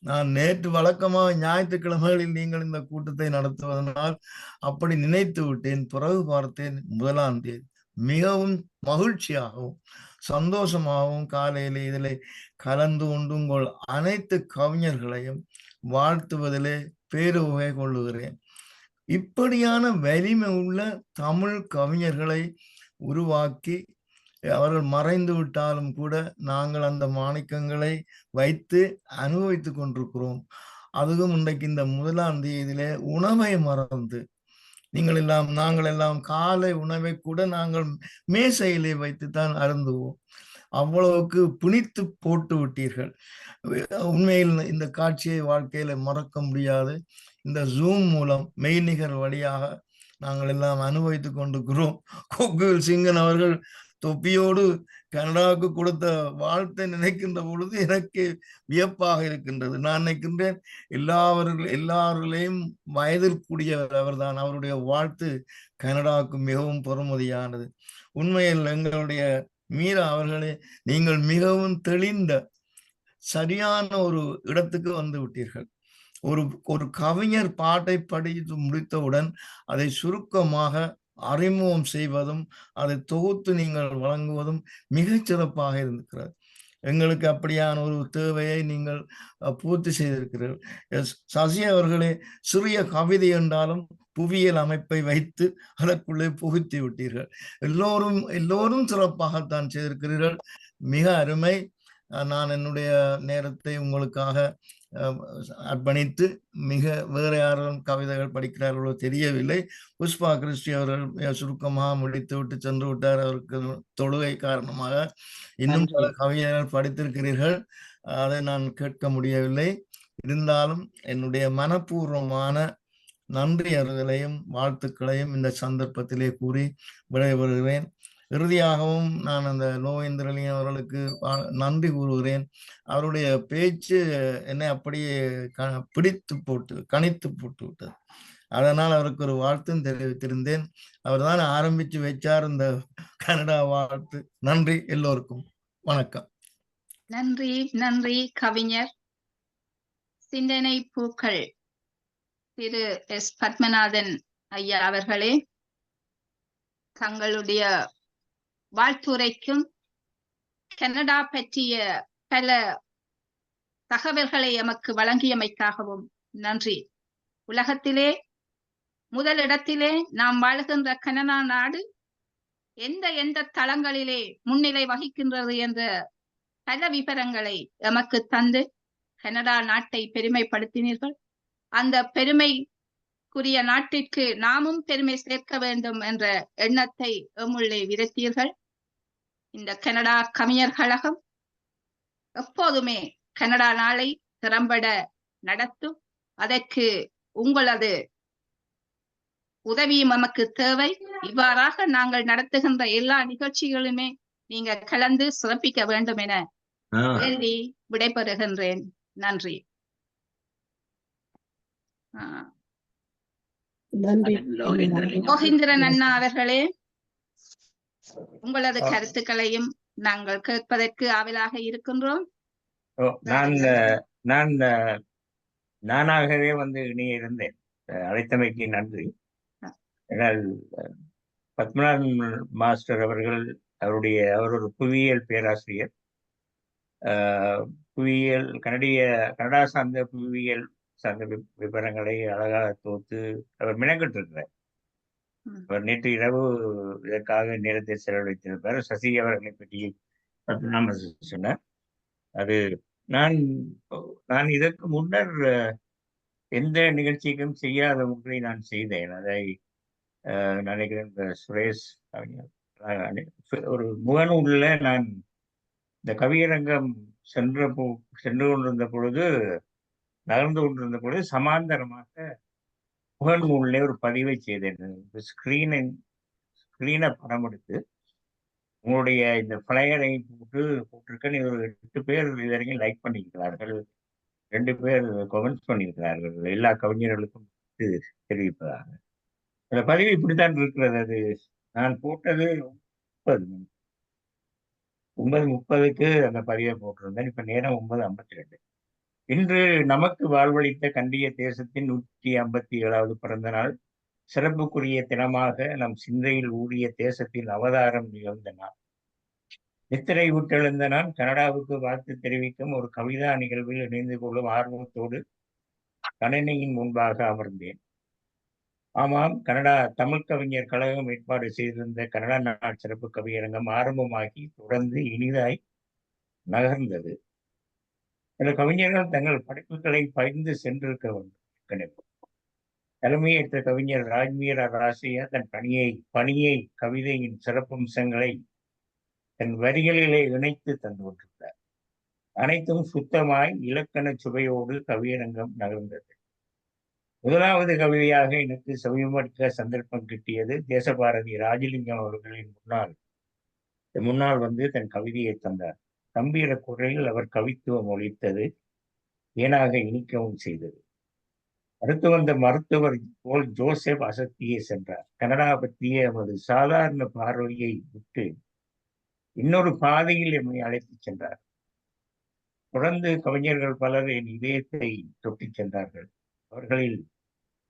S21: நான் நேற்று வழக்கமாக ஞாயிற்றுக்கிழமைகளில் நீங்கள் இந்த கூட்டத்தை நடத்துவதனால் அப்படி நினைத்து விட்டேன். பிறகு பார்த்தேன் 1ஆம் தேதி. மிகவும் மகிழ்ச்சியாகவும் சந்தோஷமாகவும் காலையிலே இதிலே கலந்து கொண்டு உங்கள் அனைத்து கவிஞர்களையும் வாழ்த்துவதிலே பேருவகை கொள்ளுகிறேன். இப்படியான வலிமை உள்ள தமிழ் கவிஞர்களை உருவாக்கி அவர்கள் மறைந்து விட்டாலும் கூட நாங்கள் அந்த மாணிக்கங்களை வைத்து அனுபவித்துக் கொண்டிருக்கிறோம். அதுவும் இன்றைக்கு இந்த 1ஆம் தேதியிலே உணவை மறந்து நாங்கள் எல்லாம் காலை உணவை கூட நாங்கள் மேசையிலே வைத்துத்தான் அருந்துவோம். அவ்வளவுக்கு பிணித்து போட்டு விட்டீர்கள். உண்மையில் இந்த காட்சியை வாழ்க்கையில மறக்க முடியாது. இந்த ஜூம் மூலம் மெய்நிகர் வழியாக நாங்கள் எல்லாம் அனுபவித்துக் கொண்டிருக்கிறோம். கொக்குவில் சிங்கன் அவர்கள் தொப்பியோடு கனடாவுக்கு கொடுத்த வாழ்த்தை நினைக்கின்ற பொழுது எனக்கு வியப்பாக இருக்கின்றது. நான் நினைக்கின்றேன் எல்லாவர்களையும் வயதில் கூடியவர் அவர்தான். அவருடைய வாழ்த்து கனடாவுக்கு மிகவும் பொறுமதியானது. உண்மையில் எங்களுடைய மீரா அவர்களே, நீங்கள் மிகவும் தெளிந்த சரியான ஒரு இடத்துக்கு வந்து விட்டீர்கள். ஒரு கவிஞர் பாட்டை படித்து முடித்தவுடன் அதை சுருக்கமாக அறிமுகம் செய்வதும் அதை தொகுத்து நீங்கள் வழங்குவதும் மிகச் சிறப்பாக இருக்கிறது. எங்களுக்கு அப்படியான ஒரு தேவையை நீங்கள் பூர்த்தி செய்திருக்கிறீர்கள். சசி அவர்களே, சிறிய கவிதை என்றாலும் புவியியல் அமைப்பை வைத்து அதற்குள்ளே புகுத்தி விட்டீர்கள். எல்லோரும் சிறப்பாகத்தான் செய்திருக்கிறீர்கள். மிக அருமை. நான் என்னுடைய நேரத்தை உங்களுக்காக அர்ப்பணித்து வேற யாரும் கவிதைகள் படிக்கிறார்களோ தெரியவில்லை. புஷ்பா கிறிஸ்டி அவர்கள் சுருக்கமாக முடித்து விட்டு சென்று விட்டார். அவருக்கு தொழுகை காரணமாக. இன்னும் பல கவிதைகள் படித்திருக்கிறீர்கள், அதை நான் கேட்க முடியவில்லை. இருந்தாலும் என்னுடைய மனப்பூர்வமான நன்றி அறிதலையும் வாழ்த்துக்களையும் இந்த சந்தர்ப்பத்திலே கூறி விடைபெறுகிறேன். இறுதியாகவும் நான் அந்த லோவேந்திரலிங்கம் அவர்களுக்கு நன்றி கூறுகிறேன். அவருடைய பேச்சு என்னை அப்படியே கணித்து போட்டு விட்டது. அதனால் அவருக்கு ஒரு வாழ்த்தும் தெரிவித்திருந்தேன். அவர் தான் ஆரம்பிச்சு வச்சார் இந்த கனடா வாழ்த்து. நன்றி எல்லோருக்கும். வணக்கம்.
S1: நன்றி. நன்றி கவிஞர். சிந்தனை பூக்கள் திரு எஸ் பத்மநாதன் ஐயா அவர்களே, தங்களுடைய வாழ்த்துரைக்கும் கனடா பற்றிய பல தகவல்களை எமக்கு வழங்கியமைக்காகவும் நன்றி. உலகத்திலே முதலிடத்திலே நாம் வாழுகின்ற கனடா நாடு எந்த தளங்களிலே முன்னிலை வகிக்கின்றது என்ற பல விவரங்களை எமக்கு தந்து கனடா நாட்டை பெருமைப்படுத்தினீர்கள். அந்த பெருமைக்குரிய நாட்டிற்கு நாமும் பெருமை சேர்க்க வேண்டும் என்ற எண்ணத்தை எம்முள்ளே விதைத்தீர்கள். இந்த கனடா கவிஞர் கழகம் எப்போதுமே கனடா நாளை திறம்பட நடத்தும். அதற்கு உங்களது உதவியும் நமக்கு தேவை. இவ்வாறாக நாங்கள் நடத்துகின்ற எல்லா நிகழ்ச்சிகளுமே நீங்க கலந்து சிறப்பிக்க வேண்டும் என வேண்டி விடைபெறுகின்றேன். நன்றி. மோகேந்திரன் அண்ணா அவர்களே, உங்களது கருத்துக்களையும் நாங்கள் கேட்பதற்கு ஆவலாக இருக்கின்றோம்.
S11: நான் நானாகவே வந்து இணைய இருந்தேன். அழைத்தமைக்கு நன்றி. பத்மநாபன் மாஸ்டர் அவர்கள் அவர் ஒரு புவியியல் பேராசிரியர். புவியியல் கனடா சார்ந்த புவியியல் சார்ந்த விவரங்களை அழகாக தொகுத்து அவர் மினக்கட்டிருக்கிறார். அவர் நேற்று இரவு இதற்காக நேரத்தை செலவழித்திருப்பார். சசி அவர்களை பற்றி பத்மநாபன் சொன்னார். அது நான் இதற்கு முன்னர் எந்த நிகழ்ச்சிக்கும் செய்யாத ஒன்றை நான் செய்தேன். அதை நினைக்கிறேன் சுரேஷ் ஒரு முகநூலில் நான் இந்த கவியரங்கம் சென்று கொண்டிருந்த பொழுது நகர்ந்து கொண்டிருந்த பொழுது சமாந்தரமாக முகநூலிலே ஒரு பதிவை செய்தேன். ஸ்கிரீனை படம் எடுத்து உங்களுடைய இந்த ஃபிளையரை போட்டிருக்க ஒரு 8 பேர் இதுவரைக்கும் லைக் பண்ணியிருக்கிறார்கள், 2 பேர் கமெண்ட்ஸ் பண்ணியிருக்கிறார்கள், எல்லா கவிஞர்களுக்கும் தெரிவிப்பதாக. அந்த பதிவு இப்படித்தான் இருக்கிறது. அது நான் போட்டது 9:30க்கு அந்த பதிவை போட்டிருந்தேன். இப்ப நேரம் 9:52. இன்று நமக்கு வாழ்வளித்த கண்டிய தேசத்தின் 157வது பிறந்த நாள். சிறப்புக்குரிய தினமாக நம் சிந்தையில் ஊடிய தேசத்தின் அவதாரம் நிகழ்ந்த நாள். நித்திரை விட்டெழுந்த நான் கனடாவுக்கு வாழ்த்து தெரிவிக்கும் ஒரு கவிதா நிகழ்வில் இணைந்து கொள்ளும் ஆர்வத்தோடு கணினியின் முன்பாக அமர்ந்தேன். ஆமாம், கனடா தமிழ் கவிஞர் கழகம் ஏற்பாடு செய்திருந்த கனடா நாள் சிறப்பு கவியரங்கம் ஆரம்பமாகி தொடர்ந்து இனிதாய் நகர்ந்தது. சில கவிஞர்கள் தங்கள் படைப்புகளை பகிர்ந்து சென்றிருக்க வேண்டும். தலைமையேற்ற கவிஞர் ராஜ்மீரா ராசையா தன் பணியை கவிதையின் சிறப்பம்சங்களை தன் வரிகளிலே இணைத்து தந்து கொண்டிருந்தார். அனைத்தும் சுத்தமாய் இலக்கண சுவையோடு கவியரங்கம் நகர்ந்தது. முதலாவது கவிதையாக எனக்கு செவிமடுக்க சந்தர்ப்பம் கிட்டியது. தேசபாரதி ராஜலிங்கம் அவர்களின் முன்னால் வந்து தன் கவிதையை தந்தார். கம்பீர குரலில் அவர் கவித்துவம் ஒலித்தது, ஏனாக இனிக்கவும் செய்தது. அடுத்து வந்த மருத்துவர் போல் ஜோசப் அசத்தியே சென்றார். கனடா பற்றிய எமது சாதாரண பார்வையை விட்டு இன்னொரு பாதையில் எம்மை அழைத்துச் சென்றார். தொடர்ந்து கவிஞர்கள் பலர் என் இதயத்தை தொட்டிச் சென்றார்கள். அவர்களில்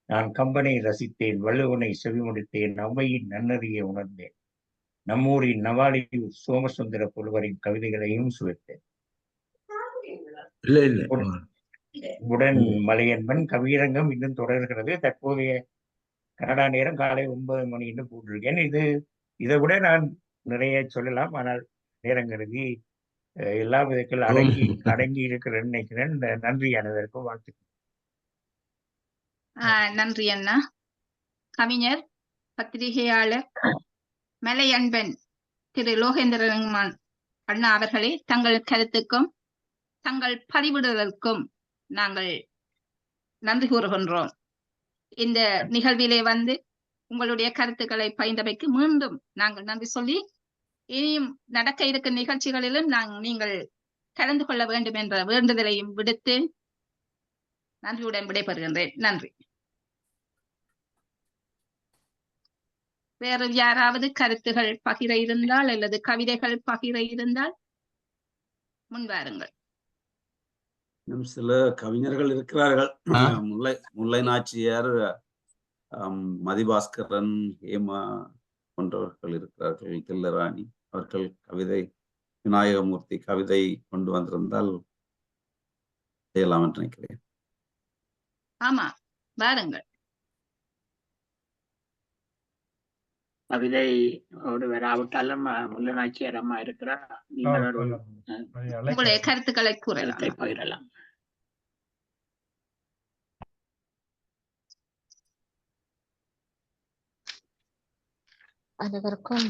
S11: நான் கம்பனை ரசித்தேன், வள்ளுவனை செவிமடுத்தேன், அம்மையின் நன்னறியை உணர்ந்தேன், நம்மூரின் நவாலியூர் சோமசுந்தர புலவரின் கவிதைகளையும் சுவைத்தேன். உடன் மலையன்பன் கவியரங்கம் இன்னும் தொடர்கிறது. தற்போதைய கனடா நேரம் காலை 9 மணி என்று போட்டிருக்கேன். இதை விட நான் நிறைய சொல்லலாம், ஆனால் நேரம் கருதி எல்லா விதத்தில் அடங்கி இருக்கிறேன்னு நினைக்கிறேன். நன்றி அனைவருக்கும், வாழ்த்துக்கள்.
S1: நன்றி அண்ணா. கவிஞர் பத்திரிகையாளர் மலையன்பன் திரு லோகேந்திரன் அண்ணா அவர்களே, தங்கள் கருத்துக்கும் தங்கள் பதிவிடுதலுக்கும் நாங்கள் நன்றி கூறுகின்றோம். இந்த நிகழ்விலே வந்து உங்களுடைய கருத்துக்களை பகிர்ந்தமைக்கு மீண்டும் நாங்கள் நன்றி சொல்லி, இனியும் நடக்க இருக்கும் நிகழ்ச்சிகளிலும் நீங்கள் கலந்து கொள்ள வேண்டும் என்ற வேண்டுதலையும் விடுத்து நன்றியுடன் விடைபெறுகின்றேன். நன்றி. வேறு யாராவது கருத்துகள் பகிர இருந்தால் அல்லது கவிதைகள் பகிர இருந்தால் முன்வாருங்கள்.
S5: சில கவிஞர்கள் இருக்கிறார்கள். முல்லை நாச்சியார், மதிபாஸ்கரன், ஹேமா போன்றவர்கள் இருக்கிறார்கள். தில்லராணி அவர்கள் கவிதை, விநாயகமூர்த்தி கவிதை கொண்டு வந்திருந்தால் செய்யலாம் என்று நினைக்கிறேன்.
S1: ஆமா, வாருங்கள்.
S4: கவிதை ஒரு வராவிட்டாலும் முள்ளநாச்சியார் அம்மா இருக்கிறார். நீங்கள் ஒரு
S1: உங்களுடைய கருத்துக்களை கூறலாம்.
S4: கருத்தை பகிரலாம்.
S2: அனைவருக்கும்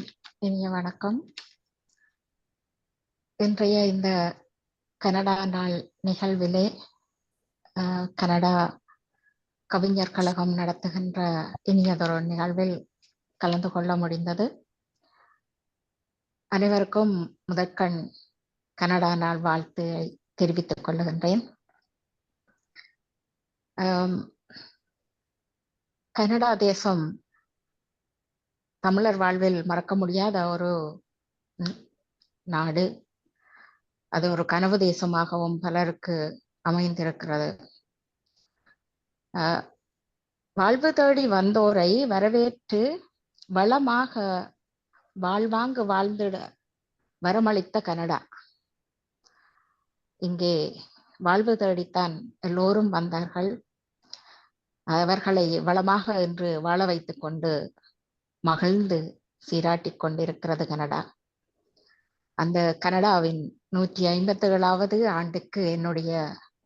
S2: இனிய வணக்கம். இன்றைய இந்த கனடா நாள் நிகழ்விலே கனடா கவிஞர் கழகம் நடத்துகின்ற இனியதொரு நிகழ்வில் கலந்து கொள்ள முடிந்தது. அனைவருக்கும் முதற்கண் கனடா நாள் வாழ்த்துயை தெரிவித்துக் கொள்ளுகின்றேன். கனடா தேசம் தமிழர் வாழ்வில் மறக்க முடியாத ஒரு நாடு. அது ஒரு கனவு தேசமாகவும் பலருக்கு அமைந்திருக்கிறது. வாழ்வு தேடி வந்தோரை வரவேற்று வளமாக வாழ்வாங்கு வாழ்ந்திட வரமளித்த கனடா. இங்கே வாழ்வு தேடித்தான் எல்லோரும் வந்தார்கள். அவர்களை வளமாக என்று வாழ வைத்துக் கொண்டு மகிழ்ந்து சீராட்டிக் கொண்டிருக்கிறது கனடா. அந்த கனடாவின் 157வது ஆண்டுக்கு என்னுடைய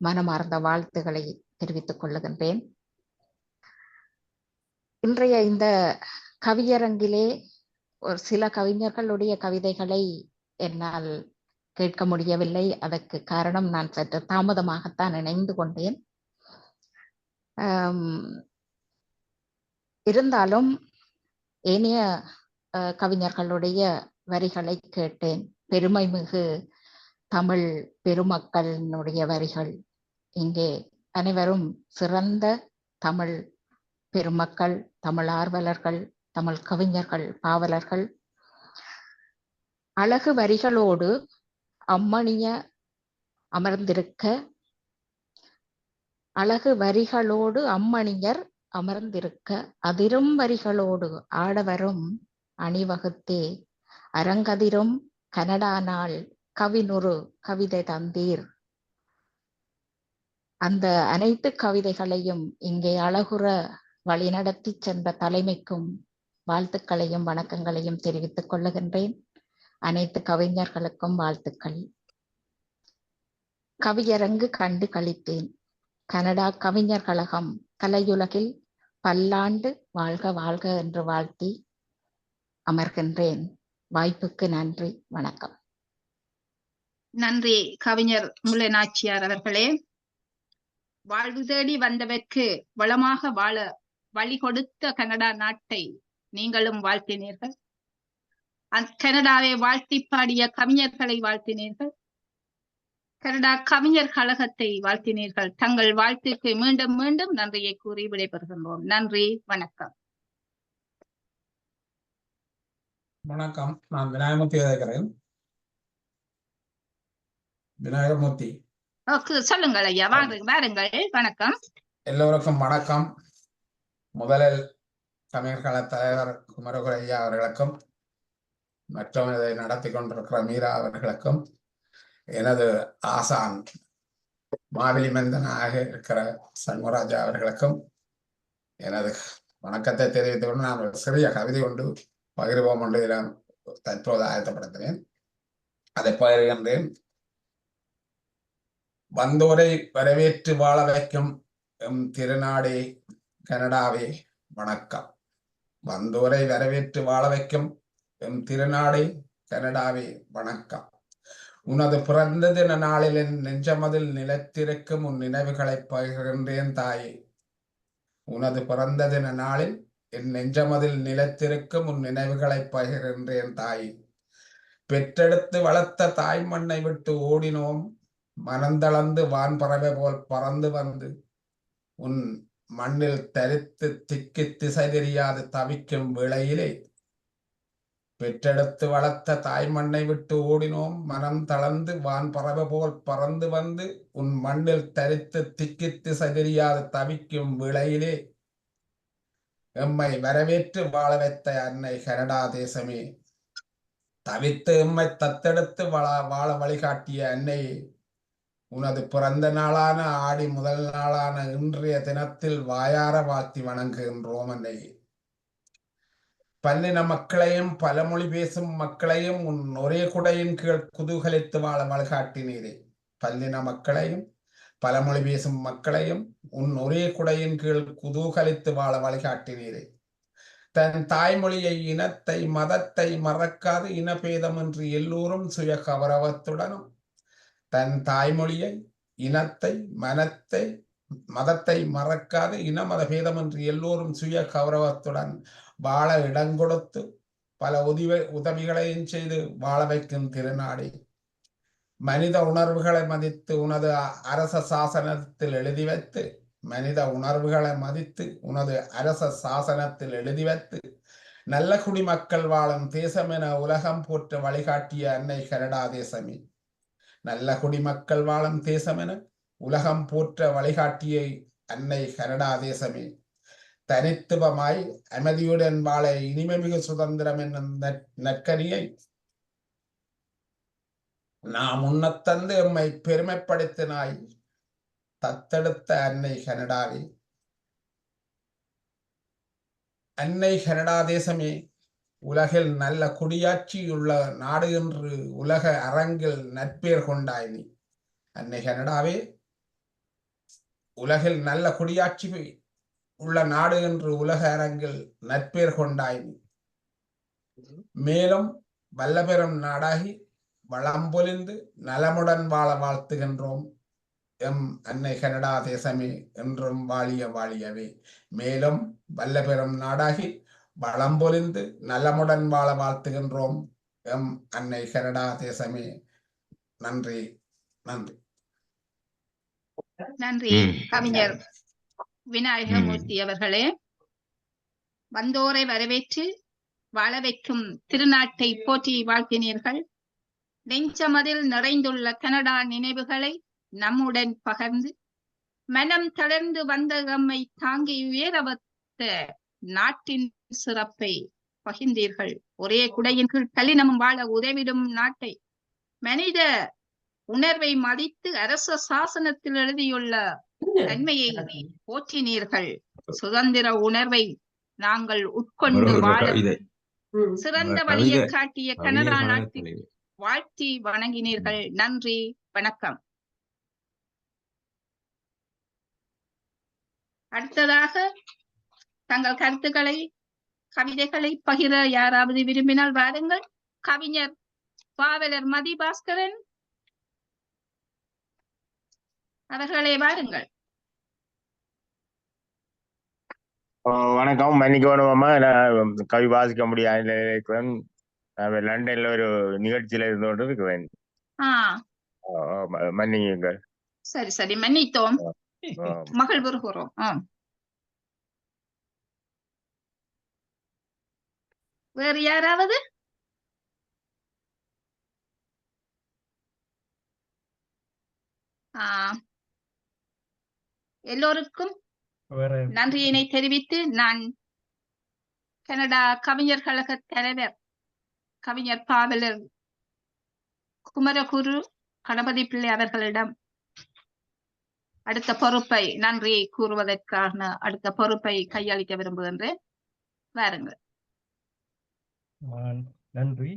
S2: மனமார்ந்த வாழ்த்துக்களை தெரிவித்துக் கொள்ளுகின்றேன். இன்றைய இந்த கவியரங்கிலே ஒரு சில கவிஞர்களுடைய கவிதைகளை என்னால் கேட்க முடியவில்லை. அதற்கு காரணம் நான் சற்று தாமதமாகத்தான் இணைந்து கொண்டேன். இருந்தாலும் ஏனைய கவிஞர்களுடைய வரிகளை கேட்டேன். பெருமை மிகு தமிழ் பெருமக்களினுடைய வரிகள். இங்கே அனைவரும் சிறந்த தமிழ் பெருமக்கள், தமிழ் ஆர்வலர்கள், தமிழ் கவிஞர்கள், பாவலர்கள். அழகு வரிகளோடு அம்மணிய அமர்ந்திருக்க, அழகு வரிகளோடு அம்மணியர் அமர்ந்திருக்க, அதிரும் வரிகளோடு ஆடவரும் அணிவகுத்தே அரங்கதிரும் கனடா நாள் கவினுறு கவிதை தந்தீர். அந்த அனைத்து கவிதைகளையும் இங்கே அழகுற வழிநடத்தி சென்ற தலைமைக்கும் வாழ்த்துக்களையும் வணக்கங்களையும் தெரிவித்துக் கொள்ளுகின்றேன். அனைத்து கவிஞர்களுக்கும் வாழ்த்துக்கள். கவியரங்கு கண்டு களித்தேன். கனடா கவிஞர் கழகம் கலையுலகில் பல்லாண்டு வாழ்க வாழ்க என்று வாழ்த்தி அமர்கின்றேன். வாய்ப்புக்கு நன்றி, வணக்கம்.
S1: நன்றி கவிஞர் முல்லைநாச்சியார் அவர்களே. வாழ்வு தேடி வந்தவர்க்கு வளமாக வாழ வழி கொடுத்த கனடா நாட்டை நீங்களும் வாழ்த்தினீர்கள். கனடாவை வாழ்த்தி பாடிய கவிஞர்களை வாழ்த்தினீர்கள். கனடா கவிஞர் கழகத்தை வாழ்த்தினீர்கள். தங்கள் வாழ்த்துக்கு மீண்டும் மீண்டும் நன்றியை கூறி விடைபெறுகின்றோம். நன்றி, வணக்கம்.
S22: வணக்கம். நான் விநாயகமூர்த்தி கேட்கிறேன். விநாயகமூர்த்தி
S1: சொல்லுங்கள் ஐயா. வாருங்கள். வணக்கம்.
S22: எல்லோருக்கும் வணக்கம். முதலில் தமிழ் கழக தலைவர் குமரகுரு ஐயா அவர்களுக்கும் மற்றும் இதை நடத்தி கொண்டிருக்கிற மீரா அவர்களுக்கும், எனது ஆசான் மாவிலி மந்தனாக இருக்கிற சண்முகராஜா அவர்களுக்கும் எனது வணக்கத்தை தெரிவித்துக் கொண்டு நான் ஒரு சிறிய கவிதை கொண்டு பகிர்வோம் என்று இதில் தற்போது ஆயத்தப்படுத்தினேன். அதை பகிர்கின்றேன். வந்தோரை வரவேற்று வாழ வைக்கும் எம் திருநாடே கனடாவே வணக்கம். வந்தோரை வரவேற்று வாழ வைக்கும் எம் திருநாடே கனடாவே வணக்கம். உனது பிறந்த தின நாளில் என் நெஞ்சமதில் நிலைத்திருக்கும் உன் நினைவுகளை பகிர்கின்றேன் தாயே. உனது பிறந்த தின நாளில் என் நெஞ்சமதில் நிலைத்திருக்கும் உன் நினைவுகளை பகிர்கின்றேன் தாயே. பெற்றெடுத்து வளர்த்த தாய் மண்ணை விட்டு ஓடினோம். மனந்தளந்து வான் பறவை போல் பறந்து வந்து உன் மண்ணில் தரித்து திக்கு திசை தெரியாது தவிக்கும் வேளையிலே, பெற்றெடுத்து வளர்த்த தாய் மண்ணை விட்டு ஓடினோம். மனம் தளர்ந்து வான் பறவை போல் பறந்து வந்து உன் மண்ணில் தரித்து திக்கு திசை தெரியாது தவிக்கும் வேளையிலே, எம்மை வரவேற்று வாழ வைத்த அன்னை கனடா தேசமே, தவித்து எம்மை தத்தெடுத்து வாழ வழிகாட்டிய அன்னையே, உனது பிறந்த நாளான ஆடி முதல் நாளான இன்றைய தினத்தில் வாயார வாழ்த்தி வணங்குகின்றோம் அன்னையே. பல்லின மக்களையும் பலமொழி பேசும் மக்களையும் உன் ஒரே குடையின் கீழ் குதூகலித்து வாழ வழிகாட்டினீரே. பல்லின மக்களையும் பலமொழி பேசும் மக்களையும் உன் ஒரே குடையின் கீழ் குதூகலித்து வாழ வழிகாட்டினீரே. தன் தாய்மொழியை இனத்தை மதத்தை மறக்காது இனபேதமின்றி எல்லோரும் சுய கௌரவத்துடனும் தன் தாய்மொழியை இனத்தை மதத்தை மறக்காது இன மத பேதமின்றி எல்லோரும் சுய கௌரவத்துடன் வாழ இடங்கொடுத்து பல உதவிகளையும் செய்து வாழ வைக்கும் திருநாடே. மனித உணர்வுகளை மதித்து உனது அரச சாசனத்தில் எழுதி வைத்து மனித உணர்வுகளை மதித்து உனது அரச சாசனத்தில் எழுதி வைத்து நல்ல குடிமக்கள் வாழும் தேசம் என உலகம் போற்ற வழிகாட்டிய அன்னை கனடா தேசமே. நல்ல குடிமக்கள் வாழும் தேசம் என உலகம் போற்ற வழிகாட்டிய அன்னை கனடா தேசமே. தனித்துவமாய் அமைதியுடன் வாழ இனிமைமிகு சுதந்திரம் என்னும் நற்கனியை நாம் உண்ணத்தந்து எம்மை பெருமைப்படுத்தினாய் தத்தெடுத்த அன்னை கனடாவே. அன்னை கனடா தேசமே, உலகில் நல்ல குடியாட்சி உள்ள நாடு என்று உலக அரங்கில் நற்பெயர் கொண்டாய் நீ. அன்னை கனடாவே, உலகில் நல்ல குடியாட்சி உள்ள நாடு என்று உலக அரங்கில் நற்பெயர் கொண்டாய் நீ. மேலும் வல்லபெரும் நாடாகி வளம் பொலிந்து நலமுடன் வாழ வாழ்த்துகின்றோம். எம் அன்னை கனடா தேசமே என்றும் வாழிய வாழியவே. மேலும் வல்லபெரும் நாடாகி வளம் பொலிந்து நலமுடன் வாழ வாழ்த்துகின்றோம். எம் அன்னை கனடா தேசமே. நன்றி நன்றி
S1: நன்றி கவிஞர் விநாயகமூர்த்தி அவர்களே. வந்தோரை வரவேற்று வாழ வைக்கும் திருநாட்டை போற்றி வாழ்த்தினீர்கள். நெஞ்சமதில் நிறைந்துள்ள கனடா நினைவுகளை நம்முடன் பகர்ந்து மனம் தளர்ந்து வந்த நம்மை தாங்கி உயரவத்த நாட்டின் சிறப்பை பகிர்ந்தீர்கள். ஒரே குடையின் கீழ் கலினமும் வாழ உதவிடும் நாட்டை மனித உணர்வை மதித்து அரச சாசனத்தில் எழுதியுள்ள தன்மையை போற்றினீர்கள். சுதந்திர உணர்வை நாங்கள் உட்கொண்டு வாழ சிறந்த வழியை காட்டிய கனடா நாட்டில் வாழ்த்தி வணங்கினீர்கள். நன்றி, வணக்கம். அடுத்ததாக தங்கள் கருத்துக்களை கவிதைகளை பகிர யாராவது விரும்பினால் வாருங்கள். கவிஞர் பாவலர் மதி பாஸ்கரன் அவர்களே வாருங்கள்.
S3: வணக்கம். மன்னிக்கணுமாமா, நான் கவி வாசிக்க முடியாது. லண்டன்ல ஒரு நிகழ்ச்சியில இருந்து கொண்டு இருக்கிறேன். மன்னியுங்கள்.
S1: சரி சரி, மன்னித்தோம், மகள் வருகிறோம். வேறு யாராவது? எல்லோருக்கும் நன்றியினை தெரிவித்து நான் கனடா கவிஞர் கழக தலைவர் கவிஞர் பாவலர் குமரகுரு கணபதி பிள்ளை அவர்களிடம் அடுத்த பொறுப்பை நன்றியை கூறுவதற்கான அடுத்த பொறுப்பை கையளிக்க விரும்புகின்றேன். வாருங்கள்.
S16: நன்றி.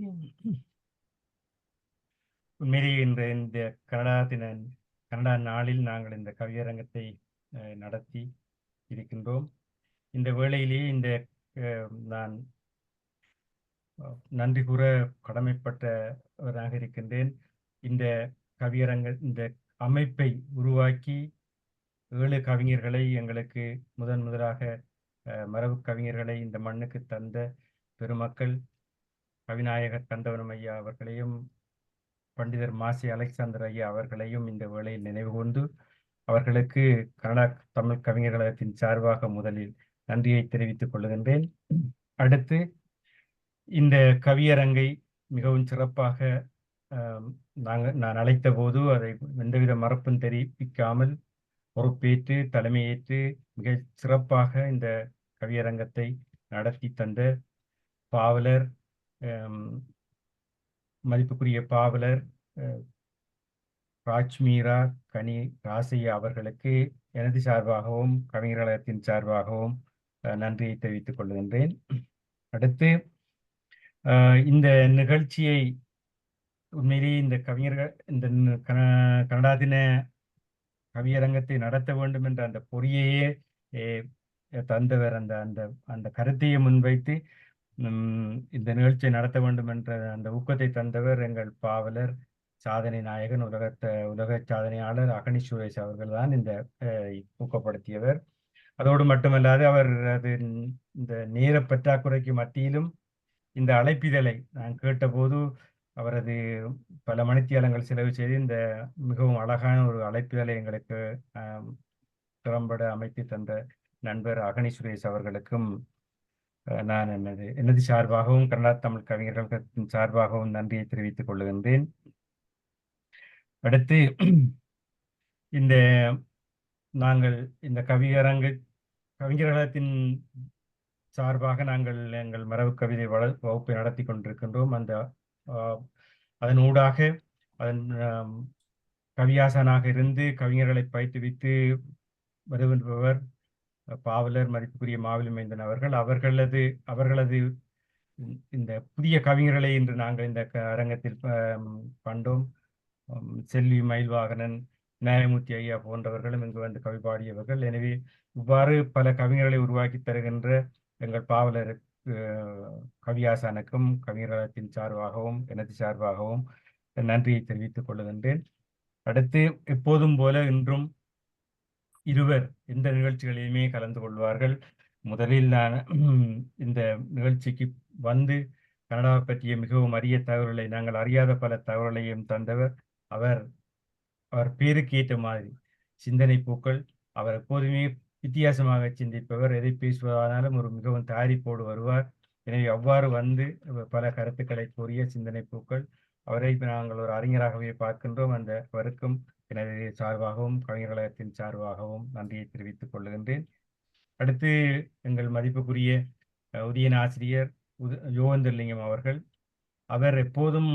S16: உண்மையிலேயே இந்த கனடா நாளில் நாங்கள் இந்த கவியரங்கத்தை நடத்தி இருக்கின்றோம். இந்த வேளையிலேயே நான் நன்றி கூற கடமைப்பட்டவராக இருக்கின்றேன். இந்த இந்த அமைப்பை உருவாக்கி 7 கவிஞர்களை எங்களுக்கு முதலாக மரபு கவிஞர்களை இந்த மண்ணுக்கு தந்த பெருமக்கள் கவிநாயகர் கந்தவனம் ஐயா அவர்களையும் பண்டிதர் மாசி அலெக்சாந்தர் ஐயா அவர்களையும் இந்த வேளையில் நினைவு கொண்டு அவர்களுக்கு கனடா தமிழ் கவிஞர் கழகத்தின் சார்பாக முதலில் நன்றியை தெரிவித்துக் கொள்கின்றேன். அடுத்து இந்த கவியரங்கை மிகவும் சிறப்பாக நான் அழைத்த போது அதை எந்தவித மறப்பும் தெரிவிக்காமல் பொறுப்பேற்று தலைமையேற்று மிக சிறப்பாக இந்த கவியரங்கத்தை நடத்தி தந்த பாவலர் மதிப்புக்குரிய பாவலர் ராஜ்மீரா கனி ராசையா அவர்களுக்கு எனது சார்பாகவும் கவிஞர் கழகத்தின் சார்பாகவும் நன்றியை தெரிவித்துக் கொள்கின்றேன். அடுத்து இந்த நிகழ்ச்சியை உண்மையிலேயே இந்த கவிஞர்கள் இந்த கனடா தின கவியரங்கத்தை நடத்த வேண்டும் என்ற அந்த பொறியையே தந்தவர், அந்த அந்த அந்த கருத்தையை முன்வைத்து இந்த நிகழ்ச்சியை நடத்த வேண்டும் என்ற அந்த ஊக்கத்தை தந்தவர் எங்கள் பாவலர், சாதனை நாயகன், உலக சாதனையாளர் அகனி சுரேஷ் அவர்கள் தான் இந்த ஊக்கப்படுத்தியவர். அதோடு மட்டுமல்லாது அவர் இந்த நேர பற்றாக்குறைக்கு மத்தியிலும் இந்த அழைப்பிதழை நான் கேட்டபோது அவரது பல மணித்தியாலங்கள் செலவு செய்து இந்த மிகவும் அழகான ஒரு அழைப்பிதழை எங்களுக்கு திறம்பட அமைத்து தந்த நண்பர் அகனி சுரேஷ் அவர்களுக்கும் நான் எனது சார்பாகவும் கனடா தமிழ் கவிஞர்கள் சார்பாகவும் நன்றியை தெரிவித்துக் கொள்கின்றேன். அடுத்து இந்த நாங்கள் இந்த கவிஞர்களத்தின் சார்பாக நாங்கள் எங்கள் மரபு கவிதை வகுப்பை நடத்தி கொண்டிருக்கின்றோம். அதன் ஊடாக அதன் கவியாசனாக இருந்து கவிஞர்களை பயிற்றுவித்து வருகின்றவர் பாவலர் மதிப்புக்குரிய மாவிலி மைந்தன் அவர்கள். அவர்களது இந்த புதிய கவிஞர்களை இன்று நாங்கள் இந்த அரங்கத்தில் கண்டோம். செல்வி மயில்வாகனன், நியாயமூர்த்தி ஐயா போன்றவர்களும் இங்கு வந்து கவி பாடியவர்கள். எனவே இவ்வாறு பல கவிஞர்களை உருவாக்கி தருகின்ற எங்கள் பாவலர் கவியாசனுக்கும் கவிஞர்களத்தின் சார்பாகவும் எனது சார்பாகவும் நன்றியை தெரிவித்துக் கொள்கின்றேன். அடுத்து எப்போதும் போல இன்றும் இருவர் எந்த நிகழ்ச்சிகளையுமே கலந்து கொள்வார்கள். முதலில் நான் இந்த நிகழ்ச்சிக்கு வந்து கனடாவை பற்றிய மிகவும் அரிய தகவல்களை, நாங்கள் அறியாத பல தகவல்களையும் தந்தவர் அவர் பேருக்கு ஏற்ற மாதிரி சிந்தனை பூக்கள். அவர் எப்போதுமே வித்தியாசமாக சிந்திப்பவர். எதை பேசுவதானாலும் ஒரு மிகவும் தயாரிப்போடு வருவார். எனவே அவ்வாறு வந்து பல கருத்துக்களை கூறிய சிந்தனை பூக்கள். அவரை நாங்கள் ஒரு அறிஞராகவே பார்க்கின்றோம். அவருக்கும் எனது சார்பாகவும் கவிஞர்களத்தின் சார்பாகவும் நன்றியை தெரிவித்துக் கொள்கின்றேன். அடுத்து எங்கள் மதிப்புக்குரிய உதயன் ஆசிரியர் யோகேந்திரலிங்கம் அவர்கள். அவர் எப்போதும்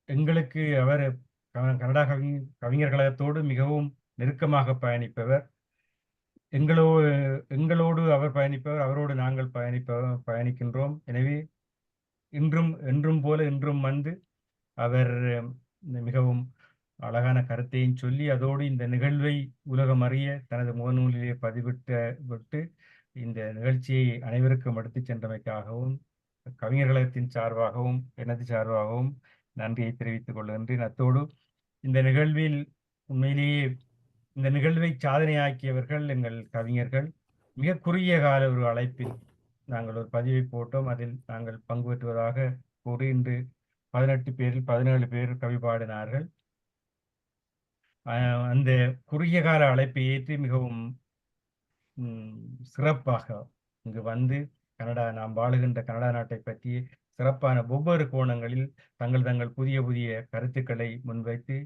S16: எங்களுக்கு கனடா கவிஞர் கழகத்தோடு மிகவும் நெருக்கமாக பயணிப்பவர். எங்களோடு அவர் பயணிப்பவர், அவரோடு நாங்கள் பயணிக்கின்றோம். எனவே என்றும் போல இன்றும் வந்து அவர் மிகவும் அழகான கருத்தையும் சொல்லி அதோடு இந்த நிகழ்வை உலகம் அறிய தனது முகநூலிலே பதிவிட்டு இந்த நிகழ்ச்சியை அனைவருக்கும் எடுத்துச் சென்றமைக்காகவும் கவிஞர்களத்தின் சார்பாகவும் எனது சார்பாகவும் நன்றியை தெரிவித்துக் கொள்கின்றேன். அத்தோடு இந்த நிகழ்வில் உண்மையிலேயே இந்த நிகழ்வை சாதனையாக்கியவர்கள் எங்கள் கவிஞர்கள். மிக குறுகிய கால ஒரு அழைப்பில் நாங்கள் ஒரு பதிவை போட்டோம். அதில் நாங்கள் பங்கு பெற்றுவதாக கூறி இன்று 18 பேரில் 17 பேர் கவி பாடினார்கள். அந்த குறுகிய கால அழைப்பை ஏற்றி மிகவும் சிறப்பாக இங்கு வந்து நாம் வாழுகின்ற கனடா நாட்டை பற்றி சிறப்பான ஒவ்வொரு கோணங்களில் தங்கள் புதிய கருத்துக்களை முன்வைத்து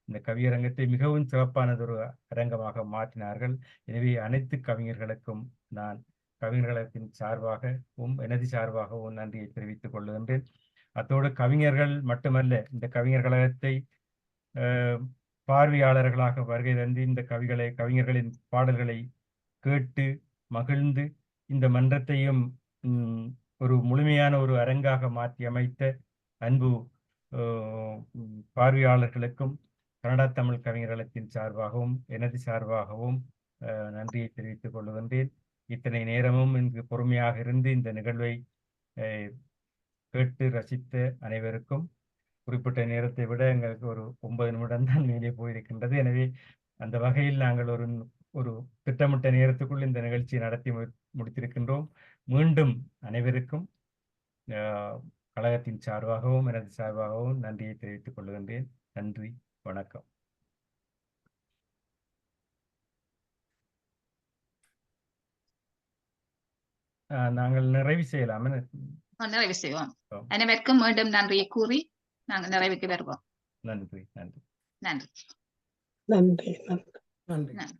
S16: இந்த கவியரங்கத்தை மிகவும் சிறப்பானதொரு அரங்கமாக மாற்றினார்கள். எனவே அனைத்து கவிஞர்களுக்கும் நான் கவிஞர்களத்தின் சார்பாகவும் எனது சார்பாகவும் நன்றியை தெரிவித்துக் கொள்கின்றேன். அத்தோடு கவிஞர்கள் மட்டுமல்ல, இந்த கவிஞர் கழகத்தை பார்வையாளர்களாக வருகை தந்து இந்த கவிஞர்களின் பாடல்களை கேட்டு மகிழ்ந்து இந்த மன்றத்தையும் ஒரு முழுமையான ஒரு அரங்காக மாற்றி அமைத்த அன்பு பார்வையாளர்களுக்கும் கனடா தமிழ் கவிஞர்களத்தின் சார்பாகவும் எனது சார்பாகவும் நன்றியை தெரிவித்துக் கொள்கின்றேன். இத்தனை நேரமும் இங்கு பொறுமையாக இருந்து இந்த நிகழ்வை கேட்டு ரசித்த அனைவருக்கும் குறிப்பிட்ட நேரத்தை விட எங்களுக்கு ஒரு 9 நிமிடம் தான் மேலே போயிருக்கின்றது. எனவே அந்த வகையில் நாங்கள் ஒரு திட்டமிட்ட நேரத்துக்குள் இந்த நிகழ்ச்சியை நடத்தி முடித்திருக்கின்றோம். மீண்டும் அனைவருக்கும் கழகத்தின் சார்பாகவும் எனது சார்பாகவும் நன்றியை தெரிவித்துக் கொள்கின்றேன். நன்றி, வணக்கம். நாங்கள் நிறைவு செய்யலாம்.
S1: நிறைவு செய்வோம். அனைவருக்கும் மீண்டும் நன்றியை கூறி நாங்கள் நிறைவுக்கு வருவோம்.
S16: நன்றி நன்றி
S1: நன்றி
S9: நன்றி நன்றி.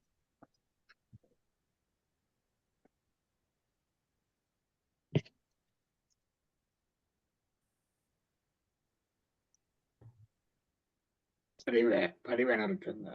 S4: பதிவை நடத்துங்க.